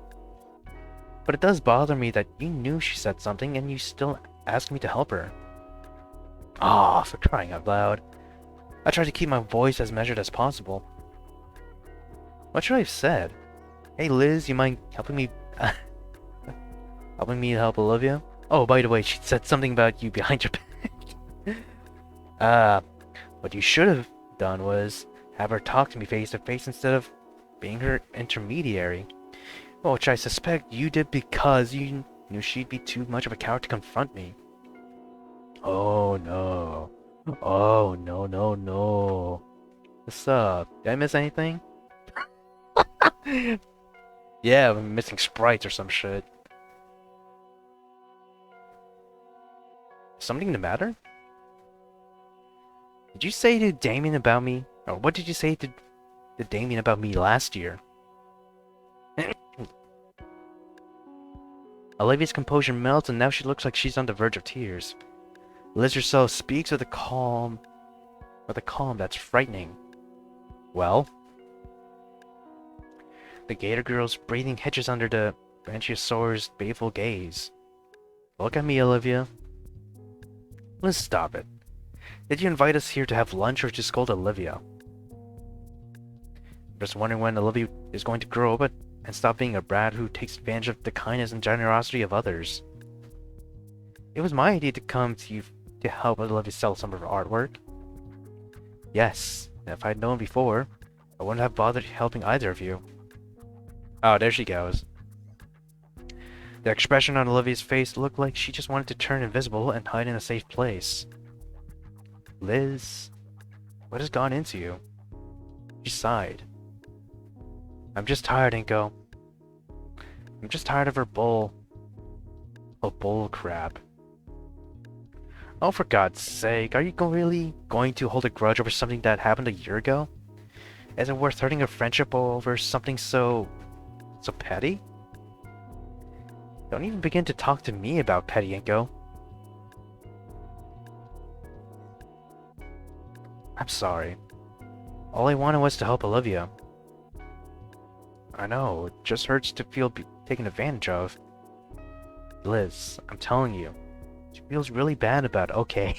But it does bother me that you knew she said something and you still asked me to help her. Ah, for crying out loud. I tried to keep my voice as measured as possible. What should I have said? Hey Liz, you mind helping me helping me help Olivia? Oh, by the way, she said something about you behind your back. What you should have done was have her talk to me face to face instead of being her intermediary. Well, which I suspect you did because you knew she'd be too much of a coward to confront me. Oh no. Oh no no no. What's up? Did I miss anything? Yeah, I'm missing sprites or some shit. Something the matter? Did you say to Damien about me? Or what did you say to Damien about me last year? Olivia's composure melts and now she looks like she's on the verge of tears. Liz herself speaks with a calm that's frightening. Well? The Gator girl's breathing hitches under the Brachiosaur's baleful gaze. Look at me, Olivia. Liz, stop it. Did you invite us here to have lunch or to scold Olivia? I'm just wondering when Olivia is going to grow up and stop being a brat who takes advantage of the kindness and generosity of others. It was my idea to come to you to help Olivia sell some of her artwork. Yes, and if I'd known before, I wouldn't have bothered helping either of you. Oh, there she goes. The expression on Olivia's face looked like she just wanted to turn invisible and hide in a safe place. Liz, what has gone into you? She sighed. I'm just tired, Inko. I'm just tired of her bull. Oh, bull crap. Oh, for God's sake, are you really going to hold a grudge over something that happened a year ago? Is it worth hurting a friendship over something so petty? Don't even begin to talk to me about petty, Inko. I'm sorry. All I wanted was to help Olivia. I know, it just hurts to feel taken advantage of. Liz, I'm telling you, she feels really bad about it. Okay,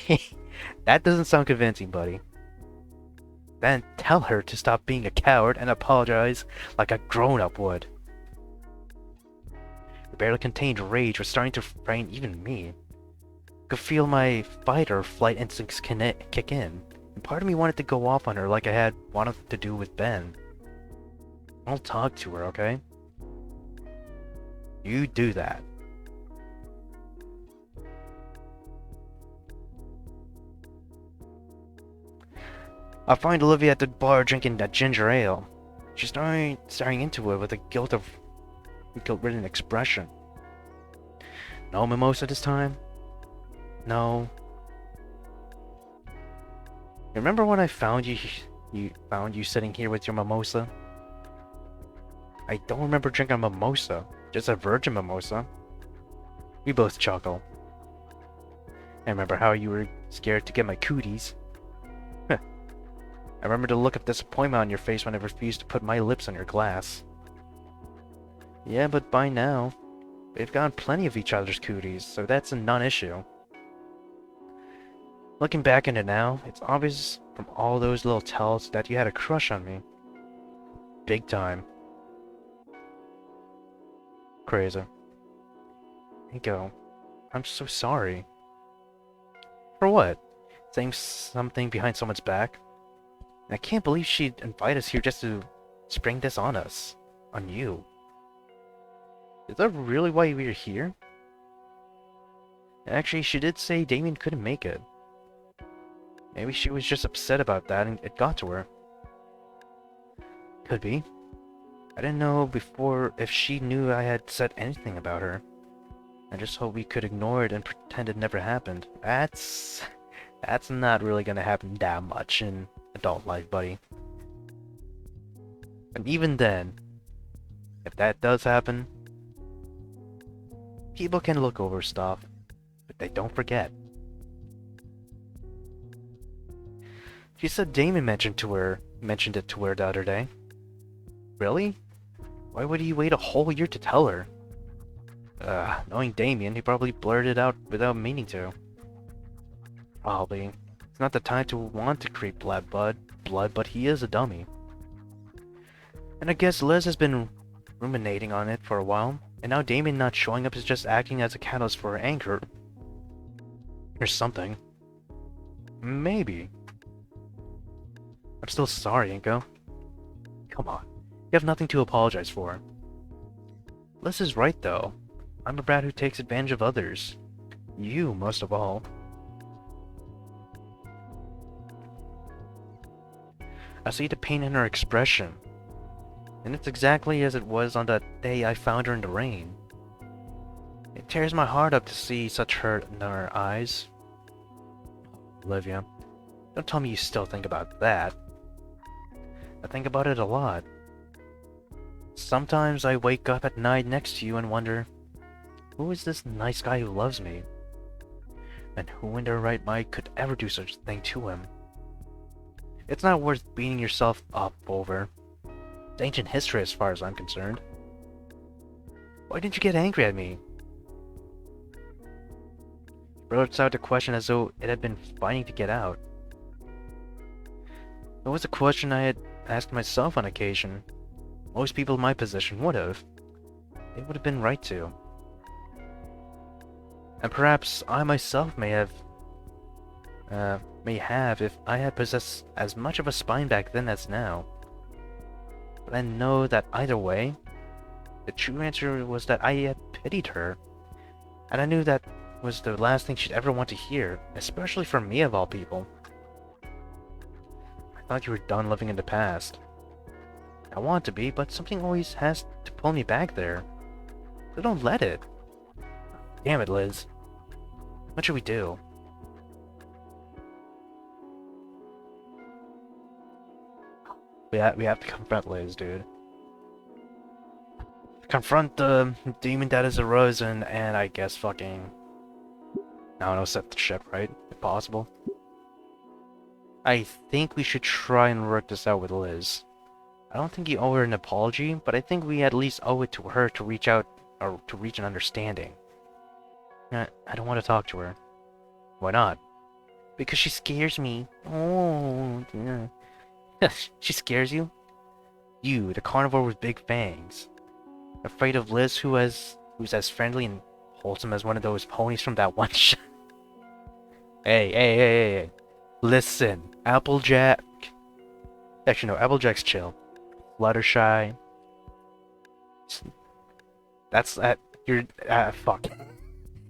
that doesn't sound convincing, buddy. Then tell her to stop being a coward and apologize like a grown-up would. The barely contained rage was starting to frighten even me. I could feel my fight or flight instincts kick in, and part of me wanted to go off on her like I had wanted to do with Ben. I'll talk to her, okay? You do that. I find Olivia at the bar drinking that ginger ale. She's staring into it with a guilt-ridden expression. No mimosa this time? No. Remember when I found you sitting here with your mimosa? I don't remember drinking a mimosa, just a virgin mimosa. We both chuckle. I remember how you were scared to get my cooties. I remember the look of disappointment on your face when I refused to put my lips on your glass. Yeah, but by now, we've gotten plenty of each other's cooties, so that's a non-issue. Looking back at it now, it's obvious from all those little tells that you had a crush on me. Big time. Crazy. Inko, I'm so sorry. For what? Saying something behind someone's back? I can't believe she'd invite us here just to spring this on us. On you. Is that really why we're here? Actually, she did say Damien couldn't make it. Maybe she was just upset about that and it got to her. Could be. I didn't know before if she knew I had said anything about her. I just hope we could ignore it and pretend it never happened. That's not really gonna happen that much in adult life, buddy. And even then, if that does happen, people can look over stuff, but they don't forget. She said Damon mentioned it to her the other day. Really? Why would he wait a whole year to tell her? Knowing Damien, he probably blurted it out without meaning to. Probably. It's not the time to want to creep blood, but he is a dummy. And I guess Liz has been ruminating on it for a while, and now Damien not showing up is just acting as a catalyst for her anger. Or something. Maybe. I'm still sorry, Inko. Come on. You have nothing to apologize for. Liz is right, though. I'm a brat who takes advantage of others. You, most of all. I see the pain in her expression. And it's exactly as it was on that day I found her in the rain. It tears my heart up to see such hurt in her eyes. Olivia, don't tell me you still think about that. I think about it a lot. Sometimes I wake up at night next to you and wonder, who is this nice guy who loves me? And who in their right mind could ever do such a thing to him? It's not worth beating yourself up over. It's ancient history as far as I'm concerned. Why didn't you get angry at me? She blurts out the question as though it had been fighting to get out. It was a question I had asked myself on occasion. Most people in my position would have. They would have been right to. And perhaps I myself may have if I had possessed as much of a spine back then as now. But I know that either way, the true answer was that I had pitied her. And I knew that was the last thing she'd ever want to hear, especially from me of all people. I thought you were done living in the past. I want to be, but something always has to pull me back there. So don't let it. Damn it, Liz. What should we do? We have to confront Liz, dude. Confront the demon that is arisen, and I guess fucking... I don't know, set the ship right, if possible. I think we should try and work this out with Liz. I don't think you owe her an apology, but I think we at least owe it to her to reach out, or to reach an understanding. I don't want to talk to her. Why not? Because she scares me. Oh, yeah. She scares you? You, the carnivore with big fangs. Afraid of Liz who's as friendly and wholesome as one of those ponies from that one shot. Hey. Listen, Applejack. Actually, no, Applejack's chill. Fluttershy. That's that. You're fuck.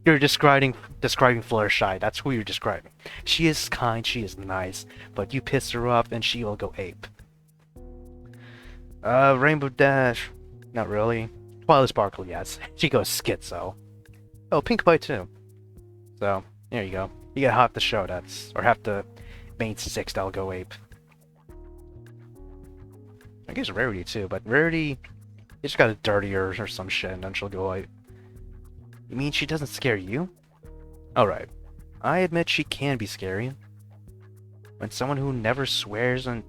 You're describing Fluttershy. That's who you're describing. She is kind. She is nice. But you piss her off, and she will go ape. Rainbow Dash. Not really. Twilight Sparkle, yes. She goes schizo. Oh, Pink Pie too. So there you go. You get half the show. Or half the main six that'll go ape. I guess Rarity too, but Rarity, you just got a dirtier or some shit, and then she'll go ape. You mean she doesn't scare you? Alright. I admit she can be scary. When someone who never swears and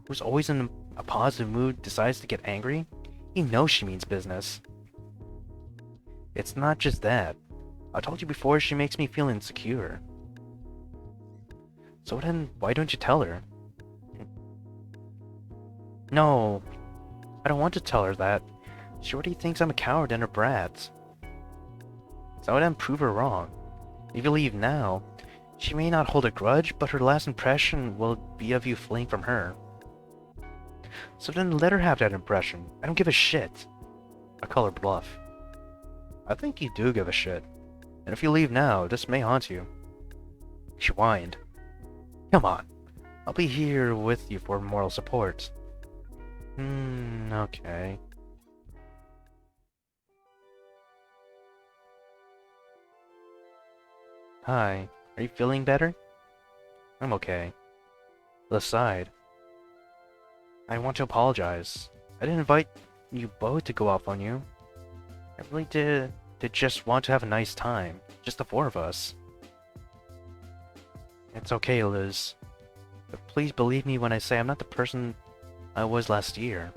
who's always in a positive mood decides to get angry, you know she means business. It's not just that. I told you before, she makes me feel insecure. So then, why don't you tell her? No, I don't want to tell her that. She already thinks I'm a coward and a brat. So then prove her wrong. If you leave now, she may not hold a grudge, but her last impression will be of you fleeing from her. So then let her have that impression. I don't give a shit. I call her bluff. I think you do give a shit. And if you leave now, this may haunt you. She whined. Come on. I'll be here with you for moral support. Okay. Hi. Are you feeling better? I'm okay. Liz sighed. I want to apologize. I didn't invite you both to go off on you. I really did just want to have a nice time. Just the four of us. It's okay, Liz. But please believe me when I say I'm not the person I was last year.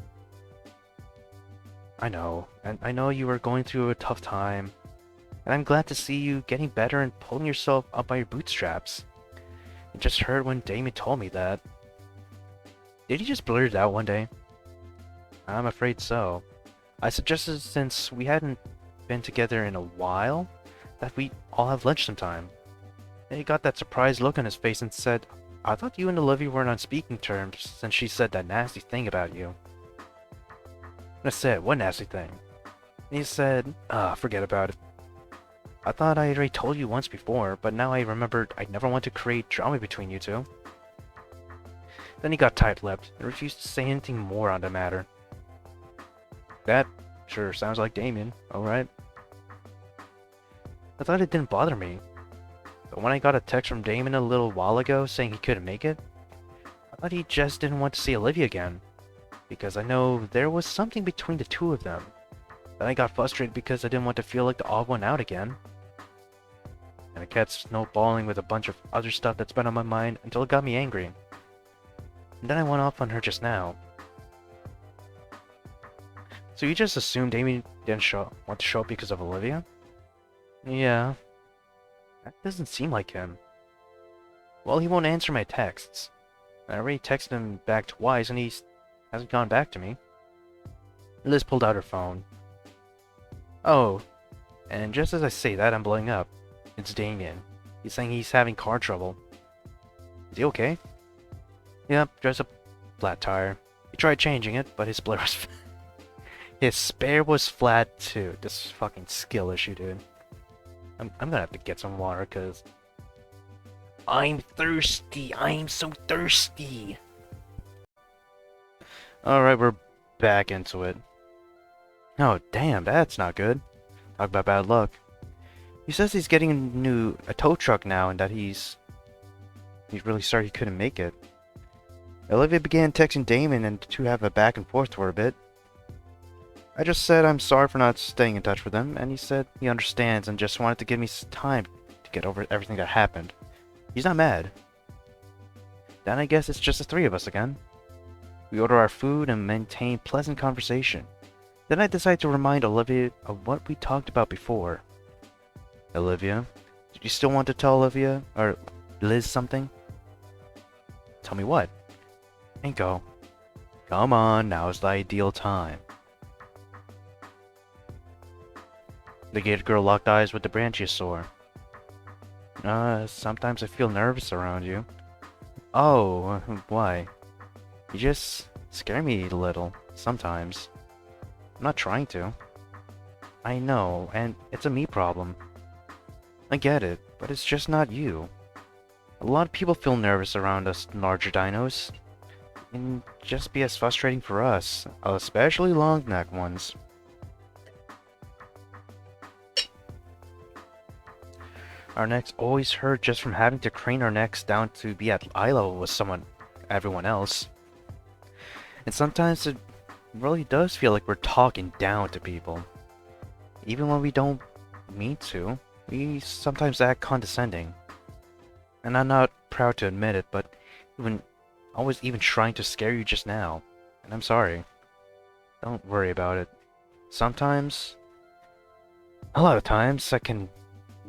I know, and I know you were going through a tough time. And I'm glad to see you getting better and pulling yourself up by your bootstraps. I just heard when Damien told me that. Did he just blurt it out one day? I'm afraid so. I suggested since we hadn't been together in a while, that we all have lunch sometime. And he got that surprised look on his face and said, I thought you and Olivia weren't on speaking terms since she said that nasty thing about you. And I said, what nasty thing? And he said, forget about it. I thought I already told you once before, but now I remembered I never want to create drama between you two. Then he got tight-lipped and refused to say anything more on the matter. That sure sounds like Damien, alright. I thought it didn't bother me. But when I got a text from Damien a little while ago saying he couldn't make it, I thought he just didn't want to see Olivia again. Because I know there was something between the two of them. Then I got frustrated because I didn't want to feel like the odd one out again. And it kept snowballing with a bunch of other stuff that's been on my mind until it got me angry. And then I went off on her just now. So you just assumed Damien didn't want to show up because of Olivia? Yeah. That doesn't seem like him. Well, he won't answer my texts. I already texted him back twice and he hasn't gone back to me. Liz pulled out her phone. Oh, and just as I say that, I'm blowing up. It's Damien. He's saying he's having car trouble. Is he okay? Yep, just a flat tire. He tried changing it, but his spare was flat too. This fucking skill issue, dude. I'm gonna have to get some water, cause I'm thirsty. I'm so thirsty. Alright, we're back into it. Oh, damn, that's not good. Talk about bad luck. He says he's getting a tow truck now and that he's really sorry he couldn't make it. Olivia began texting Damon and the two have a back and forth for a bit. I just said I'm sorry for not staying in touch with him, and he said he understands and just wanted to give me some time to get over everything that happened. He's not mad. Then I guess it's just the three of us again. We order our food and maintain pleasant conversation. Then I decide to remind Olivia of what we talked about before. Olivia, did you still want to tell Olivia or Liz something? Tell me what? And go. Come on, now's the ideal time. The Gator girl locked eyes with the Brachiosaur. Sometimes I feel nervous around you. Oh, why? You just scare me a little, sometimes. I'm not trying to. I know, and it's a me problem. I get it, but it's just not you. A lot of people feel nervous around us larger dinos. It can just be as frustrating for us, especially long neck ones. Our necks always hurt just from having to crane our necks down to be at eye level with everyone else. And sometimes it really does feel like we're talking down to people. Even when we don't mean to, we sometimes act condescending. And I'm not proud to admit it, but I was even trying to scare you just now. And I'm sorry. Don't worry about it. Sometimes, a lot of times, I can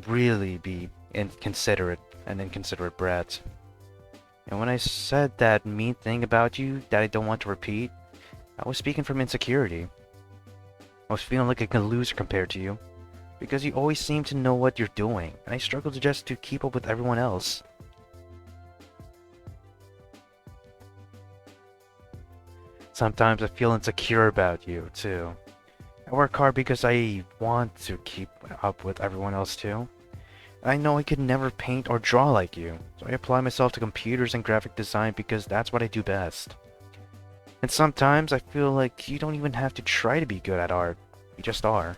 really be an inconsiderate brat. And when I said that mean thing about you that I don't want to repeat, I was speaking from insecurity. I was feeling like a loser compared to you, because you always seem to know what you're doing, and I struggled just to keep up with everyone else. Sometimes I feel insecure about you, too. I work hard because I want to keep up with everyone else too. I know I could never paint or draw like you, so I apply myself to computers and graphic design because that's what I do best. And sometimes I feel like you don't even have to try to be good at art, you just are.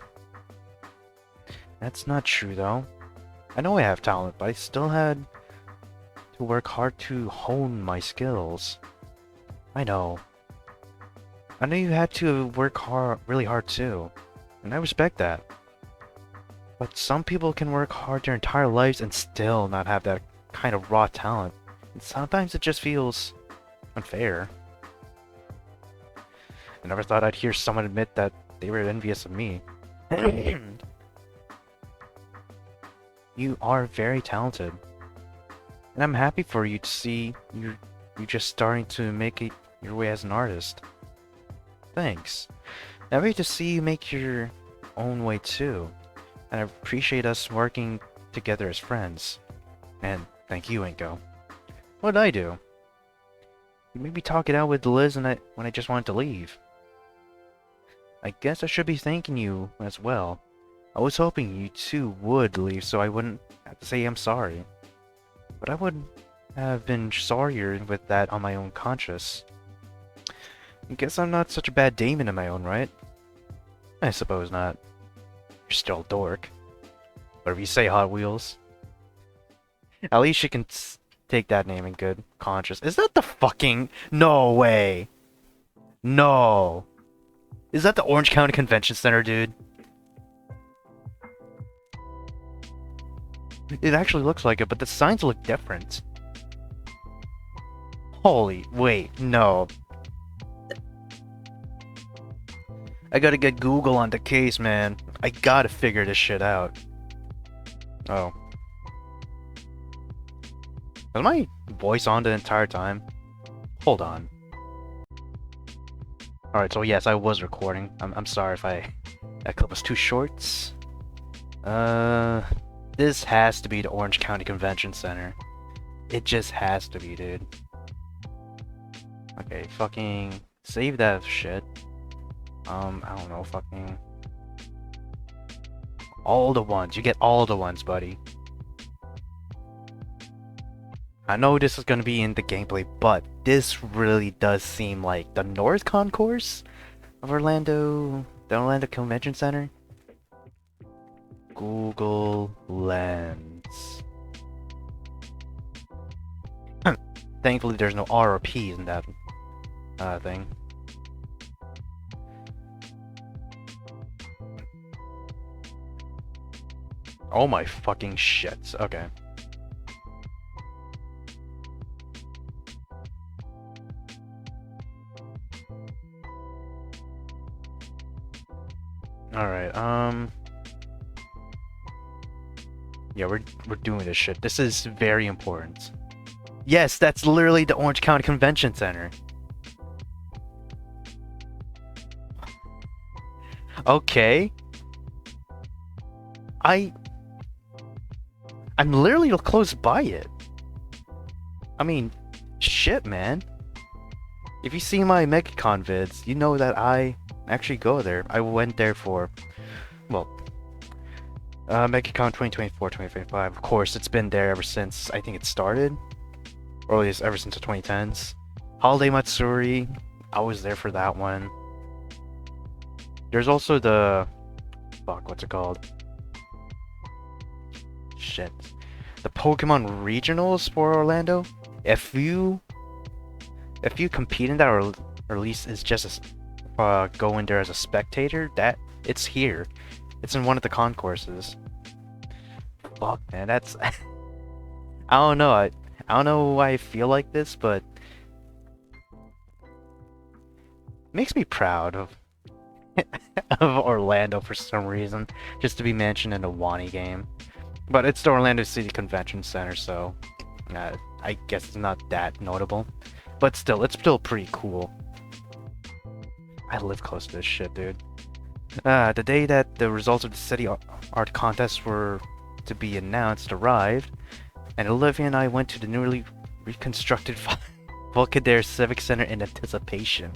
That's not true though. I know I have talent, but I still had to work hard to hone my skills. I know. I know you had to work really hard too, and I respect that. But some people can work hard their entire lives and still not have that kind of raw talent, and sometimes it just feels unfair. I never thought I'd hear someone admit that they were envious of me. You are very talented, and I'm happy for you to see you're just starting to make it your way as an artist. Thanks. I'm ready to see you make your own way too. And I appreciate us working together as friends. And thank you, Inko. What did I do? You made me talk it out with Liz when I just wanted to leave. I guess I should be thanking you as well. I was hoping you two would leave so I wouldn't have to say I'm sorry. But I would have been sorrier with that on my own conscience. I guess I'm not such a bad demon in my own right. I suppose not. You're still a dork. Whatever you say, Hot Wheels. At least you can take that name in good conscience. Is that the fucking... No way! No! Is that the Orange County Convention Center, dude? It actually looks like it, but the signs look different. Holy... Wait, no. I gotta get Google on the case, man. I gotta figure this shit out. Oh. Was my voice on the entire time? Hold on. Alright, so yes, I was recording. I'm sorry if that clip was too short. This has to be the Orange County Convention Center. It just has to be, dude. Okay, fucking save that shit. I don't know, fucking... All the ones. You get all the ones, buddy. I know this is gonna be in the gameplay, but this really does seem like the North Concourse of Orlando... The Orlando Convention Center? Google Lens. Thankfully there's no R or P in that thing. Oh my fucking shit. Okay. Alright, yeah, we're doing this shit. This is very important. Yes, that's literally the Orange County Convention Center. Okay. I'm literally close by it. I mean, shit, man. If you see my MegaCon vids, you know that I actually go there. I went there for, well, MegaCon 2024-2025. Of course, it's been there ever since I think it started. Or at least ever since the 2010s. Holiday Matsuri, I was there for that one. There's also the... Fuck, what's it called? Shit. The Pokemon Regionals for Orlando. If you compete in that, or at least it's just a, go in there as a spectator, that it's here. It's in one of the concourses. Fuck, man, that's... I don't know. I don't know why I feel like this, but makes me proud of of Orlando for some reason, just to be mentioned in a Wani game. But it's the Orlando City Convention Center, so I guess it's not that notable. But still, it's still pretty cool. I live close to this shit, dude. The day that the results of the city art contest were to be announced arrived, and Olivia and I went to the newly reconstructed Volcadaire Civic Center in anticipation.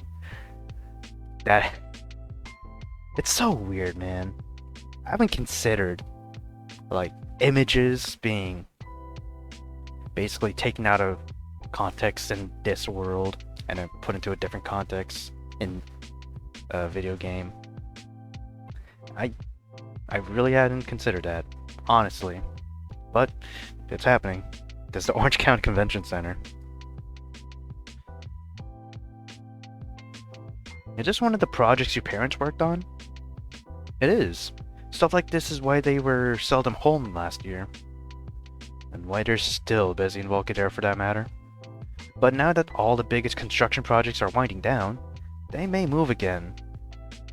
It's so weird, man. I haven't considered, like, images being basically taken out of context in this world and then put into a different context in a video game. I really hadn't considered that, honestly. But it's happening. There's the Orange County Convention Center. Is this one of the projects your parents worked on? It is. Stuff like this is why they were seldom home last year. And why they're still busy in Volcadaire for that matter. But now that all the biggest construction projects are winding down, they may move again.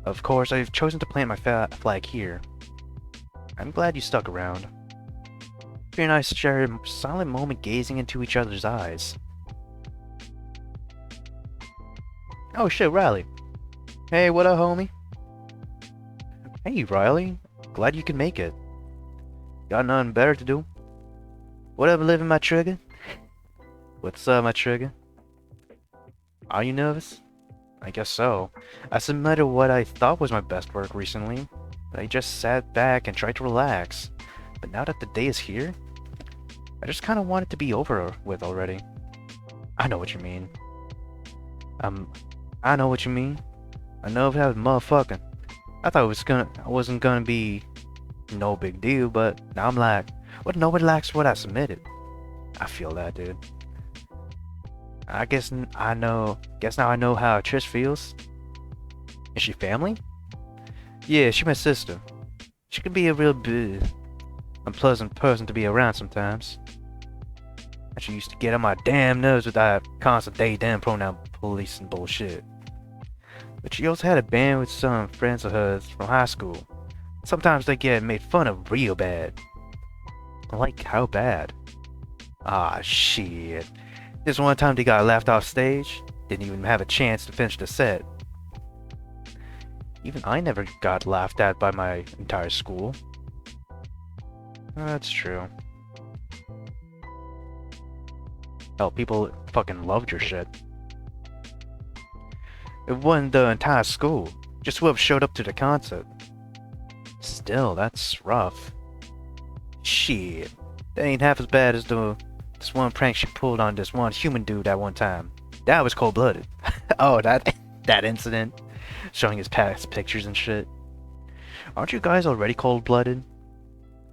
Of course, I've chosen to plant my flag here. I'm glad you stuck around. She and I shared a silent moment gazing into each other's eyes. Oh shit, Riley. Hey, what up, homie? Hey, Riley. Glad you could make it. Got nothing better to do? What up, living my trigger? What's up, my trigger? Are you nervous? I guess so. I submitted what I thought was my best work recently, but I just sat back and tried to relax. But now that the day is here, I just kind of want it to be over with already. I know what you mean. I know what you mean. I know that was motherfucking. I wasn't gonna be no big deal, but now I'm like, what? Nobody likes what I submitted. I feel that, dude. Guess now I know how Trish feels. Is she family? Yeah, she's my sister. She can be a real unpleasant person to be around sometimes. And she used to get on my damn nerves with that constant they damn pronoun police and bullshit. But she also had a band with some friends of hers from high school. Sometimes they get made fun of real bad. Like, how bad? Ah, shit. This one time they got laughed off stage, didn't even have a chance to finish the set. Even I never got laughed at by my entire school. That's true. Hell, people fucking loved your shit. It wasn't the entire school, just whoever showed up to the concert. Still, that's rough. Shit, that ain't half as bad as this one prank she pulled on this one human dude at one time. That was cold-blooded. Oh, that incident, showing his past pictures and shit. Aren't you guys already cold-blooded?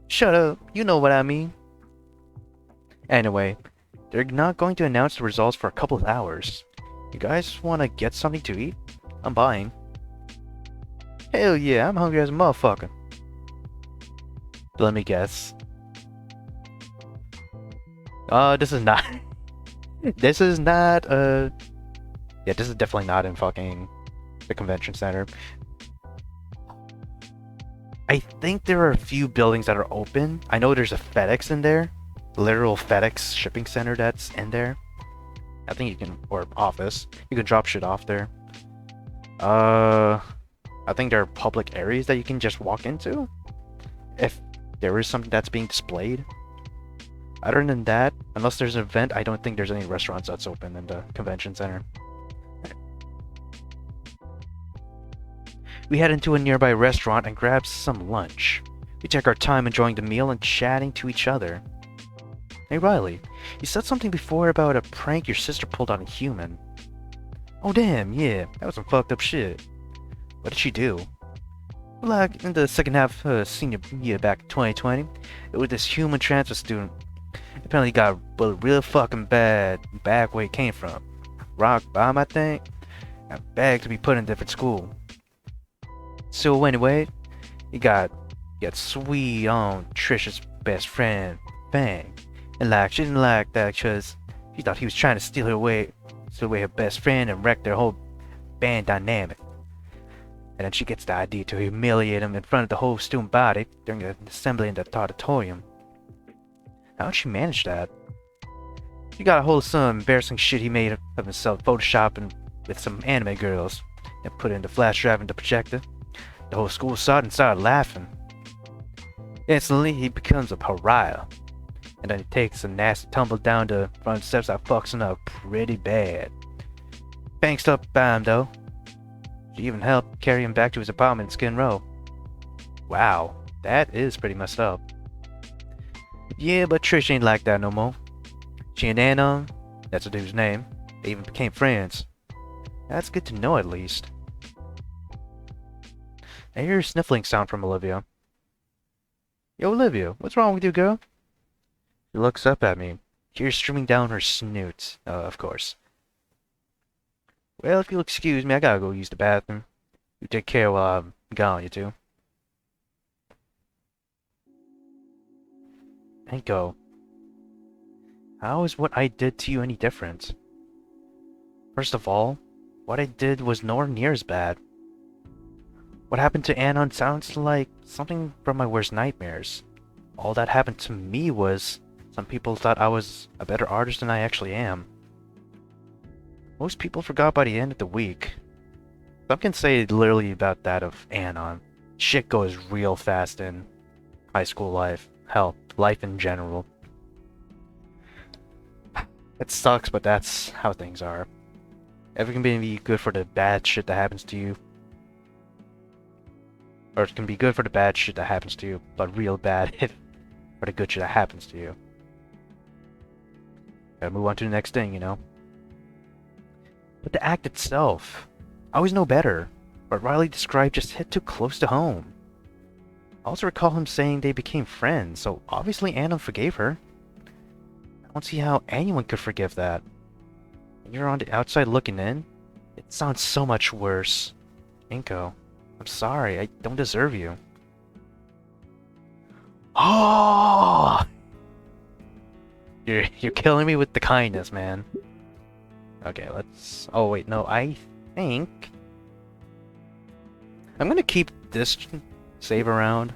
Shut up, you know what I mean. Anyway, they're not going to announce the results for a couple of hours. You guys want to get something to eat? I'm buying. Hell yeah, I'm hungry as a motherfucker. Let me guess. This is not... this is not, yeah, this is definitely not in fucking the convention center. I think there are a few buildings that are open. I know there's a FedEx in there. Literal FedEx shipping center that's in there. I think you can, or office. You can drop shit off there. I think there are public areas that you can just walk into. If there is something that's being displayed. Other than that, unless there's an event, I don't think there's any restaurants that's open in the convention center. We head into a nearby restaurant and grab some lunch. We take our time enjoying the meal and chatting to each other. Hey Riley, you said something before about a prank your sister pulled on a human. Oh damn, yeah, that was some fucked up shit. What did she do? Well, like, in the second half of senior year back in 2020, it was this human transfer student. Apparently got bullied real fucking bad back where he came from. Rock bottom, I think, and begged to be put in a different school. So anyway, he got sweet on Trisha's best friend, Fang. And like, she didn't like that because she thought he was trying to steal away her best friend and wreck their whole band dynamic. And then she gets the idea to humiliate him in front of the whole student body during an assembly in the auditorium. How'd she manage that? She got a hold of some embarrassing shit he made of himself photoshopping with some anime girls and put it in the flash drive in the projector. The whole school saw it and started laughing. Instantly, he becomes a pariah. And then he takes a nasty tumble down the front steps that fucks him up pretty bad. Thanks up by him though. She even helped carry him back to his apartment in Skin Row. Wow, that is pretty messed up. Yeah, but Trish ain't like that no more. She and Anon, that's the dude's name, they even became friends. That's good to know at least. I hear a sniffling sound from Olivia. Yo Olivia, what's wrong with you, girl? She looks up at me, tears streaming down her snoot, of course. Well, if you'll excuse me, I gotta go use the bathroom. You take care while I'm gone, you two. And go. How is what I did to you any different? First of all, what I did was nowhere near as bad. What happened to Anon sounds like something from my worst nightmares. All that happened to me was some people thought I was a better artist than I actually am. Most people forgot by the end of the week. Some can say literally about that of Anon. Shit goes real fast in high school life. Hell, life in general. It sucks, but that's how things are. Everything can be good for the bad shit that happens to you. Or it can be good for the bad shit that happens to you, but real bad for the good shit that happens to you. Gotta move on to the next thing, you know? But the act itself, I always know better. What Riley described just hit too close to home. I also recall him saying they became friends, so obviously Anna forgave her. I don't see how anyone could forgive that. When you're on the outside looking in, it sounds so much worse. Inko, I'm sorry, I don't deserve you. Oh! You're killing me with the kindness, man. Okay, let's... Oh, wait, no, I think... I'm gonna keep this save around.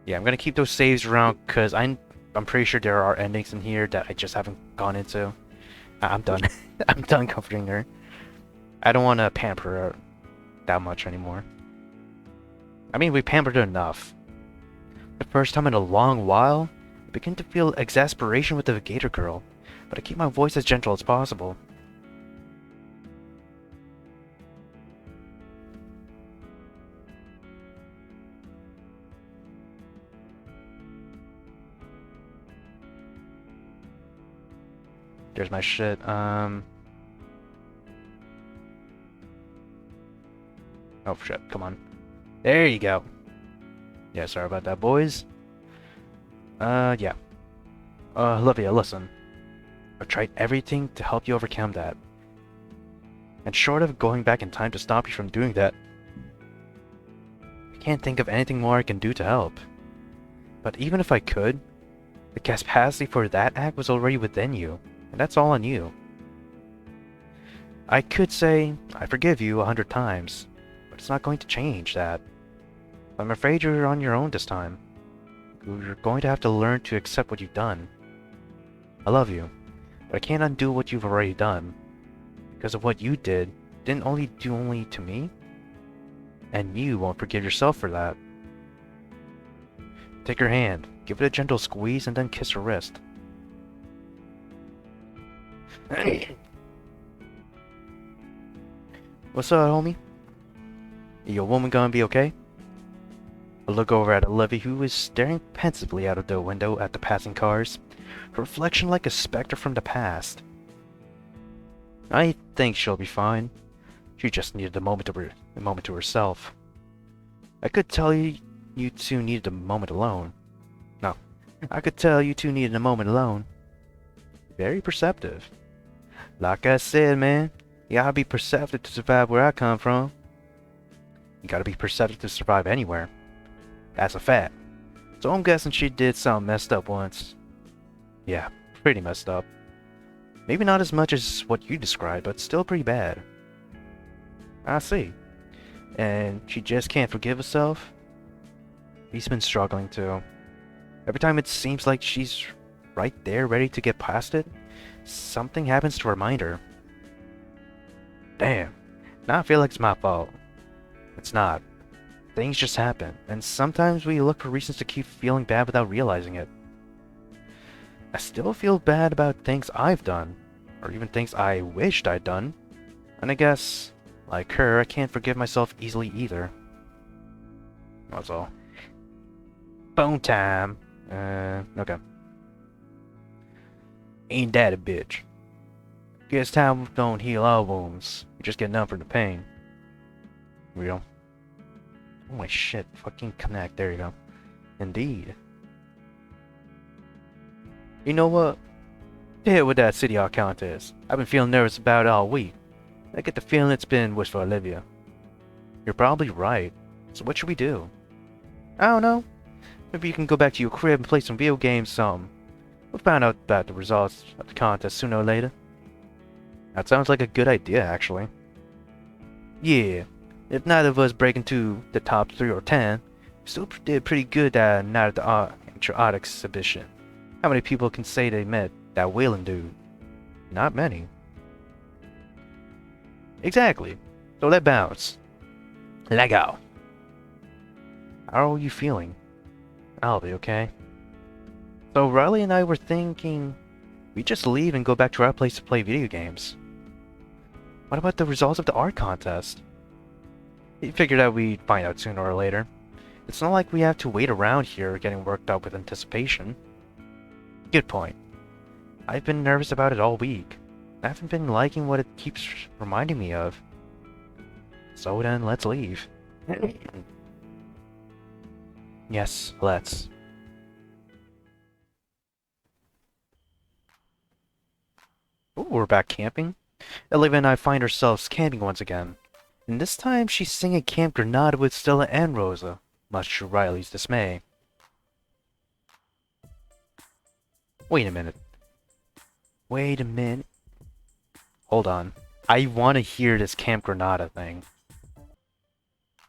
Yeah, I'm gonna keep those saves around because I'm pretty sure there are endings in here that I just haven't gone into. I'm done. I'm done comforting her. I don't want to pamper her that much anymore. I mean, we pampered her enough. The first time in a long while, I begin to feel exasperation with the Gator girl, but I keep my voice as gentle as possible. There's my shit. Oh shit, come on. There you go. Yeah, sorry about that, boys. Yeah. Olivia, listen. I've tried everything to help you overcome that. And short of going back in time to stop you from doing that, I can't think of anything more I can do to help. But even if I could, the capacity for that act was already within you. And that's all on you. I could say, I forgive you 100 times, but it's not going to change that. I'm afraid you're on your own this time. You're going to have to learn to accept what you've done. I love you, but I can't undo what you've already done. Because of what you did, didn't only do to me, and you won't forgive yourself for that. Take her hand, give it a gentle squeeze, and then kiss her wrist. What's up, homie? Your woman gonna be okay? I look over at Olivia, who is staring pensively out of the window at the passing cars, her reflection like a specter from the past. I think she'll be fine. She just needed a moment to herself. I could tell you two needed a moment alone. No, I could tell you two needed a moment alone. Very perceptive. Like I said, man, you gotta be perceptive to survive where I come from. You gotta be perceptive to survive anywhere. That's a fact. So I'm guessing she did something messed up once. Yeah, pretty messed up. Maybe not as much as what you described, but still pretty bad. I see. And she just can't forgive herself? He's been struggling too. Every time it seems like she's right there ready to get past it, something happens to remind her. Damn, now I feel like it's my fault. It's not. Things just happen, and sometimes we look for reasons to keep feeling bad without realizing it. I still feel bad about things I've done, or even things I wished I'd done, and I guess, like her, I can't forgive myself easily either. That's all. Phone time. Okay. Ain't that a bitch? Guess time don't heal all wounds. You just get numb from the pain. Real. Holy shit, fucking connect. There you go. Indeed. You know what? To hell with that City Hall contest. I've been feeling nervous about it all week. I get the feeling it's been worse for Olivia. You're probably right. So what should we do? I don't know. Maybe you can go back to your crib and play some video games some. We'll find out about the results of the contest sooner or later. That sounds like a good idea, actually. Yeah, if neither of us break into the top 3 or 10, we still did pretty good that night at the art exhibition. How many people can say they met that Whalen dude? Not many. Exactly. So let bounce. Let go. How are you feeling? I'll be okay. So Riley and I were thinking we just leave and go back to our place to play video games. What about the results of the art contest? He figured out we'd find out sooner or later. It's not like we have to wait around here getting worked up with anticipation. Good point. I've been nervous about it all week. I haven't been liking what it keeps reminding me of. So then, let's leave. Yes, let's. Ooh, we're back camping. Olivia and I find ourselves camping once again. And this time she's singing Camp Granada with Stella and Rosa, much to Riley's dismay. Wait a minute. Wait a minute. Hold on. I want to hear this Camp Granada thing.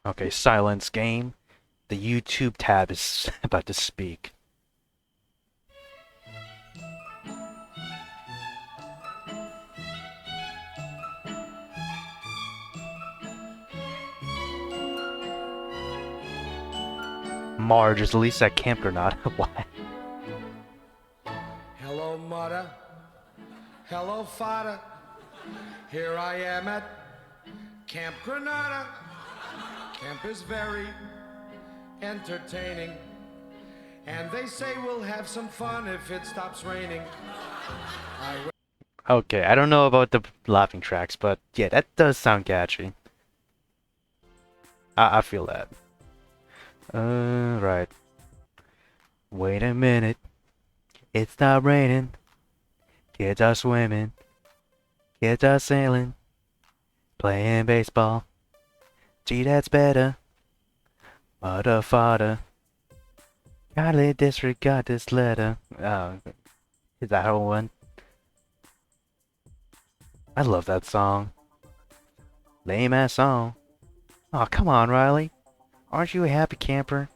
Okay, silence game. The YouTube tab is about to speak. Marge is at least at Camp Granada. What? Hello, mother. Hello, father. Here I am at Camp Granada. Camp is very entertaining. And they say we'll have some fun if it stops raining. Okay, I don't know about the laughing tracks, but yeah, that does sound catchy. I feel that. Right. Wait a minute. It's not raining. Kids are swimming. Kids are sailing. Playing baseball. Gee, that's better. Mother, father. Kindly disregard this letter. Oh, is that whole one? I love that song. Lame ass song. Oh, come on, Riley. Aren't you a happy camper?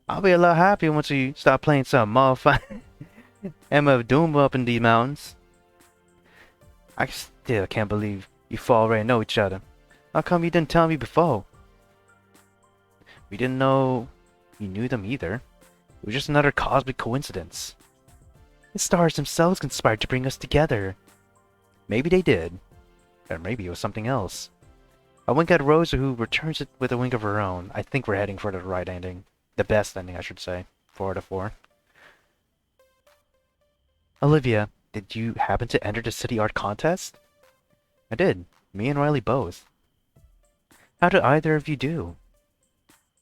I'll be a lot happier once you stop playing some motherfucker Emma of Doom up in these mountains. I still can't believe you four already know each other. How come you didn't tell me before? We didn't know you knew them either. It was just another cosmic coincidence. The stars themselves conspired to bring us together. Maybe they did. Or maybe it was something else. A wink at Rosa, who returns it with a wink of her own. I think we're heading for the right ending. The best ending, I should say. 4 out of 4. Olivia, did you happen to enter the city art contest? I did. Me and Riley both. How did either of you do?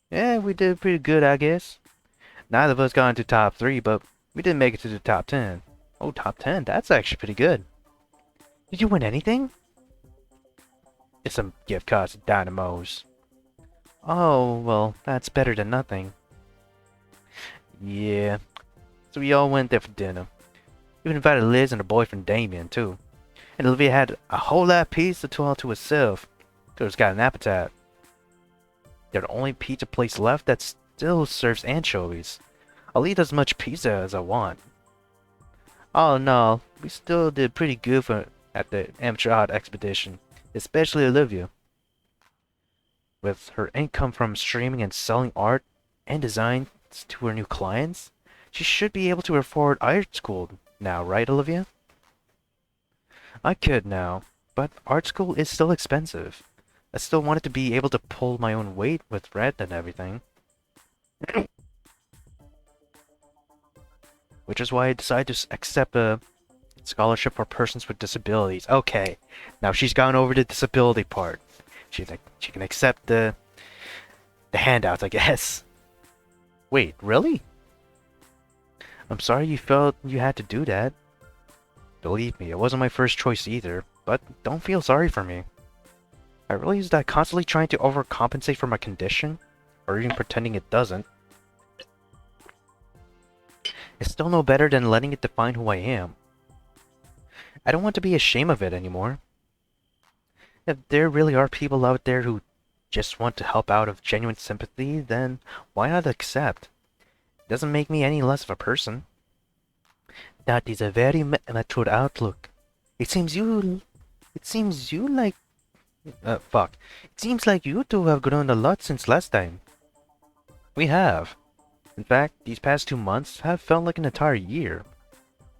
Yeah, we did pretty good, I guess. Neither of us got into top 3, but we didn't make it to the top 10. Oh, top 10? That's actually pretty good. Did you win anything? It's some gift cards and dynamos. Oh, well, that's better than nothing. Yeah. So we all went there for dinner. Even invited Liz and her boyfriend Damien, too. And Olivia had a whole lot of pizza to all to herself. Could have got an appetite. They're the only pizza place left that still serves anchovies. I'll eat as much pizza as I want. Oh no, we still did pretty good at the amateur art expedition. Especially Olivia. With her income from streaming and selling art and designs to her new clients, she should be able to afford art school now, right, Olivia? I could now, but art school is still expensive. I still wanted to be able to pull my own weight with rent and everything. Which is why I decided to accept a scholarship for persons with disabilities. Okay, now she's gone over the disability part. She can accept the handouts, I guess. Wait, really? I'm sorry you felt you had to do that. Believe me, it wasn't my first choice either, but don't feel sorry for me. I realize that constantly trying to overcompensate for my condition, or even pretending it doesn't, is still no better than letting it define who I am. I don't want to be ashamed of it anymore. If there really are people out there who just want to help out of genuine sympathy, then why not accept? It doesn't make me any less of a person. That is a very mature outlook. It seems you like Fuck. It seems like you two have grown a lot since last time. We have. In fact, these past 2 months have felt like an entire year.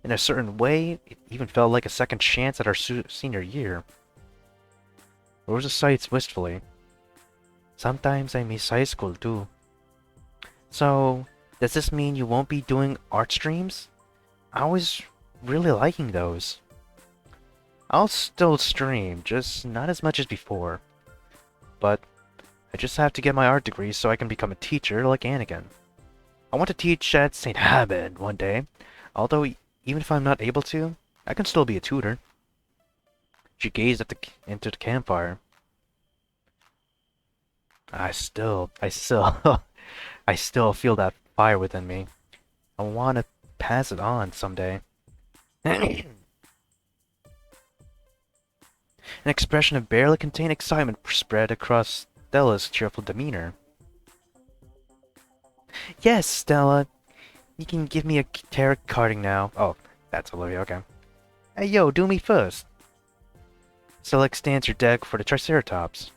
In a certain way, it even felt like a second chance at our senior year. Rosa sighs wistfully. Sometimes I miss high school too. So, does this mean you won't be doing art streams? I was really liking those. I'll still stream, just not as much as before. But I just have to get my art degree so I can become a teacher like Anakin. I want to teach at St. Habed one day, although even if I'm not able to, I can still be a tutor. She gazed at into the campfire. I still, I still feel that fire within me. I want to pass it on someday. An expression of barely contained excitement spread across Stella's cheerful demeanor. Yes, Stella. You can give me a tarot carding now. Oh, that's Olivia, okay. Hey, yo, do me first. Stella extends her deck for the Triceratops.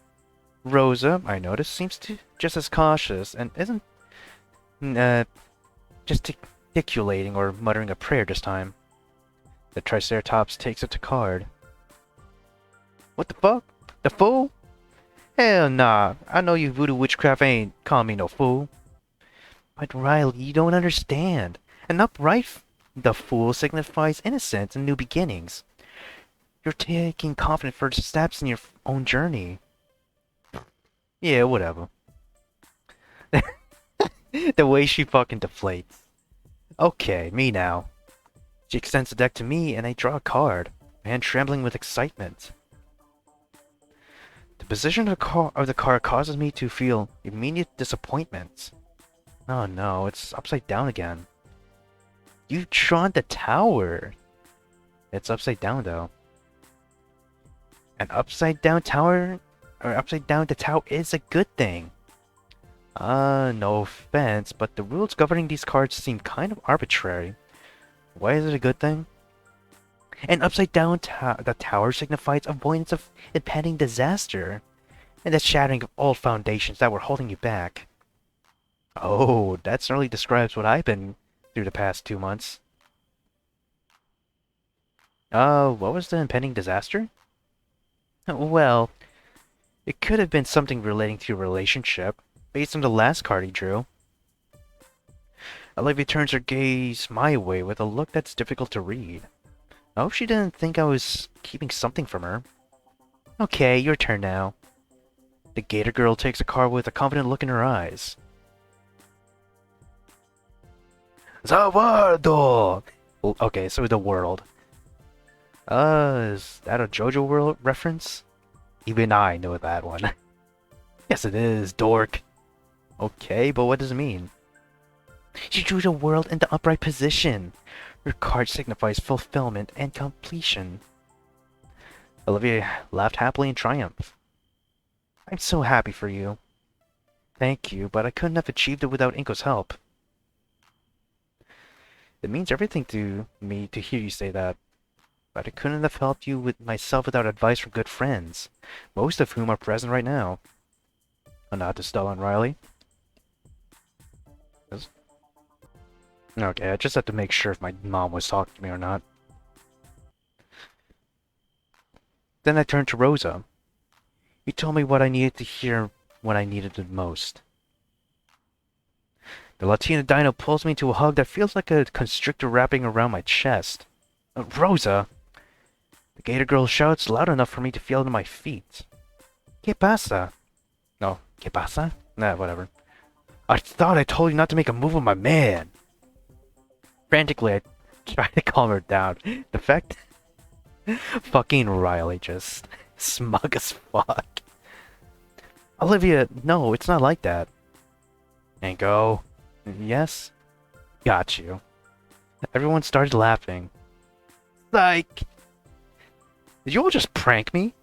Rosa, I notice, seems to just as cautious and isn't gesticulating or muttering a prayer this time. The Triceratops takes it to card. What the fuck? The fool? Hell nah, I know you voodoo witchcraft ain't call me no fool. But Riley, you don't understand. An the fool signifies innocence and new beginnings. You're taking confident first steps in your own journey. Yeah, whatever. The way she fucking deflates. Okay, me now. She extends the deck to me and I draw a card, my hand trembling with excitement. The position of the card causes me to feel immediate disappointment. Oh no, it's upside down again. You've drawn the tower. It's upside down though. An upside down tower, or upside down the tower is a good thing. No offense, but the rules governing these cards seem kind of arbitrary. Why is it a good thing? An upside down the tower signifies avoidance of impending disaster, and the shattering of old foundations that were holding you back. Oh, that certainly describes what I've been through the past 2 months. What was the impending disaster? Well, it could have been something relating to your relationship, based on the last card he drew. Olivia turns her gaze my way with a look that's difficult to read. I hope she didn't think I was keeping something from her. Okay, your turn now. The Gator girl takes a card with a confident look in her eyes. Zawardo! Okay, so the world. Is that a JoJo World reference? Even I know that one. Yes, it is, dork. Okay, but what does it mean? She drew the world in the upright position. Her card signifies fulfillment and completion. Olivia laughed happily in triumph. I'm so happy for you. Thank you, but I couldn't have achieved it without Inko's help. It means everything to me to hear you say that. But I couldn't have helped you with myself without advice from good friends, most of whom are present right now. A nod to Stella and Riley. Okay, I just had to make sure if my mom was talking to me or not. Then I turned to Rosa. You told me what I needed to hear when I needed it most. The Latina dino pulls me into a hug that feels like a constrictor wrapping around my chest. Rosa! The Gator girl shouts loud enough for me to feel it on my feet. ¿Qué pasa? No, ¿qué pasa? Nah, whatever. I thought I told you not to make a move on my man. Frantically, I tried to calm her down. The fact... Fucking Riley just... smug as fuck. Olivia, no, it's not like that. And go. Yes? Got you. Everyone started laughing. Like... Did you all just prank me?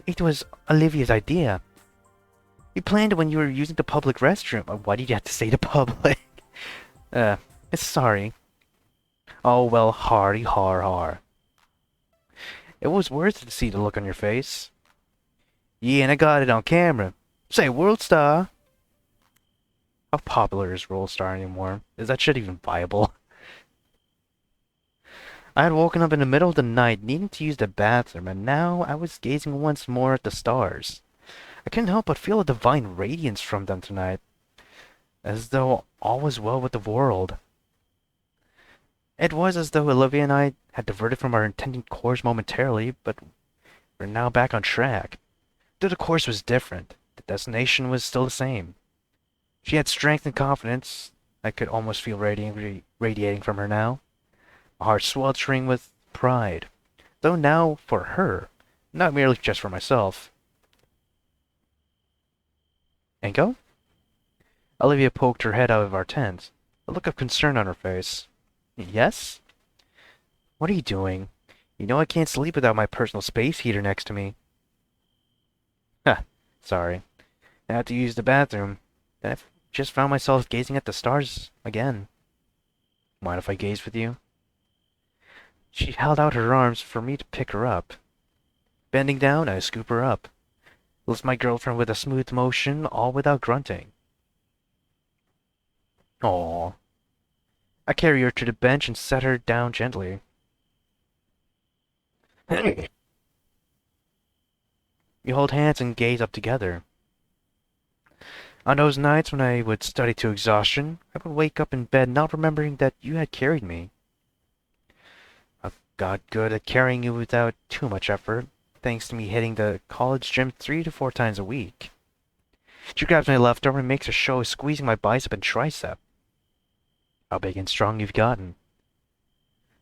It was Olivia's idea. You planned it when you were using the public restroom. Why did you have to say the public? Sorry. Oh well, hardy har har. It was worth it to see the look on your face. Yeah, and I got it on camera. Say, World Star. How popular is World Star anymore? Is that shit even viable? I had woken up in the middle of the night needing to use the bathroom, and now I was gazing once more at the stars. I couldn't help but feel a divine radiance from them tonight, as though all was well with the world. It was as though Olivia and I had diverted from our intended course momentarily, but we're now back on track. Though the course was different, the destination was still the same. She had strength and confidence. I could almost feel radiating from her now. My heart sweltering with pride. Though now for her, not merely just for myself. Enko? Olivia poked her head out of our tent, a look of concern on her face. Yes? What are you doing? You know I can't sleep without my personal space heater next to me. Huh, sorry. I had to use the bathroom. Then I just found myself gazing at the stars again. Mind if I gaze with you? She held out her arms for me to pick her up. Bending down, I scoop her up. Lift my girlfriend with a smooth motion, all without grunting. Aww. I carry her to the bench and set her down gently. We hold hands and gaze up together. On those nights when I would study to exhaustion, I would wake up in bed not remembering that you had carried me. I've got good at carrying you without too much effort, thanks to me hitting the college gym 3 to 4 times a week. She grabs my left arm and makes a show of squeezing my bicep and tricep. How big and strong you've gotten.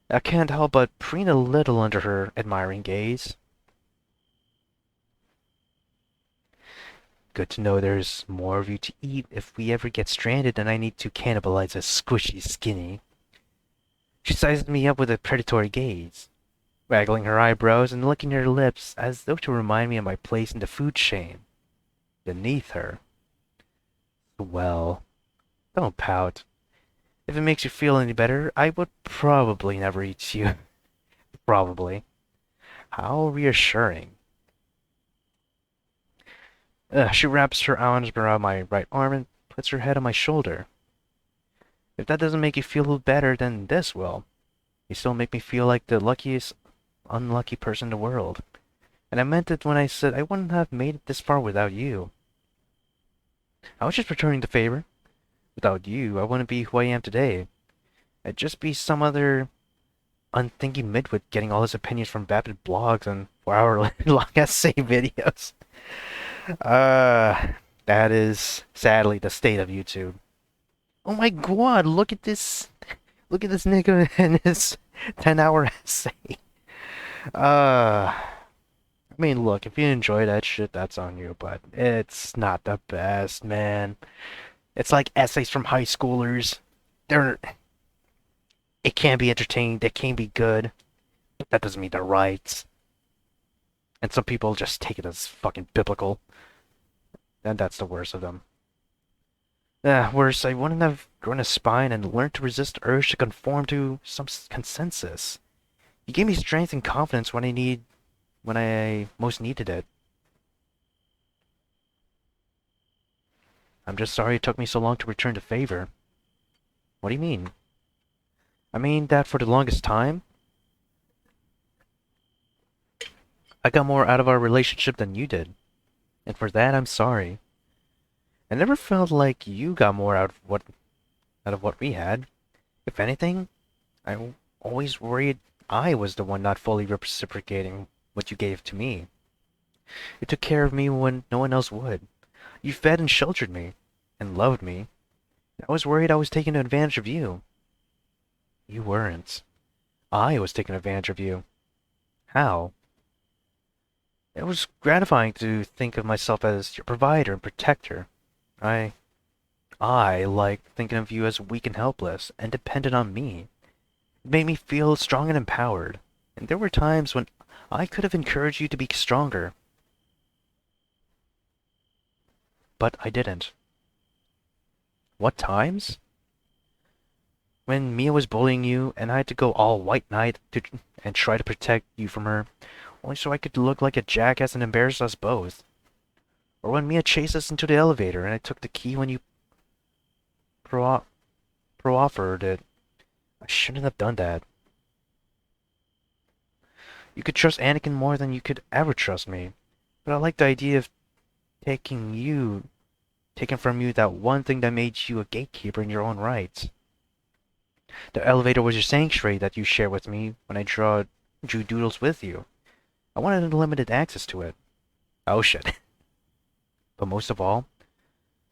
I can't help but preen a little under her admiring gaze. Good to know there's more of you to eat if we ever get stranded and I need to cannibalize a squishy skinny. She sizes me up with a predatory gaze, waggling her eyebrows and licking her lips as though to remind me of my place in the food chain. Beneath her. Well, don't pout. If it makes you feel any better, I would probably never eat you. Probably. How reassuring. She wraps her arms around my right arm and puts her head on my shoulder. If that doesn't make you feel better, then this will. You still make me feel like the luckiest, unlucky person in the world. And I meant it when I said I wouldn't have made it this far without you. I was just returning the favor. Without you, I wouldn't be who I am today. I'd just be some other unthinking midwit getting all his opinions from vapid blogs and 4-hour-long essay videos. That is sadly the state of YouTube. Oh my god, look at this. Look at this nigga and his 10-hour essay. I mean, look, if you enjoy that shit, that's on you, but it's not the best, man. It's like essays from high schoolers. It can be entertaining, they can be good, but that doesn't mean they're right. And some people just take it as fucking biblical. And that's the worst of them. Worse, I wouldn't have grown a spine and learned to resist the urge to conform to some consensus. You gave me strength and confidence when I most needed it. I'm just sorry it took me so long to return the favor. What do you mean? I mean that for the longest time, I got more out of our relationship than you did. And for that, I'm sorry. I never felt like you got more out of what we had. If anything, I always worried I was the one not fully reciprocating what you gave to me. You took care of me when no one else would. You fed and sheltered me, and loved me. I was worried I was taking advantage of you. You weren't. I was taking advantage of you. How? It was gratifying to think of myself as your provider and protector. I liked thinking of you as weak and helpless, and dependent on me. It made me feel strong and empowered, and there were times when I could have encouraged you to be stronger. But I didn't. What times? When Mia was bullying you, and I had to go all white knight and try to protect you from her, only so I could look like a jackass and embarrass us both. Or when Mia chased us into the elevator and I took the key when you pro offered it. I shouldn't have done that. You could trust Anakin more than you could ever trust me. But I like the idea of taking from you that one thing that made you a gatekeeper in your own right. The elevator was your sanctuary that you shared with me when I drew doodles with you. I wanted unlimited access to it. Oh shit. But most of all,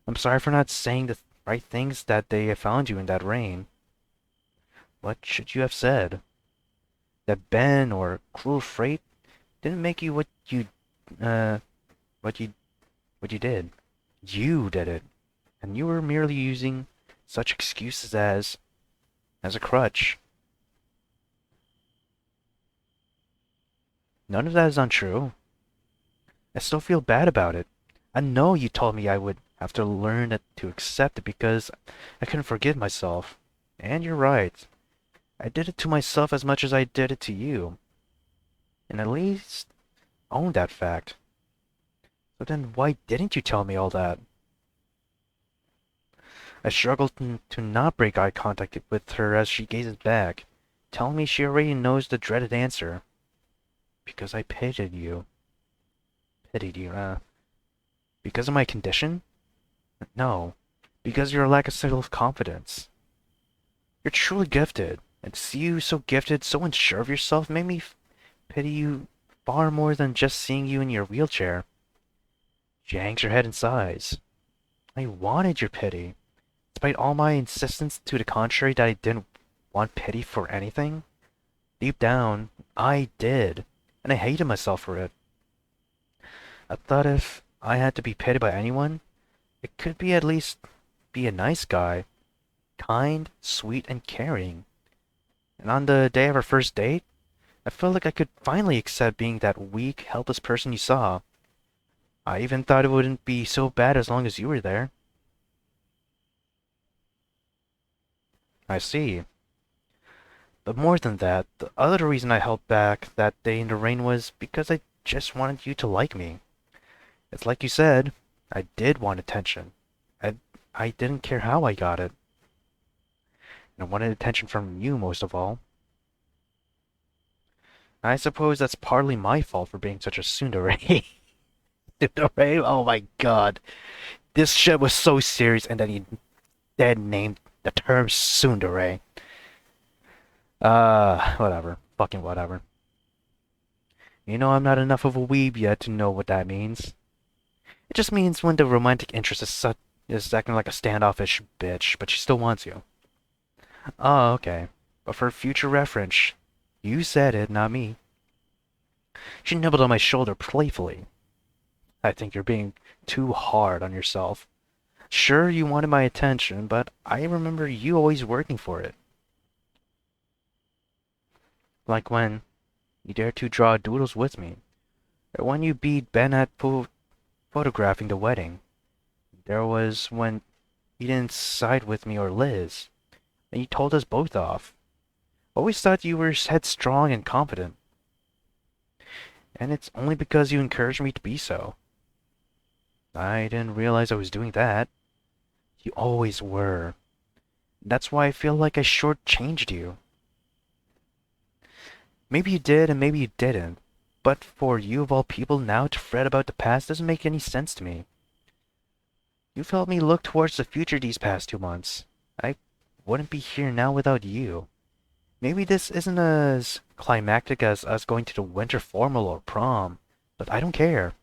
I'm sorry for not saying the right things that day I found you in that rain. What should you have said? That Ben or cruel freight didn't make you uh, what you, what you did. You did it, and you were merely using such excuses as a crutch. None of that is untrue. I still feel bad about it. I know you told me I would have to learn to accept it because I couldn't forgive myself. And you're right. I did it to myself as much as I did it to you. And at least own that fact. So then why didn't you tell me all that? I struggled to not break eye contact with her as she gazes back, telling me she already knows the dreaded answer. Because I pitied you. Pitied you, because of my condition? No. Because of your lack of self-confidence. You're truly gifted, and to see you so gifted, so unsure of yourself, made me pity you far more than just seeing you in your wheelchair. She hangs her head and sighs. I wanted your pity. Despite all my insistence to the contrary that I didn't want pity for anything, deep down, I did, and I hated myself for it. I thought if I had to be pitied by anyone, it could be at least be a nice guy, kind, sweet, and caring. And on the day of our first date, I felt like I could finally accept being that weak, helpless person you saw. I even thought it wouldn't be so bad as long as you were there. I see. But more than that, the other reason I held back that day in the rain was because I just wanted you to like me. It's like you said, I did want attention. I, I didn't care how I got it. And I wanted attention from you most of all. I suppose that's partly my fault for being such a tsundere. Tsundere? Oh my god. This shit was so serious and then he dead named the term tsundere. Whatever. Fucking whatever. You know I'm not enough of a weeb yet to know what that means. It just means when the romantic interest is acting like a standoffish bitch, but she still wants you. Oh, okay. But for future reference, you said it, not me. She nibbled on my shoulder playfully. I think you're being too hard on yourself. Sure, you wanted my attention, but I remember you always working for it. Like when you dared to draw doodles with me, or when you beat Ben at photographing the wedding. There was when you didn't side with me or Liz, and you told us both off. Always thought you were headstrong and confident, and it's only because you encouraged me to be so. I didn't realize I was doing that. You always were. That's why I feel like I shortchanged you. Maybe you did and maybe you didn't, but for you of all people now to fret about the past doesn't make any sense to me. You've helped me look towards the future these past 2 months. I wouldn't be here now without you. Maybe this isn't as climactic as us going to the winter formal or prom, but I don't care.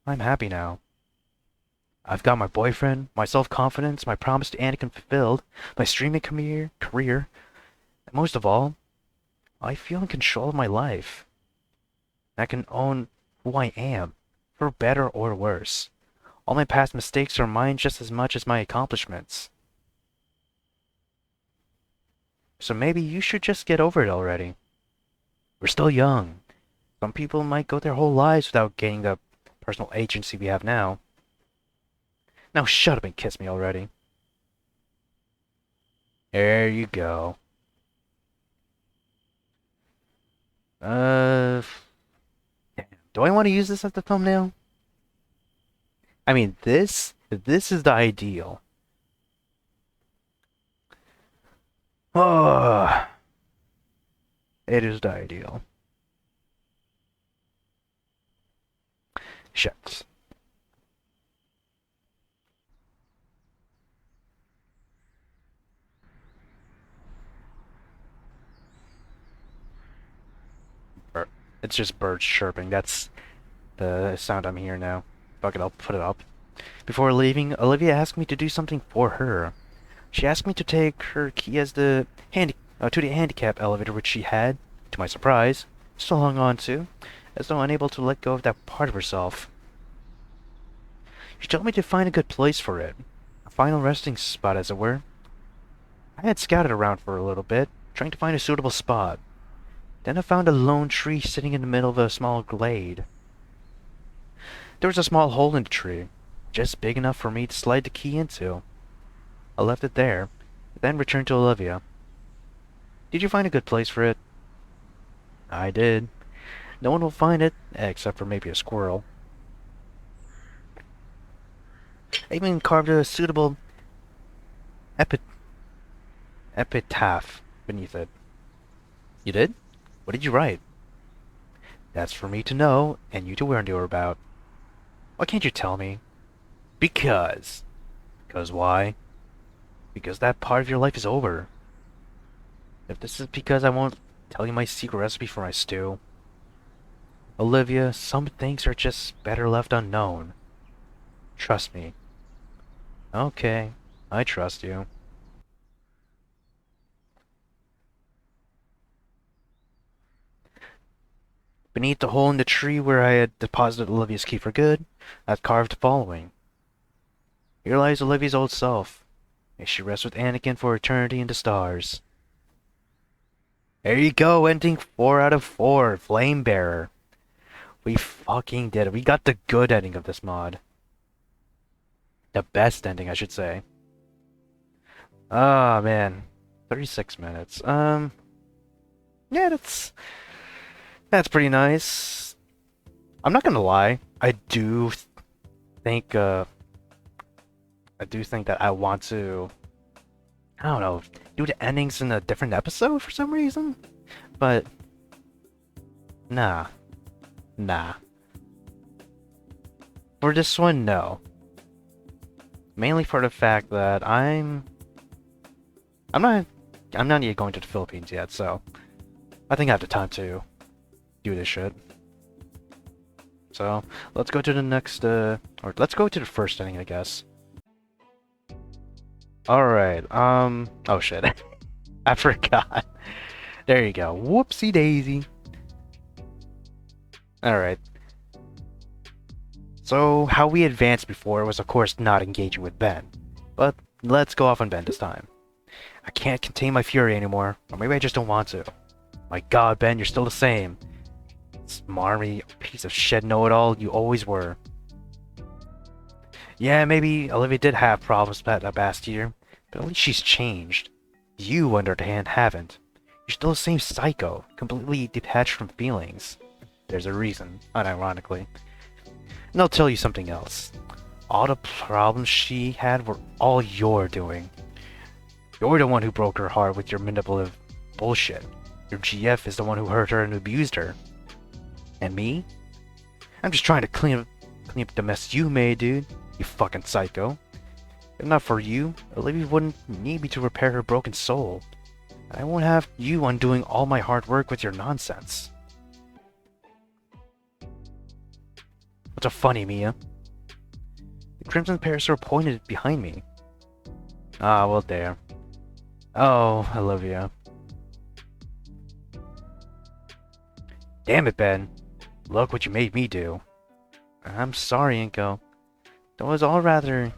I'm happy now. I've got my boyfriend, my self-confidence, my promise to Anakin fulfilled, my streaming career, and most of all, I feel in control of my life. I can own who I am, for better or worse. All my past mistakes are mine just as much as my accomplishments. So maybe you should just get over it already. We're still young. Some people might go their whole lives without gaining the personal agency we have now. Now shut up and kiss me already. There you go. Damn. Do I want to use this as the thumbnail? I mean, this is the ideal. Oh, it is the ideal. Shucks. Bir- It's just birds chirping. That's the sound I'm hearing now. Fuck it, I'll put it up. Before leaving, Olivia asked me to do something for her. She asked me to take her key as to the handicap elevator which she had, to my surprise, still hung on to, as though unable to let go of that part of herself. She told me to find a good place for it, a final resting spot as it were. I had scouted around for a little bit, trying to find a suitable spot. Then I found a lone tree sitting in the middle of a small glade. There was a small hole in the tree, just big enough for me to slide the key into. I left it there, then returned to Olivia. Did you find a good place for it? I did. No one will find it, except for maybe a squirrel. I even carved a suitable epi epitaph beneath it. You did? What did you write? That's for me to know, and you to wonder about. Why can't you tell me? Because. Because why? Because that part of your life is over. If this is because I won't tell you my secret recipe for my stew. Olivia, some things are just better left unknown. Trust me. Okay, I trust you. Beneath the hole in the tree where I had deposited Olivia's key for good, I've carved the following. Here lies Olivia's old self. May she rest with Anakin for eternity in the stars. There you go, ending 4 out of 4, Flame Bearer. We fucking did it. We got the good ending of this mod. The best ending, I should say. Ah, man. 36 minutes. Yeah, that's pretty nice. I'm not gonna lie. Think, uh, I do think that I want to, I don't know, do the endings in a different episode for some reason. But, nah. Nah. For this one, no. Mainly for the fact that I'm not yet going to the Philippines yet, so I think I have the time to do this shit. So let's go to the next, or let's go to the first inning, I guess. All right. Oh shit, I forgot. There you go. Whoopsie daisy. All right. So how we advanced before was, of course, not engaging with Ben, but let's go off on Ben this time. I can't contain my fury anymore, or maybe I just don't want to. My God, Ben, you're still the same. Smarmy piece of shit know-it-all you always were. Yeah, maybe Olivia did have problems last year, but at least she's changed. You, on the other hand, haven't. You're still the same psycho, completely detached from feelings. There's a reason, unironically. And I'll tell you something else. All the problems she had were all your doing. You're the one who broke her heart with your manipulative bullshit. Your GF is the one who hurt her and abused her. And me? I'm just trying to clean up the mess you made, dude. You fucking psycho. If not for you, Olivia wouldn't need me to repair her broken soul. And I won't have you undoing all my hard work with your nonsense. What's so funny, Mia? The Crimson Parasaur pointed behind me. Ah, well, there. Oh, Olivia. Damn it, Ben. Look what you made me do. I'm sorry, Inko. That was all rather...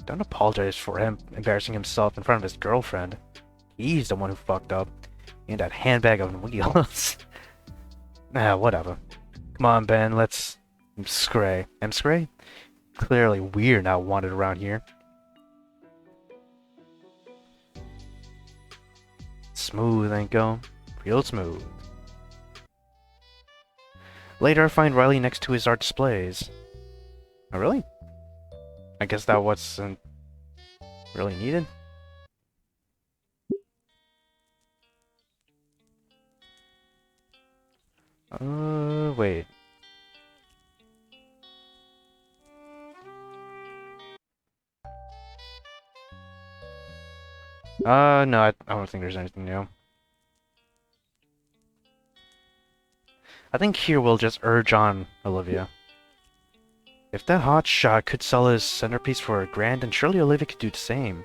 Don't apologize for him embarrassing himself in front of his girlfriend. He's the one who fucked up. And that handbag on wheels. Whatever. Come on, Ben, let's... Scray. Scray? Clearly we're not wanted around here. Smooth, Inko. Real smooth. Later, I find Riley next to his art displays. Oh, really? I guess that wasn't really needed. Wait. No, I don't think there's anything new. I think here we'll just urge on Olivia. If that hotshot could sell his centerpiece for $1,000, then surely Olivia could do the same.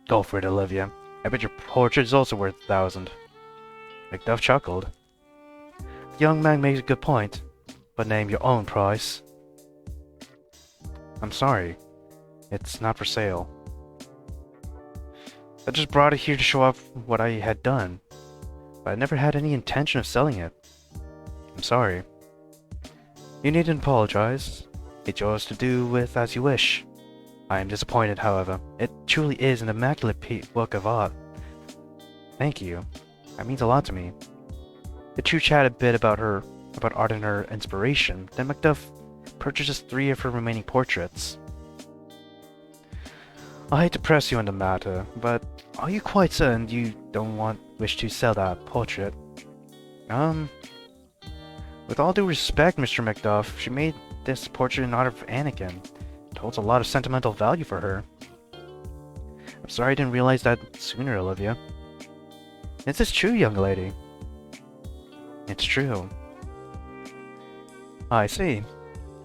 Go for it, Olivia. I bet your portrait is also worth 1,000. Macduff chuckled. The young man makes a good point, but name your own price. I'm sorry. It's not for sale. I just brought it here to show off what I had done, but I never had any intention of selling it. I'm sorry. You needn't apologize. It's yours to do with as you wish. I am disappointed, however. It truly is an immaculate work of art. Thank you. That means a lot to me. The two chat a bit about art and her inspiration, then Macduff purchases 3 of her remaining portraits. I hate to press you on the matter, but are you quite certain you don't wish to sell that portrait? With all due respect, Mr. Macduff, she made this portrait in honor of Anakin. It holds a lot of sentimental value for her. I'm sorry I didn't realize that sooner, Olivia. Is this true, young lady? It's true. I see.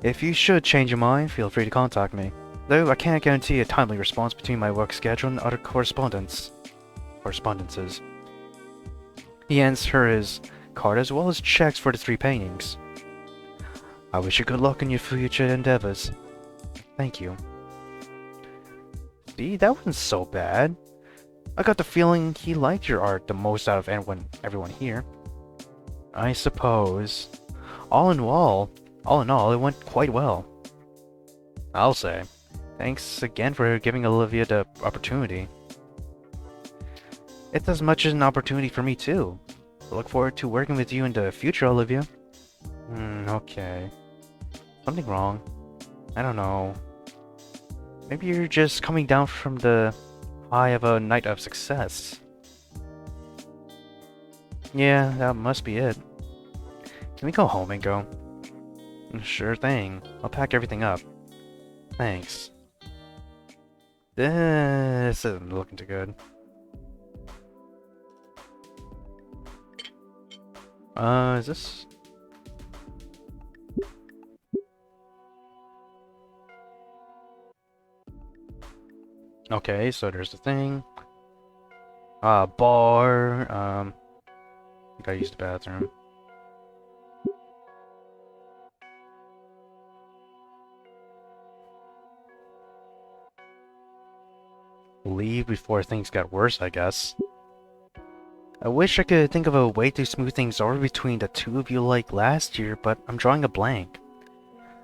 If you should change your mind, feel free to contact me. Though I can't guarantee a timely response between my work schedule and other correspondences. He hands her his card as well as checks for the 3 paintings. I wish you good luck in your future endeavors. Thank you. See, that wasn't so bad. I got the feeling he liked your art the most out of everyone here. I suppose. All in all, it went quite well. I'll say. Thanks again for giving Olivia the opportunity. It's as much as an opportunity for me too. I look forward to working with you in the future, Olivia. Okay. Something wrong? I don't know. Maybe you're just coming down from the high of a night of success. Yeah, that must be it. Can we go home and go? Sure thing. I'll pack everything up. Thanks. This isn't looking too good. Is this... Okay, so there's the thing. Bar, I think I used the bathroom. Leave before things got worse, I guess. I wish I could think of a way to smooth things over between the two of you like last year, but I'm drawing a blank.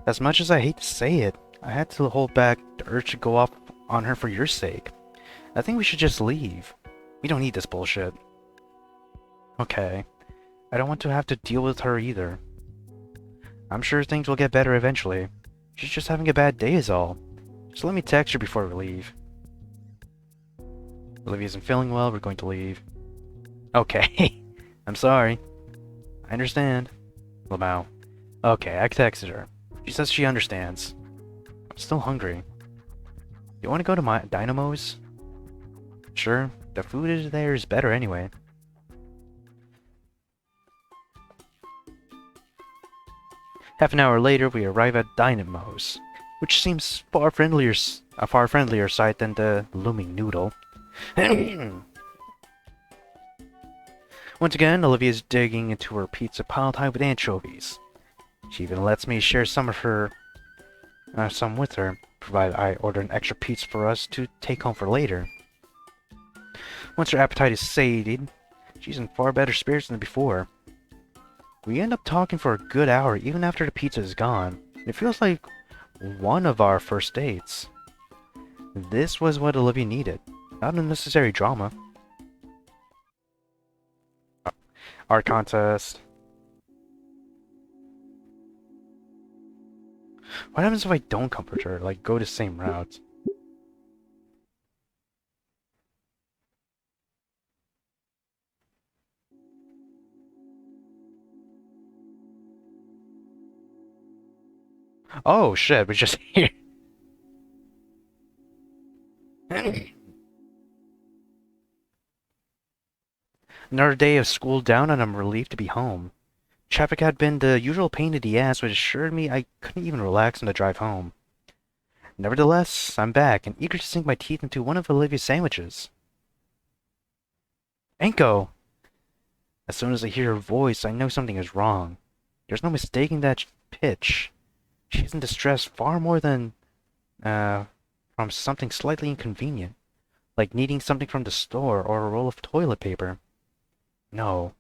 As much as I hate to say it, I had to hold back the urge to go off on her for your sake. I think we should just leave. We don't need this bullshit. Okay. I don't want to have to deal with her either. I'm sure things will get better eventually. She's just having a bad day is all. Just let me text her before we leave. Olivia isn't feeling well, we're going to leave. Okay. I'm sorry. I understand. Lamau. Okay, I texted her. She says she understands. I'm still hungry. You want to go to my Dynamo's? Sure. The food there is better anyway. Half an hour later, we arrive at Dynamo's, which seems a far friendlier sight than the looming noodle. Once again, Olivia's digging into her pizza piled high with anchovies. She even lets me share some with her, provided I order an extra pizza for us to take home for later. Once her appetite is sated, she's in far better spirits than before. We end up talking for a good hour even after the pizza is gone. It feels like one of our first dates. This was what Olivia needed, not unnecessary drama. Art contest. What happens if I don't comfort her? Like, go the same route? Oh shit, we're just here. Another day of school down and I'm relieved to be home. Traffic had been the usual pain in the ass, which assured me I couldn't even relax on the drive home. Nevertheless, I'm back and eager to sink my teeth into one of Olivia's sandwiches. Enko! As soon as I hear her voice, I know something is wrong. There's no mistaking that pitch. She's in distress far more than, from something slightly inconvenient, like needing something from the store or a roll of toilet paper. No,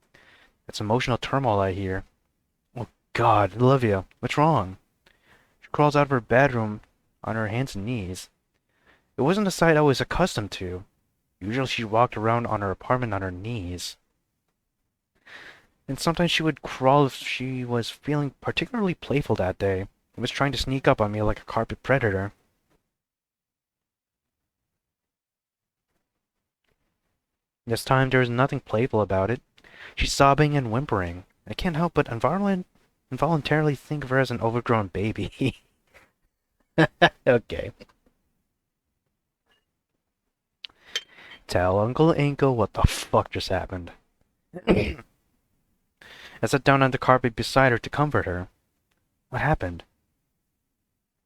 it's emotional turmoil I hear. Oh God, Olivia, what's wrong? She crawls out of her bedroom on her hands and knees. It wasn't a sight I was accustomed to. Usually she walked around on her apartment on her knees. And sometimes she would crawl if she was feeling particularly playful that day and was trying to sneak up on me like a carpet predator. This time there was nothing playful about it. She's sobbing and whimpering. I can't help but involuntarily think of her as an overgrown baby. Okay. Tell Uncle Inko what the fuck just happened. I sat down on the carpet beside her to comfort her. What happened?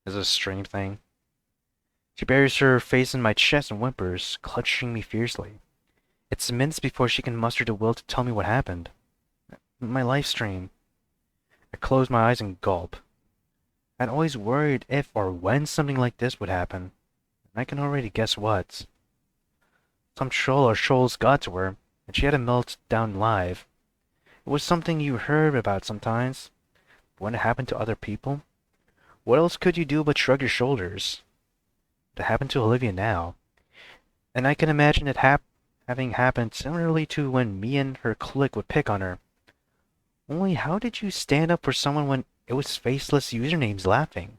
Is it a strange thing? She buries her face in my chest and whimpers, clutching me fiercely. It's minutes before she can muster the will to tell me what happened. My live stream. I close my eyes and gulp. I'd always worried if or when something like this would happen, and I can already guess what. Some troll or trolls got to her, and she had a meltdown live. It was something you heard about sometimes. But when it happened to other people, what else could you do but shrug your shoulders? It happened to Olivia now, and I can imagine it having happened similarly to when me and her clique would pick on her. Only how did you stand up for someone when it was faceless usernames laughing?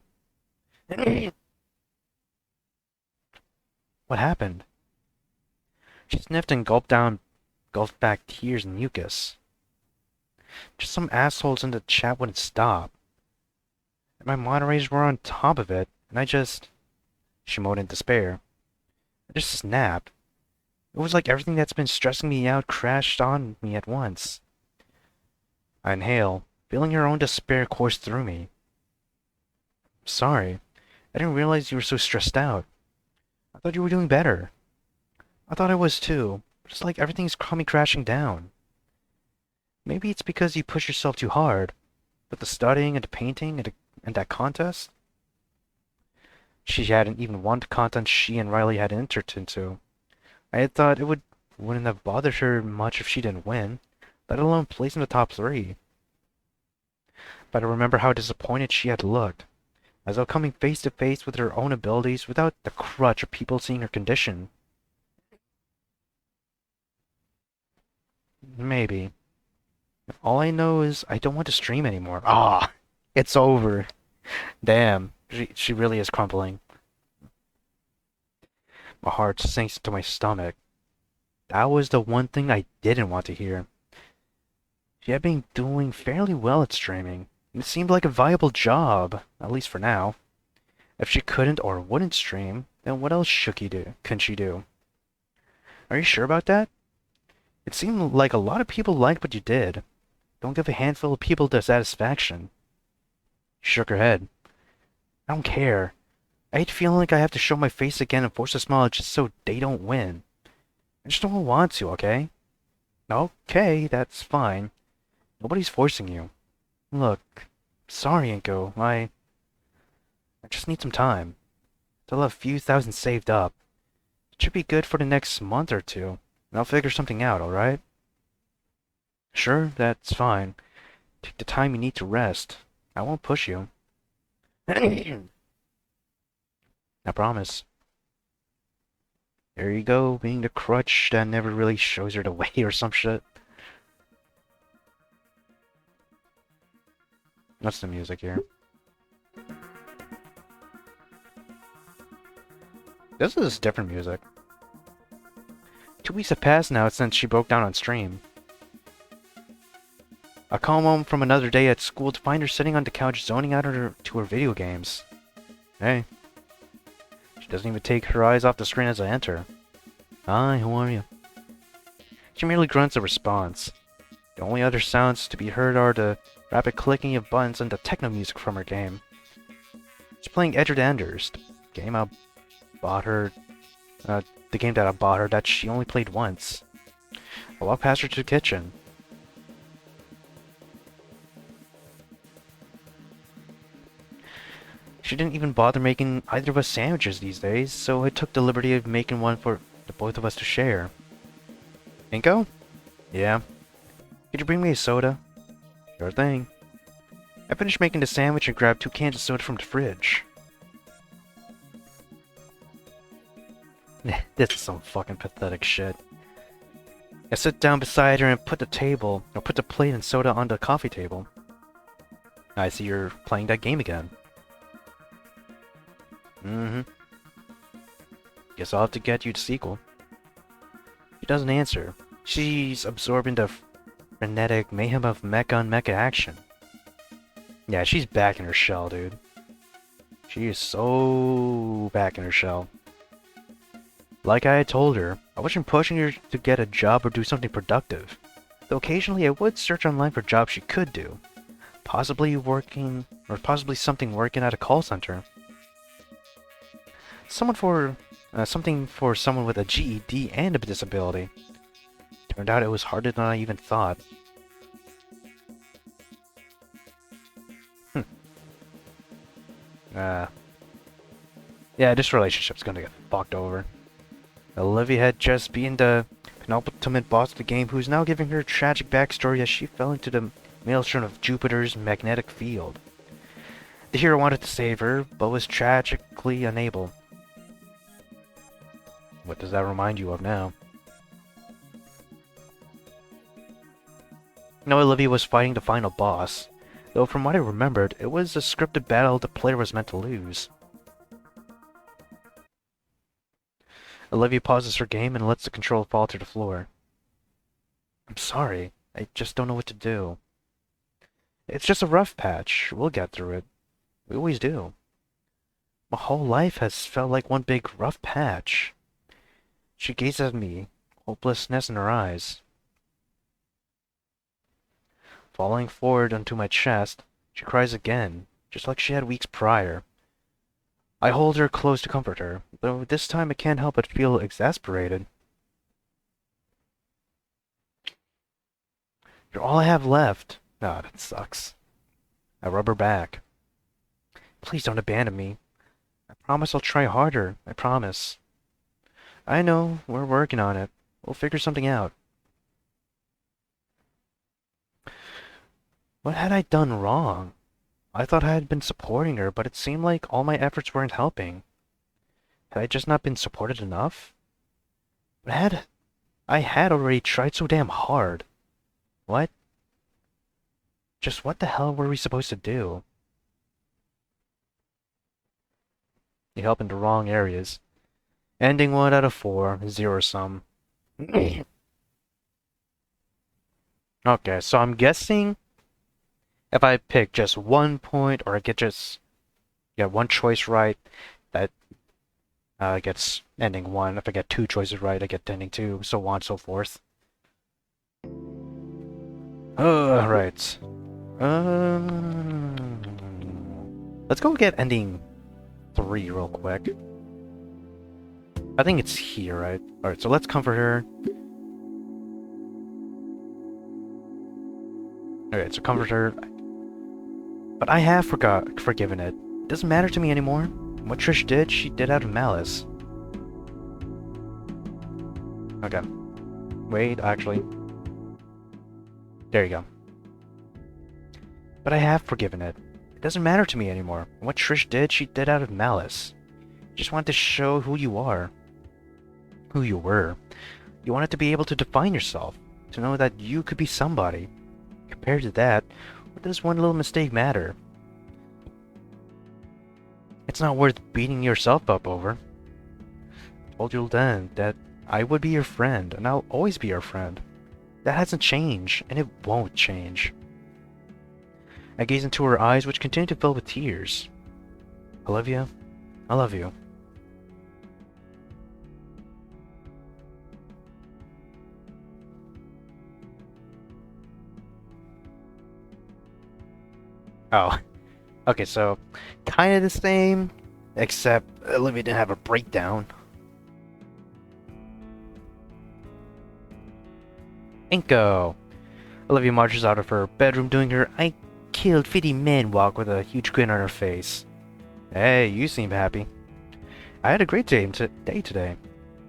What happened? She sniffed and gulped back tears and mucus. Just some assholes in the chat wouldn't stop. And my moderators were on top of it, and she moaned in despair. I just snapped. It was like everything that's been stressing me out crashed on me at once. I inhale, feeling her own despair course through me. Sorry. I didn't realize you were so stressed out. I thought you were doing better. I thought I was too. Just like everything's coming crashing down. Maybe it's because you push yourself too hard. With the studying and the painting and that contest. She hadn't even won the contest she and Riley had entered into. I had thought wouldn't have bothered her much if she didn't win, let alone place in the top 3. But I remember how disappointed she had looked, as though coming face to face with her own abilities without the crutch of people seeing her condition. Maybe. If all I know is I don't want to stream anymore. Ah, it's over. Damn, she really is crumpling. My heart sinks into my stomach. That was the one thing I didn't want to hear. She had been doing fairly well at streaming. It seemed like a viable job, at least for now. If she couldn't or wouldn't stream, then what else can she do? Are you sure about that? It seemed like a lot of people liked what you did. Don't give a handful of people the satisfaction. She shook her head. I don't care. I hate feeling like I have to show my face again and force a smile just so they don't win. I just don't want to, okay? Okay, that's fine. Nobody's forcing you. Look, sorry, Inko. I just need some time. Still have a few thousand saved up. It should be good for the next month or two, and I'll figure something out, alright? Sure, that's fine. Take the time you need to rest. I won't push you. I promise. There you go, being the crutch that never really shows her the way or some shit. That's the music here. This is different music. 2 weeks have passed now since she broke down on stream. I come home from another day at school to find her sitting on the couch zoning out to her video games. Hey. She doesn't even take her eyes off the screen as I enter. Hi, how are you? She merely grunts a response. The only other sounds to be heard are the rapid clicking of buttons and the techno music from her game. She's playing Edge of the Enders, the game that I bought her that she only played once. I walk past her to the kitchen. She didn't even bother making either of us sandwiches these days, so I took the liberty of making one for the both of us to share. Inko? Yeah. Could you bring me a soda? Sure thing. I finished making the sandwich and grabbed 2 cans of soda from the fridge. This is some fucking pathetic shit. I sit down beside her and put the plate and soda on the coffee table. I see you're playing that game again. Mm-hmm. Guess I'll have to get you the sequel. She doesn't answer. She's absorbed in the frenetic mayhem of mecha on mecha action. Yeah, she's back in her shell, dude. She is so back in her shell. Like I had told her, I wasn't pushing her to get a job or do something productive. Though occasionally I would search online for jobs she could do. Possibly something working at a call center. Something for someone with a GED and a disability. Turned out it was harder than I even thought. Yeah, this relationship's gonna get fucked over. Olivia had just been the penultimate boss of the game, who's now giving her a tragic backstory as she fell into the maelstrom of Jupiter's magnetic field. The hero wanted to save her, but was tragically unable. What does that remind you of now? No, Olivia was fighting the final boss, though from what I remembered, it was a scripted battle the player was meant to lose. Olivia pauses her game and lets the control fall to the floor. I'm sorry, I just don't know what to do. It's just a rough patch, we'll get through it. We always do. My whole life has felt like one big rough patch. She gazes at me, hopelessness in her eyes. Falling forward onto my chest, she cries again, just like she had weeks prior. I hold her close to comfort her, though this time I can't help but feel exasperated. You're all I have left. Ah, that sucks. I rub her back. Please don't abandon me. I promise I'll try harder, I promise. I know, we're working on it. We'll figure something out. What had I done wrong? I thought I had been supporting her, but it seemed like all my efforts weren't helping. Had I just not been supported enough? But I had already tried so damn hard. What? Just what the hell were we supposed to do? You help in the wrong areas. Ending 1 out of 4, 0 sum. Okay, so I'm guessing if I pick just 1 point, or I get one choice right, that gets ending 1. If I get 2 choices right, I get ending 2, so on and so forth. Right. Let's go get ending 3 real quick. I think it's here, right? Alright, so let's comfort her. Alright, so comfort her. But I have forgiven it. It doesn't matter to me anymore. What Trish did, she did out of malice. Okay. Wait, actually. There you go. But I have forgiven it. It doesn't matter to me anymore. What Trish did, she did out of malice. You just wanted to show who you are. Who you were. You wanted to be able to define yourself. To know that you could be somebody. Compared to that, what does one little mistake matter? It's not worth beating yourself up over. Told you then that I would be your friend, and I'll always be your friend. That hasn't changed, and it won't change. I gaze into her eyes, which continue to fill with tears. Olivia, I love you. Oh, okay, so kind of the same, except Olivia didn't have a breakdown. Inko! Olivia marches out of her bedroom doing her I killed 50 men walk with a huge grin on her face. Hey, you seem happy. I had a great day today.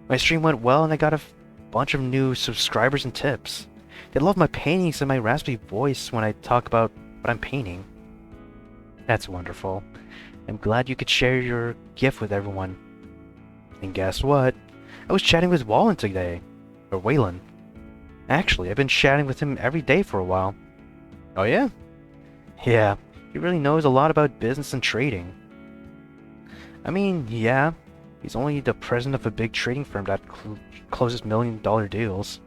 My stream went well and I got a bunch of new subscribers and tips. They love my paintings and my raspy voice when I talk about what I'm painting. That's wonderful. I'm glad you could share your gift with everyone. And guess what? I was chatting with Wallen today. Or Waylon. Actually, I've been chatting with him every day for a while. Oh yeah? Yeah, he really knows a lot about business and trading. I mean, yeah, he's only the president of a big trading firm that closes $1 million deals.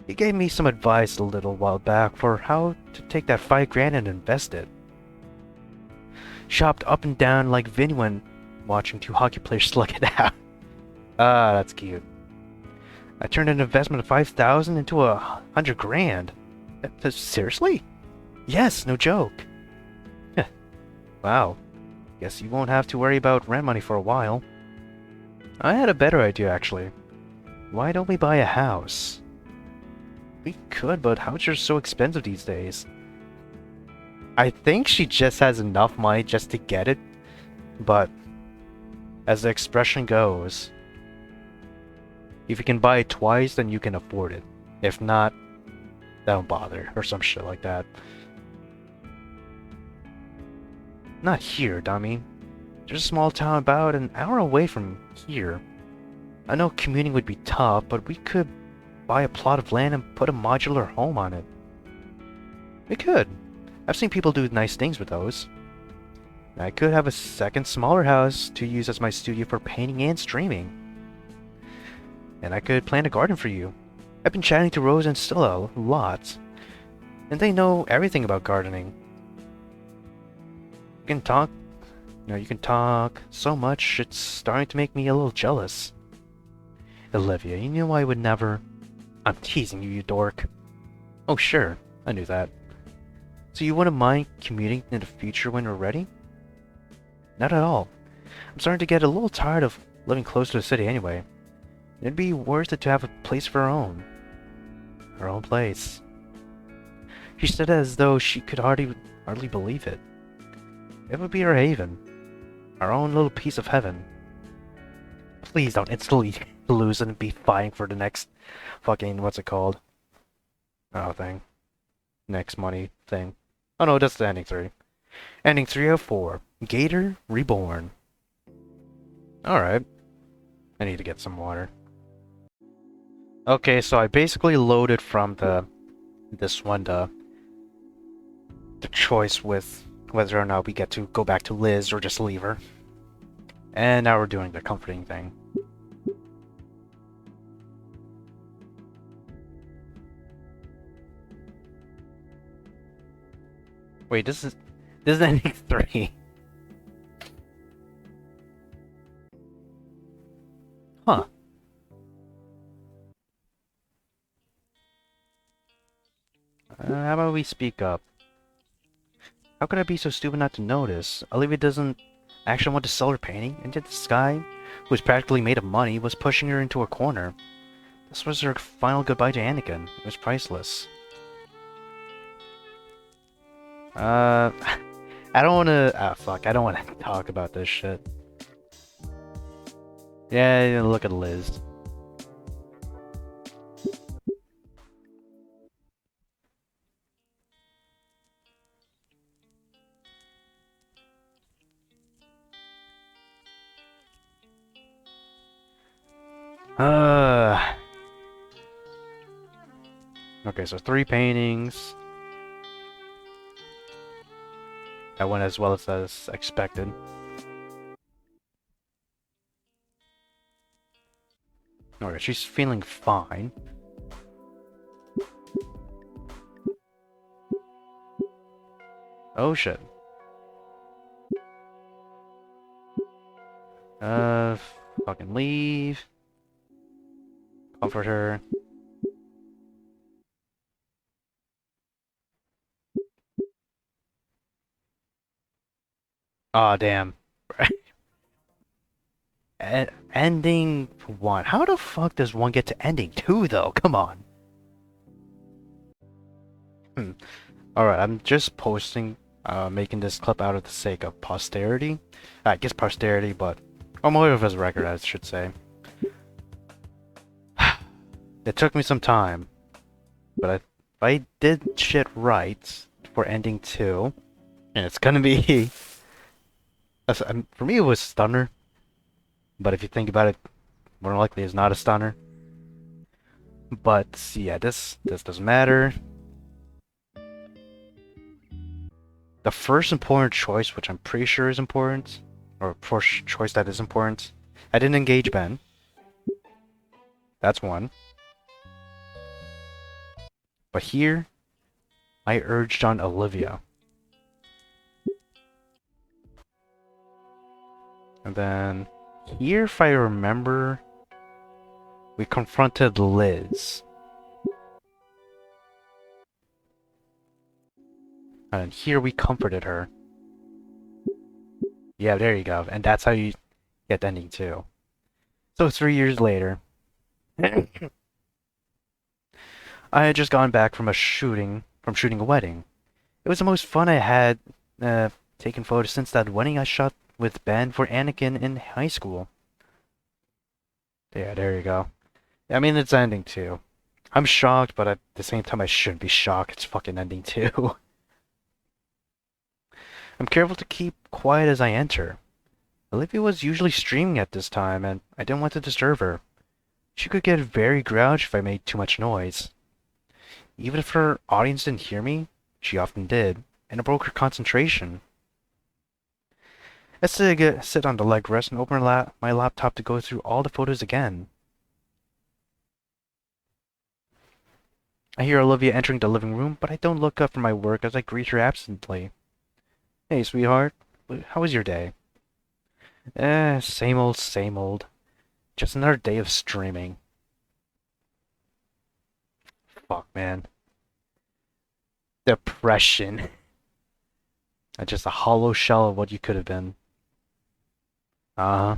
He gave me some advice a little while back for how to take that $5 grand and invest it. Shopped up and down like Vin when watching two hockey players slug it out. Ah, that's cute. I turned an investment of 5,000 into 100 grand. Seriously? Yes, no joke. Wow. Guess you won't have to worry about rent money for a while. I had a better idea, actually. Why don't we buy a house? We could, but houses are so expensive these days. I think she just has enough money just to get it, but as the expression goes, if you can buy it twice, then you can afford it. If not, don't bother, or some shit like that. Not here, dummy. There's a small town about an hour away from here. I know commuting would be tough, but we could buy a plot of land and put a modular home on it. We could. I've seen people do nice things with those. I could have a second smaller house to use as my studio for painting and streaming. And I could plant a garden for you. I've been chatting to Rose and Stella a lot, and they know everything about gardening. You can talk so much, it's starting to make me a little jealous. Olivia, you knew I would never... I'm teasing you, you dork. Oh sure, I knew that. So you wouldn't mind commuting in the future when we're ready? Not at all. I'm starting to get a little tired of living close to the city anyway. It'd be worth it to have a place of our own. Our own place. She said it as though she could hardly believe it. It would be our haven. Our own little piece of heaven. Please don't instantly lose and be fighting for the next fucking, what's it called? Oh, thing. Next money thing. Oh no, that's the ending 3. Ending 304. Gator Reborn. Alright. I need to get some water. Okay, so I basically loaded from this one the choice with whether or not we get to go back to Liz or just leave her. And now we're doing the comforting thing. Wait, this is ending 3. Huh. How about we speak up? How could I be so stupid not to notice? Olivia doesn't actually want to sell her painting, and yet this guy, who was practically made of money, was pushing her into a corner. This was her final goodbye to Anakin. It was priceless. I don't wanna... Ah, fuck. I don't wanna talk about this shit. Yeah, look at Liz. Okay, so 3 paintings. That went as well as expected. Alright, she's feeling fine. Oh shit. Uh, fucking leave. Comfort her. Aw, damn. Ending 1. How the fuck does 1 get to ending 2, though? Come on. Alright, I'm just posting, making this clip out of the sake of posterity. I guess posterity, but... or more of as a record, I should say. It took me some time, but if I did shit right for ending 2, and it's gonna be... for me, it was Stunner. But if you think about it, more than likely it's not a Stunner. But yeah, this doesn't matter. The first important choice, which I'm pretty sure is important, or first choice that is important, I didn't engage Ben. That's one. But here, I urged on Olivia. And then here, if I remember, we confronted Liz. And here we comforted her. Yeah, there you go. And that's how you get the ending too. So 3 years later, I had just gone back from shooting a wedding. It was the most fun I had taking photos since that wedding I shot with Ben for Anakin in high school. Yeah, there you go. I mean, it's ending too. I'm shocked, but at the same time, I shouldn't be shocked. It's fucking ending too. I'm careful to keep quiet as I enter. Olivia was usually streaming at this time, and I didn't want to disturb her. She could get very grouchy if I made too much noise. Even if her audience didn't hear me, she often did, and it broke her concentration. I sit on the leg rest and open my laptop to go through all the photos again. I hear Olivia entering the living room, but I don't look up from my work as I greet her absently. Hey, sweetheart. How was your day? Same old, same old. Just another day of streaming. Fuck, man. Depression. Just a hollow shell of what you could have been. Uh-huh.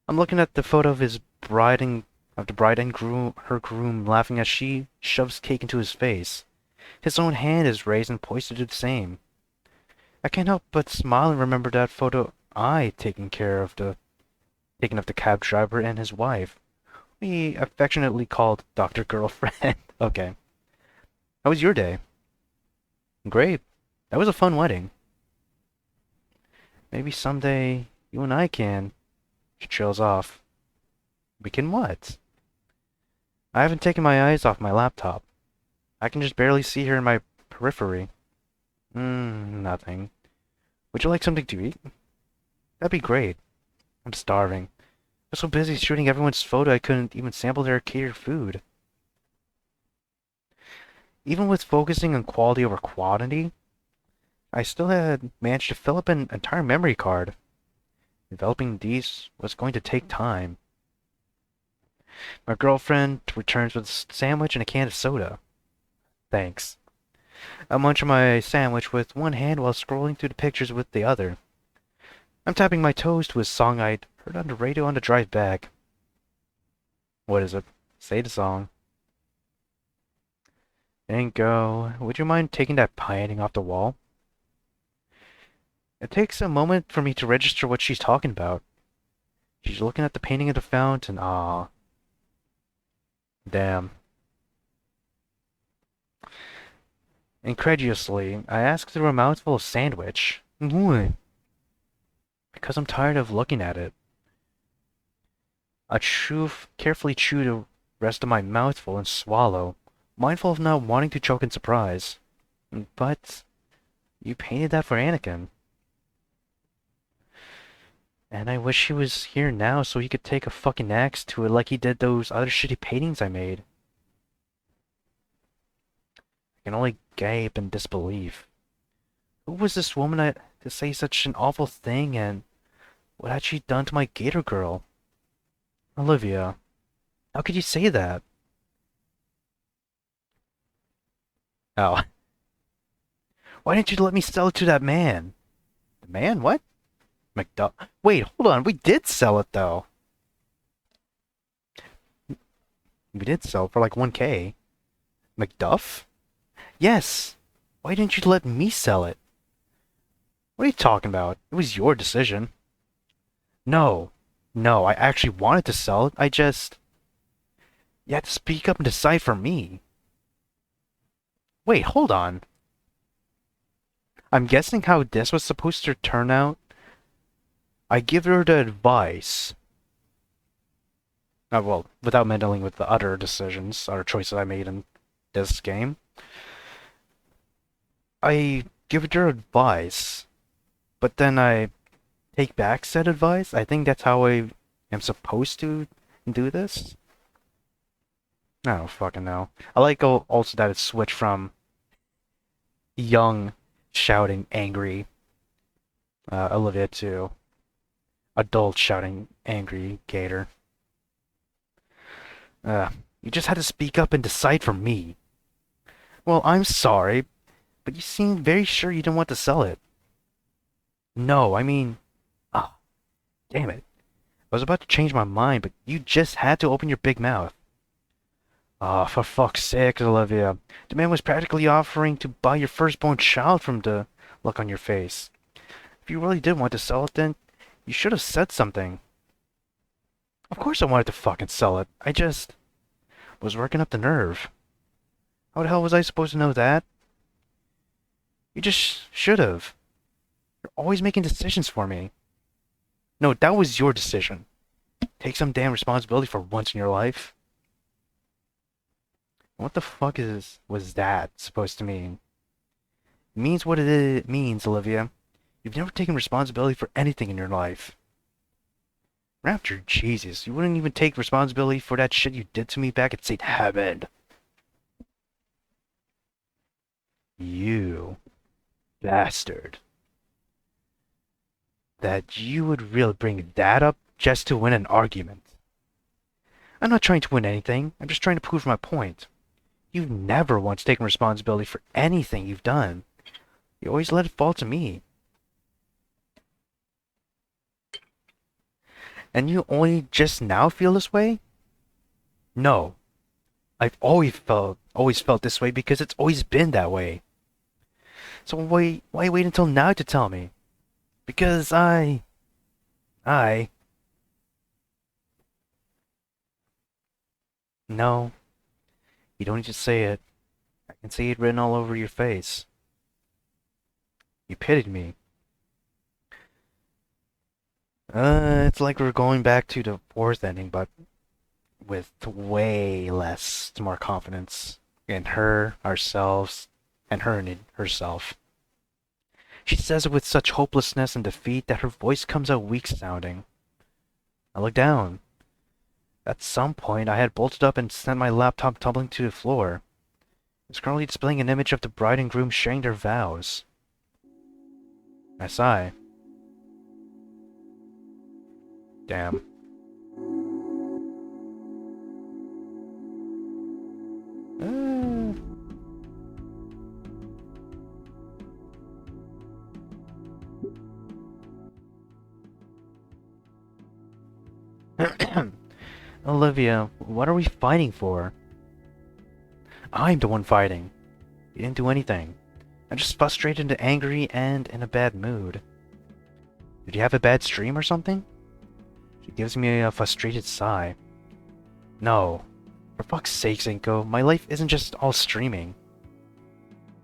I'm looking at the photo of the bride and her groom laughing as she shoves cake into his face. His own hand is raised and poised to do the same. I can't help but smile and remember that photo I taking of the cab driver and his wife. We affectionately called Dr. Girlfriend. Okay. How was your day? Great. That was a fun wedding. Maybe someday you and I can. She trails off. We can what? I haven't taken my eyes off my laptop. I can just barely see her in my periphery. Nothing. Would you like something to eat? That'd be great. I'm starving. I was so busy shooting everyone's photo I couldn't even sample their catered food. Even with focusing on quality over quantity, I still had managed to fill up an entire memory card. Developing these was going to take time. My girlfriend returns with a sandwich and a can of soda. Thanks. I munch on my sandwich with one hand while scrolling through the pictures with the other. I'm tapping my toes to a song I'd heard on the radio on the drive back. What is it? Say the song. And go. Would you mind taking that painting off the wall? It takes a moment for me to register what she's talking about. She's looking at the painting of the fountain. Ah. Damn. Incredulously, I ask through a mouthful of sandwich. Because I'm tired of looking at it. I carefully chew the rest of my mouthful and swallow, mindful of not wanting to choke in surprise. But you painted that for Anakin. And I wish he was here now so he could take a fucking axe to it like he did those other shitty paintings I made. I can only gape in disbelief. Who was this woman to say such an awful thing, and what had she done to my Gator girl? Olivia, how could you say that? Oh, why didn't you let me sell it to that man? The man? What? McDuff. Wait, hold on. We did sell it though. We did sell it for like 1K. McDuff? Yes. Why didn't you let me sell it? What are you talking about? It was your decision. No. No, I actually wanted to sell it. You had to speak up and decide for me. Wait, hold on. I'm guessing how this was supposed to turn out. I give her the advice. Well, without meddling with the other decisions, other choices I made in this game. I give her advice, but then I take back said advice. I think that's how I am supposed to do this. I don't fucking know. I like also that it switched from young, shouting, angry Olivia to adult shouting, angry Gator. You just had to speak up and decide for me. Well, I'm sorry, but you seemed very sure you didn't want to sell it. No, I mean... Ah, damn it. I was about to change my mind, but you just had to open your big mouth. Ah, for fuck's sake, Olivia. The man was practically offering to buy your firstborn child from the look on your face. If you really did want to sell it, then you should have said something. Of course I wanted to fucking sell it. I just was working up the nerve. How the hell was I supposed to know that? You just should have. You're always making decisions for me. No, that was your decision. Take some damn responsibility for once in your life. What the fuck was that supposed to mean? It means what it means, Olivia. You've never taken responsibility for anything in your life. Raptor, Jesus, you wouldn't even take responsibility for that shit you did to me back at St. Heaven. You bastard. That you would really bring that up just to win an argument. I'm not trying to win anything. I'm just trying to prove my point. You've never once taken responsibility for anything you've done. You always let it fall to me. And you only just now feel this way? No. I've always felt this way because it's always been that way. So why wait until now to tell me? Because I... No. You don't need to say it. I can see it written all over your face. You pitied me. It's like we're going back to the fourth ending, but with way less, more confidence in her, ourselves, and her in herself. She says it with such hopelessness and defeat that her voice comes out weak sounding. I look down. At some point, I had bolted up and sent my laptop tumbling to the floor. It's currently displaying an image of the bride and groom sharing their vows. I sigh. Damn. Olivia, what are we fighting for? I'm the one fighting. You didn't do anything. I'm just frustrated and angry and in a bad mood. Did you have a bad stream or something? She gives me a frustrated sigh. No. For fuck's sake, Zinko, my life isn't just all streaming.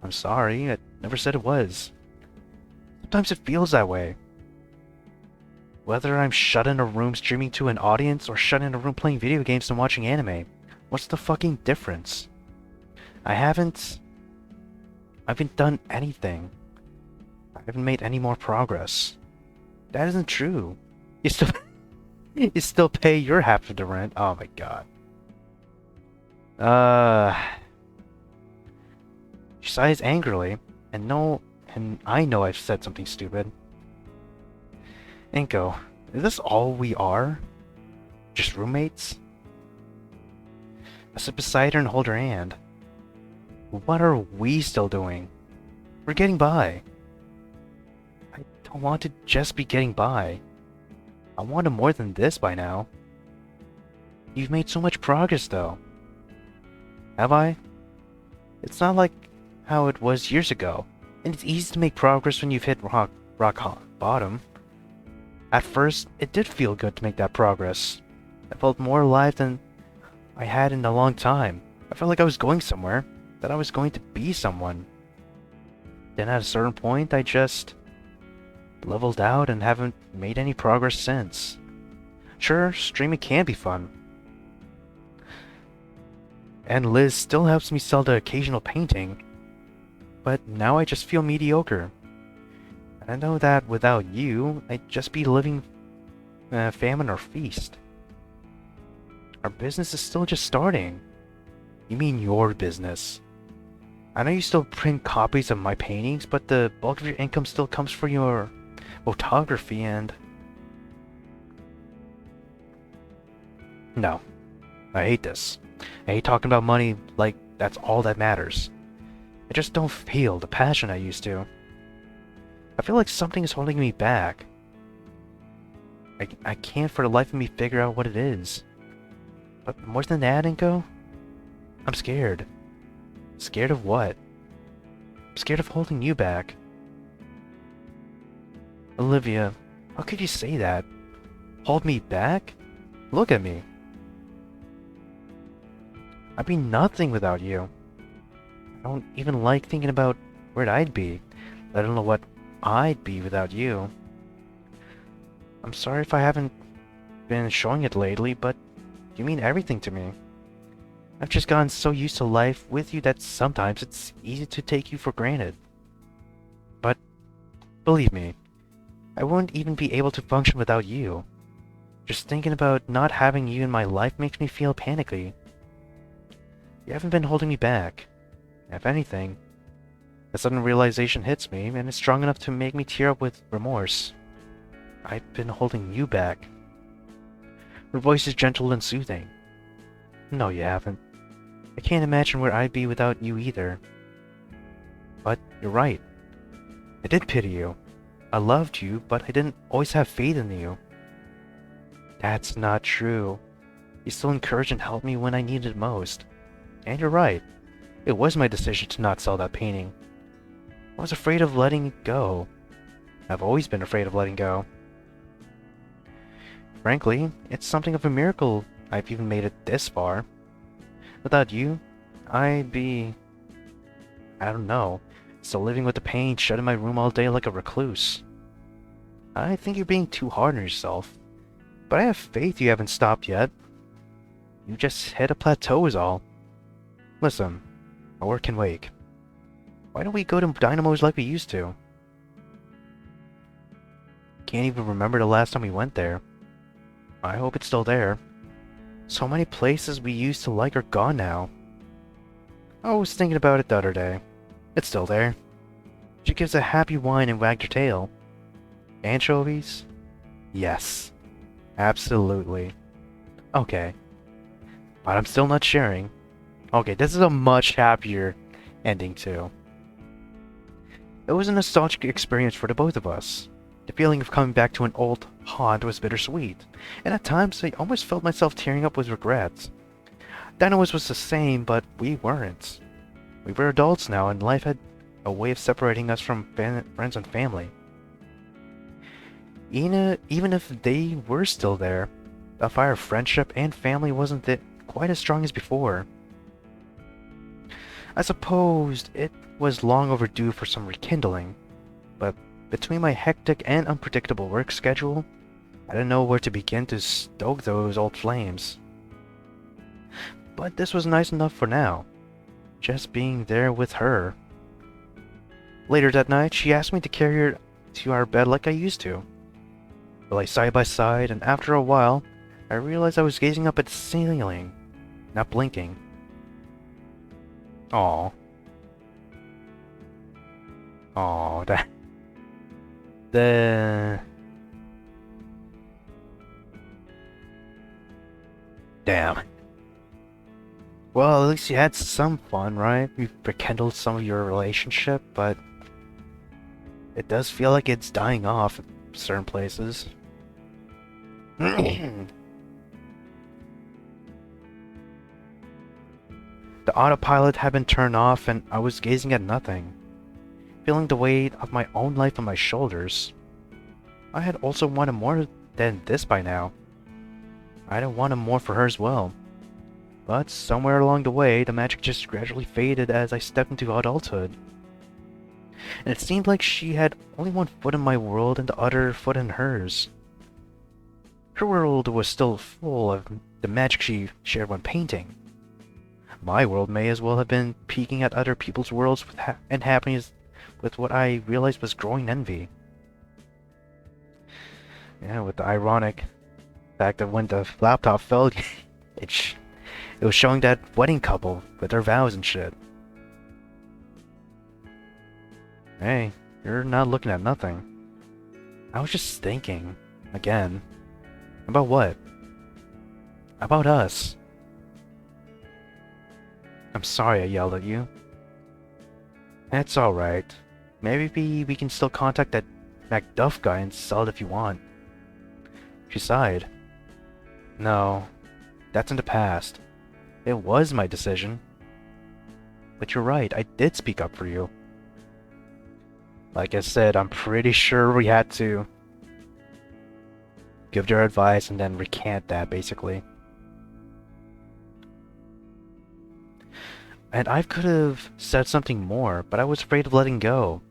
I'm sorry, I never said it was. Sometimes it feels that way. Whether I'm shut in a room streaming to an audience or shut in a room playing video games and watching anime, what's the fucking difference? I haven't done anything. I haven't made any more progress. That isn't true. You still you still pay your half of the rent. Oh my god. Uh she sighs angrily, and I know I've said something stupid. Inko, is this all we are? Just roommates? I sit beside her and hold her hand. What are we still doing? We're getting by. I don't want to just be getting by. I wanted more than this by now. You've made so much progress, though. Have I? It's not like how it was years ago, and it's easy to make progress when you've hit rock bottom. At first, it did feel good to make that progress. I felt more alive than I had in a long time. I felt like I was going somewhere, that I was going to be someone. Then at a certain point, I just leveled out and haven't made any progress since. Sure, streaming can be fun. And Liz still helps me sell the occasional painting. But now I just feel mediocre. And I know that without you, I'd just be living famine or feast. Our business is still just starting. You mean your business? I know you still print copies of my paintings, but the bulk of your income still comes from your photography and... No. I hate this. I hate talking about money like that's all that matters. I just don't feel the passion I used to. I feel like something is holding me back. I can't for the life of me figure out what it is. But more than that, Inko, I'm scared. Scared of what? I'm scared of holding you back. Olivia, how could you say that? Hold me back? Look at me. I'd be nothing without you. I don't even like thinking about where I'd be, let alone what I'd be without you. I'm sorry if I haven't been showing it lately, but you mean everything to me. I've just gotten so used to life with you that sometimes it's easy to take you for granted. But, believe me, I wouldn't even be able to function without you. Just thinking about not having you in my life makes me feel panicky. You haven't been holding me back. If anything, a sudden realization hits me, and it's strong enough to make me tear up with remorse. I've been holding you back. Her voice is gentle and soothing. No, you haven't. I can't imagine where I'd be without you either. But you're right. I did pity you. I loved you, but I didn't always have faith in you. That's not true. You still encouraged and helped me when I needed it most. And you're right. It was my decision to not sell that painting. I was afraid of letting it go. I've always been afraid of letting go. Frankly, it's something of a miracle I've even made it this far. Without you, I'd be... I don't know, still living with the pain, shut in my room all day like a recluse. I think you're being too hard on yourself, but I have faith you haven't stopped yet. You just hit a plateau is all. Listen, my work can wait. Why don't we go to Dynamo's like we used to? Can't even remember the last time we went there. I hope it's still there. So many places we used to like are gone now. I was thinking about it the other day. It's still there. She gives a happy whine and wagged her tail. Anchovies? Yes. Absolutely. Okay. But I'm still not sharing. Okay, this is a much happier ending too. It was a nostalgic experience for the both of us. The feeling of coming back to an old haunt was bittersweet, and at times I almost felt myself tearing up with regret. Dynamos was the same, but we weren't. We were adults now, and life had a way of separating us from friends and family. Even if they were still there, the fire of friendship and family wasn't quite as strong as before. I supposed it was long overdue for some rekindling, but between my hectic and unpredictable work schedule, I didn't know where to begin to stoke those old flames. But this was nice enough for now, just being there with her. Later that night, she asked me to carry her to our bed like I used to. We lay side by side, and after a while, I realized I was gazing up at the ceiling, not blinking. Aww. Aww, that... Damn. Well, at least you had some fun, right? You rekindled some of your relationship, but... It does feel like it's dying off in certain places. The autopilot had been turned off and I was gazing at nothing, feeling the weight of my own life on my shoulders. I had also wanted more than this by now. I had wanted more for her as well. But somewhere along the way, the magic just gradually faded as I stepped into adulthood. And it seemed like she had only one foot in my world and the other foot in hers. Her world was still full of the magic she shared when painting. My world may as well have been peeking at other people's worlds and happiness with what I realized was growing envy. Yeah, with the ironic fact that when the laptop fell, it was showing that wedding couple with their vows and shit. Hey, you're not looking at nothing. I was just thinking, again. About what? About us. I'm sorry I yelled at you. It's alright. Maybe we can still contact that Macduff guy and sell it if you want. She sighed. No, that's in the past. It was my decision. But you're right, I did speak up for you. Like I said, I'm pretty sure we had to give their advice and then recant that, basically. And I could have said something more, but I was afraid of letting go.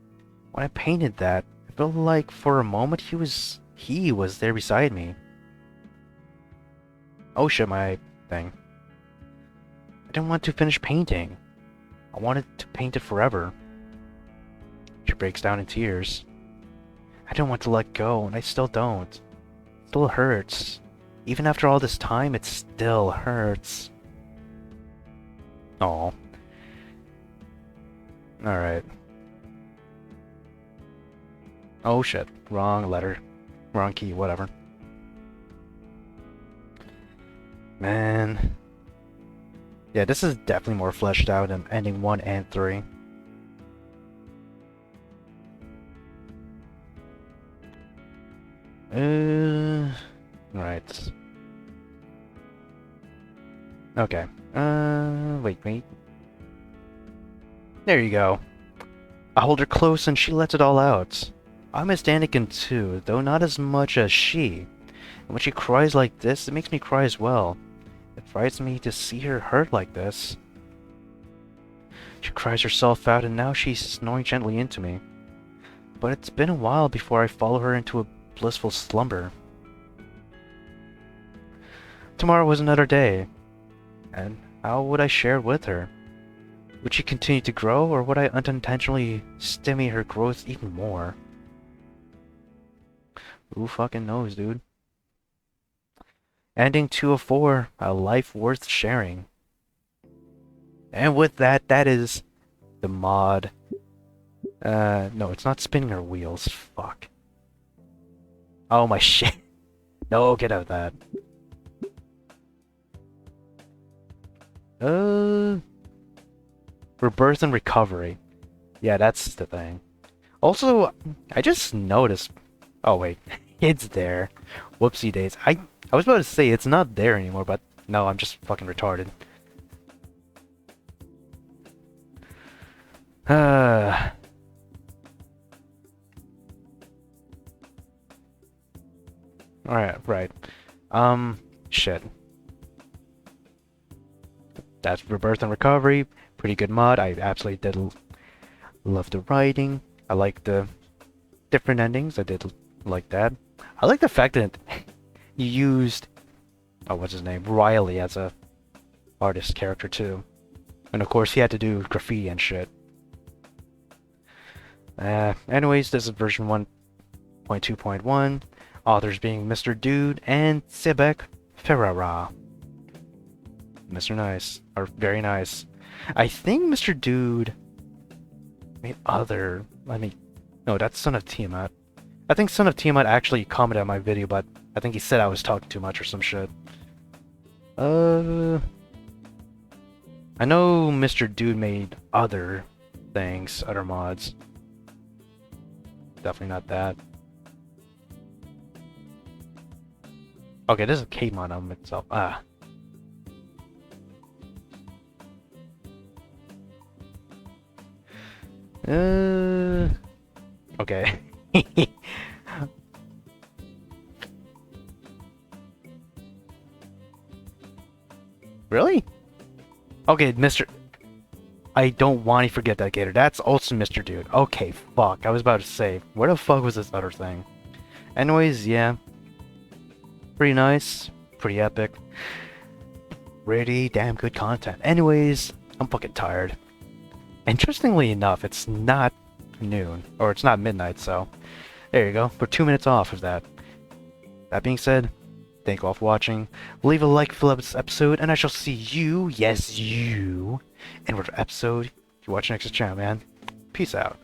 When I painted that, it felt like for a moment he was there beside me. Oh shit, my thing. I didn't want to finish painting. I wanted to paint it forever. She breaks down in tears. I don't want to let go, and I still don't. It still hurts. Even after all this time, it still hurts. Aw. Alright. Oh shit. Wrong letter. Wrong key, whatever. Man. Yeah, this is definitely more fleshed out than ending 1 and 3. Right. Okay. Wait. There you go. I hold her close and she lets it all out. I miss Anakin too, though not as much as she. And when she cries like this, it makes me cry as well. It frightens me to see her hurt like this. She cries herself out and now she's snoring gently into me. But it's been a while before I follow her into a blissful slumber. Tomorrow was another day. And how would I share it with her? Would she continue to grow, or would I unintentionally stimulate her growth even more? Who fucking knows, dude? Ending 204, a life worth sharing. And with that, that is the mod. No, it's not spinning her wheels. Fuck. Oh my shit. No, get out of that. Rebirth and recovery. Yeah, that's the thing. Also, I just noticed... Oh wait, it's there. Whoopsie days. I was about to say it's not there anymore, but no, I'm just fucking retarded. Alright, right. Shit. That's Rebirth and Recovery. Pretty good mod. I absolutely did love the writing. I like the different endings. I did like that. I like the fact that you used... Oh, what's his name? Riley as a artist character too. And of course he had to do graffiti and shit. Anyways, this is version 1.2.1. Authors being Mr. Dude and Sebek Ferrara. Mr. Nice, or very nice. I think Mr. Dude made other. No, that's Son of Tiamat. I think Son of Tiamat actually commented on my video, but I think he said I was talking too much or some shit. I know Mr. Dude made other things, other mods. Definitely not that. Okay, this is a K mod on itself. Ah. Okay. Really? Okay, Mr. I don't want to forget that Gator. That's also Mr. Dude. Okay, fuck. I was about to say, where the fuck was this other thing? Anyways, yeah. Pretty nice. Pretty epic. Pretty damn good content. Anyways, I'm fucking tired. Interestingly enough, it's not noon. Or it's not midnight, so... There you go. We're 2 minutes off of that. That being said, thank you all for watching. Leave a like for this episode, and I shall see you, yes you, in another episode. If you're watching next channel, man. Peace out.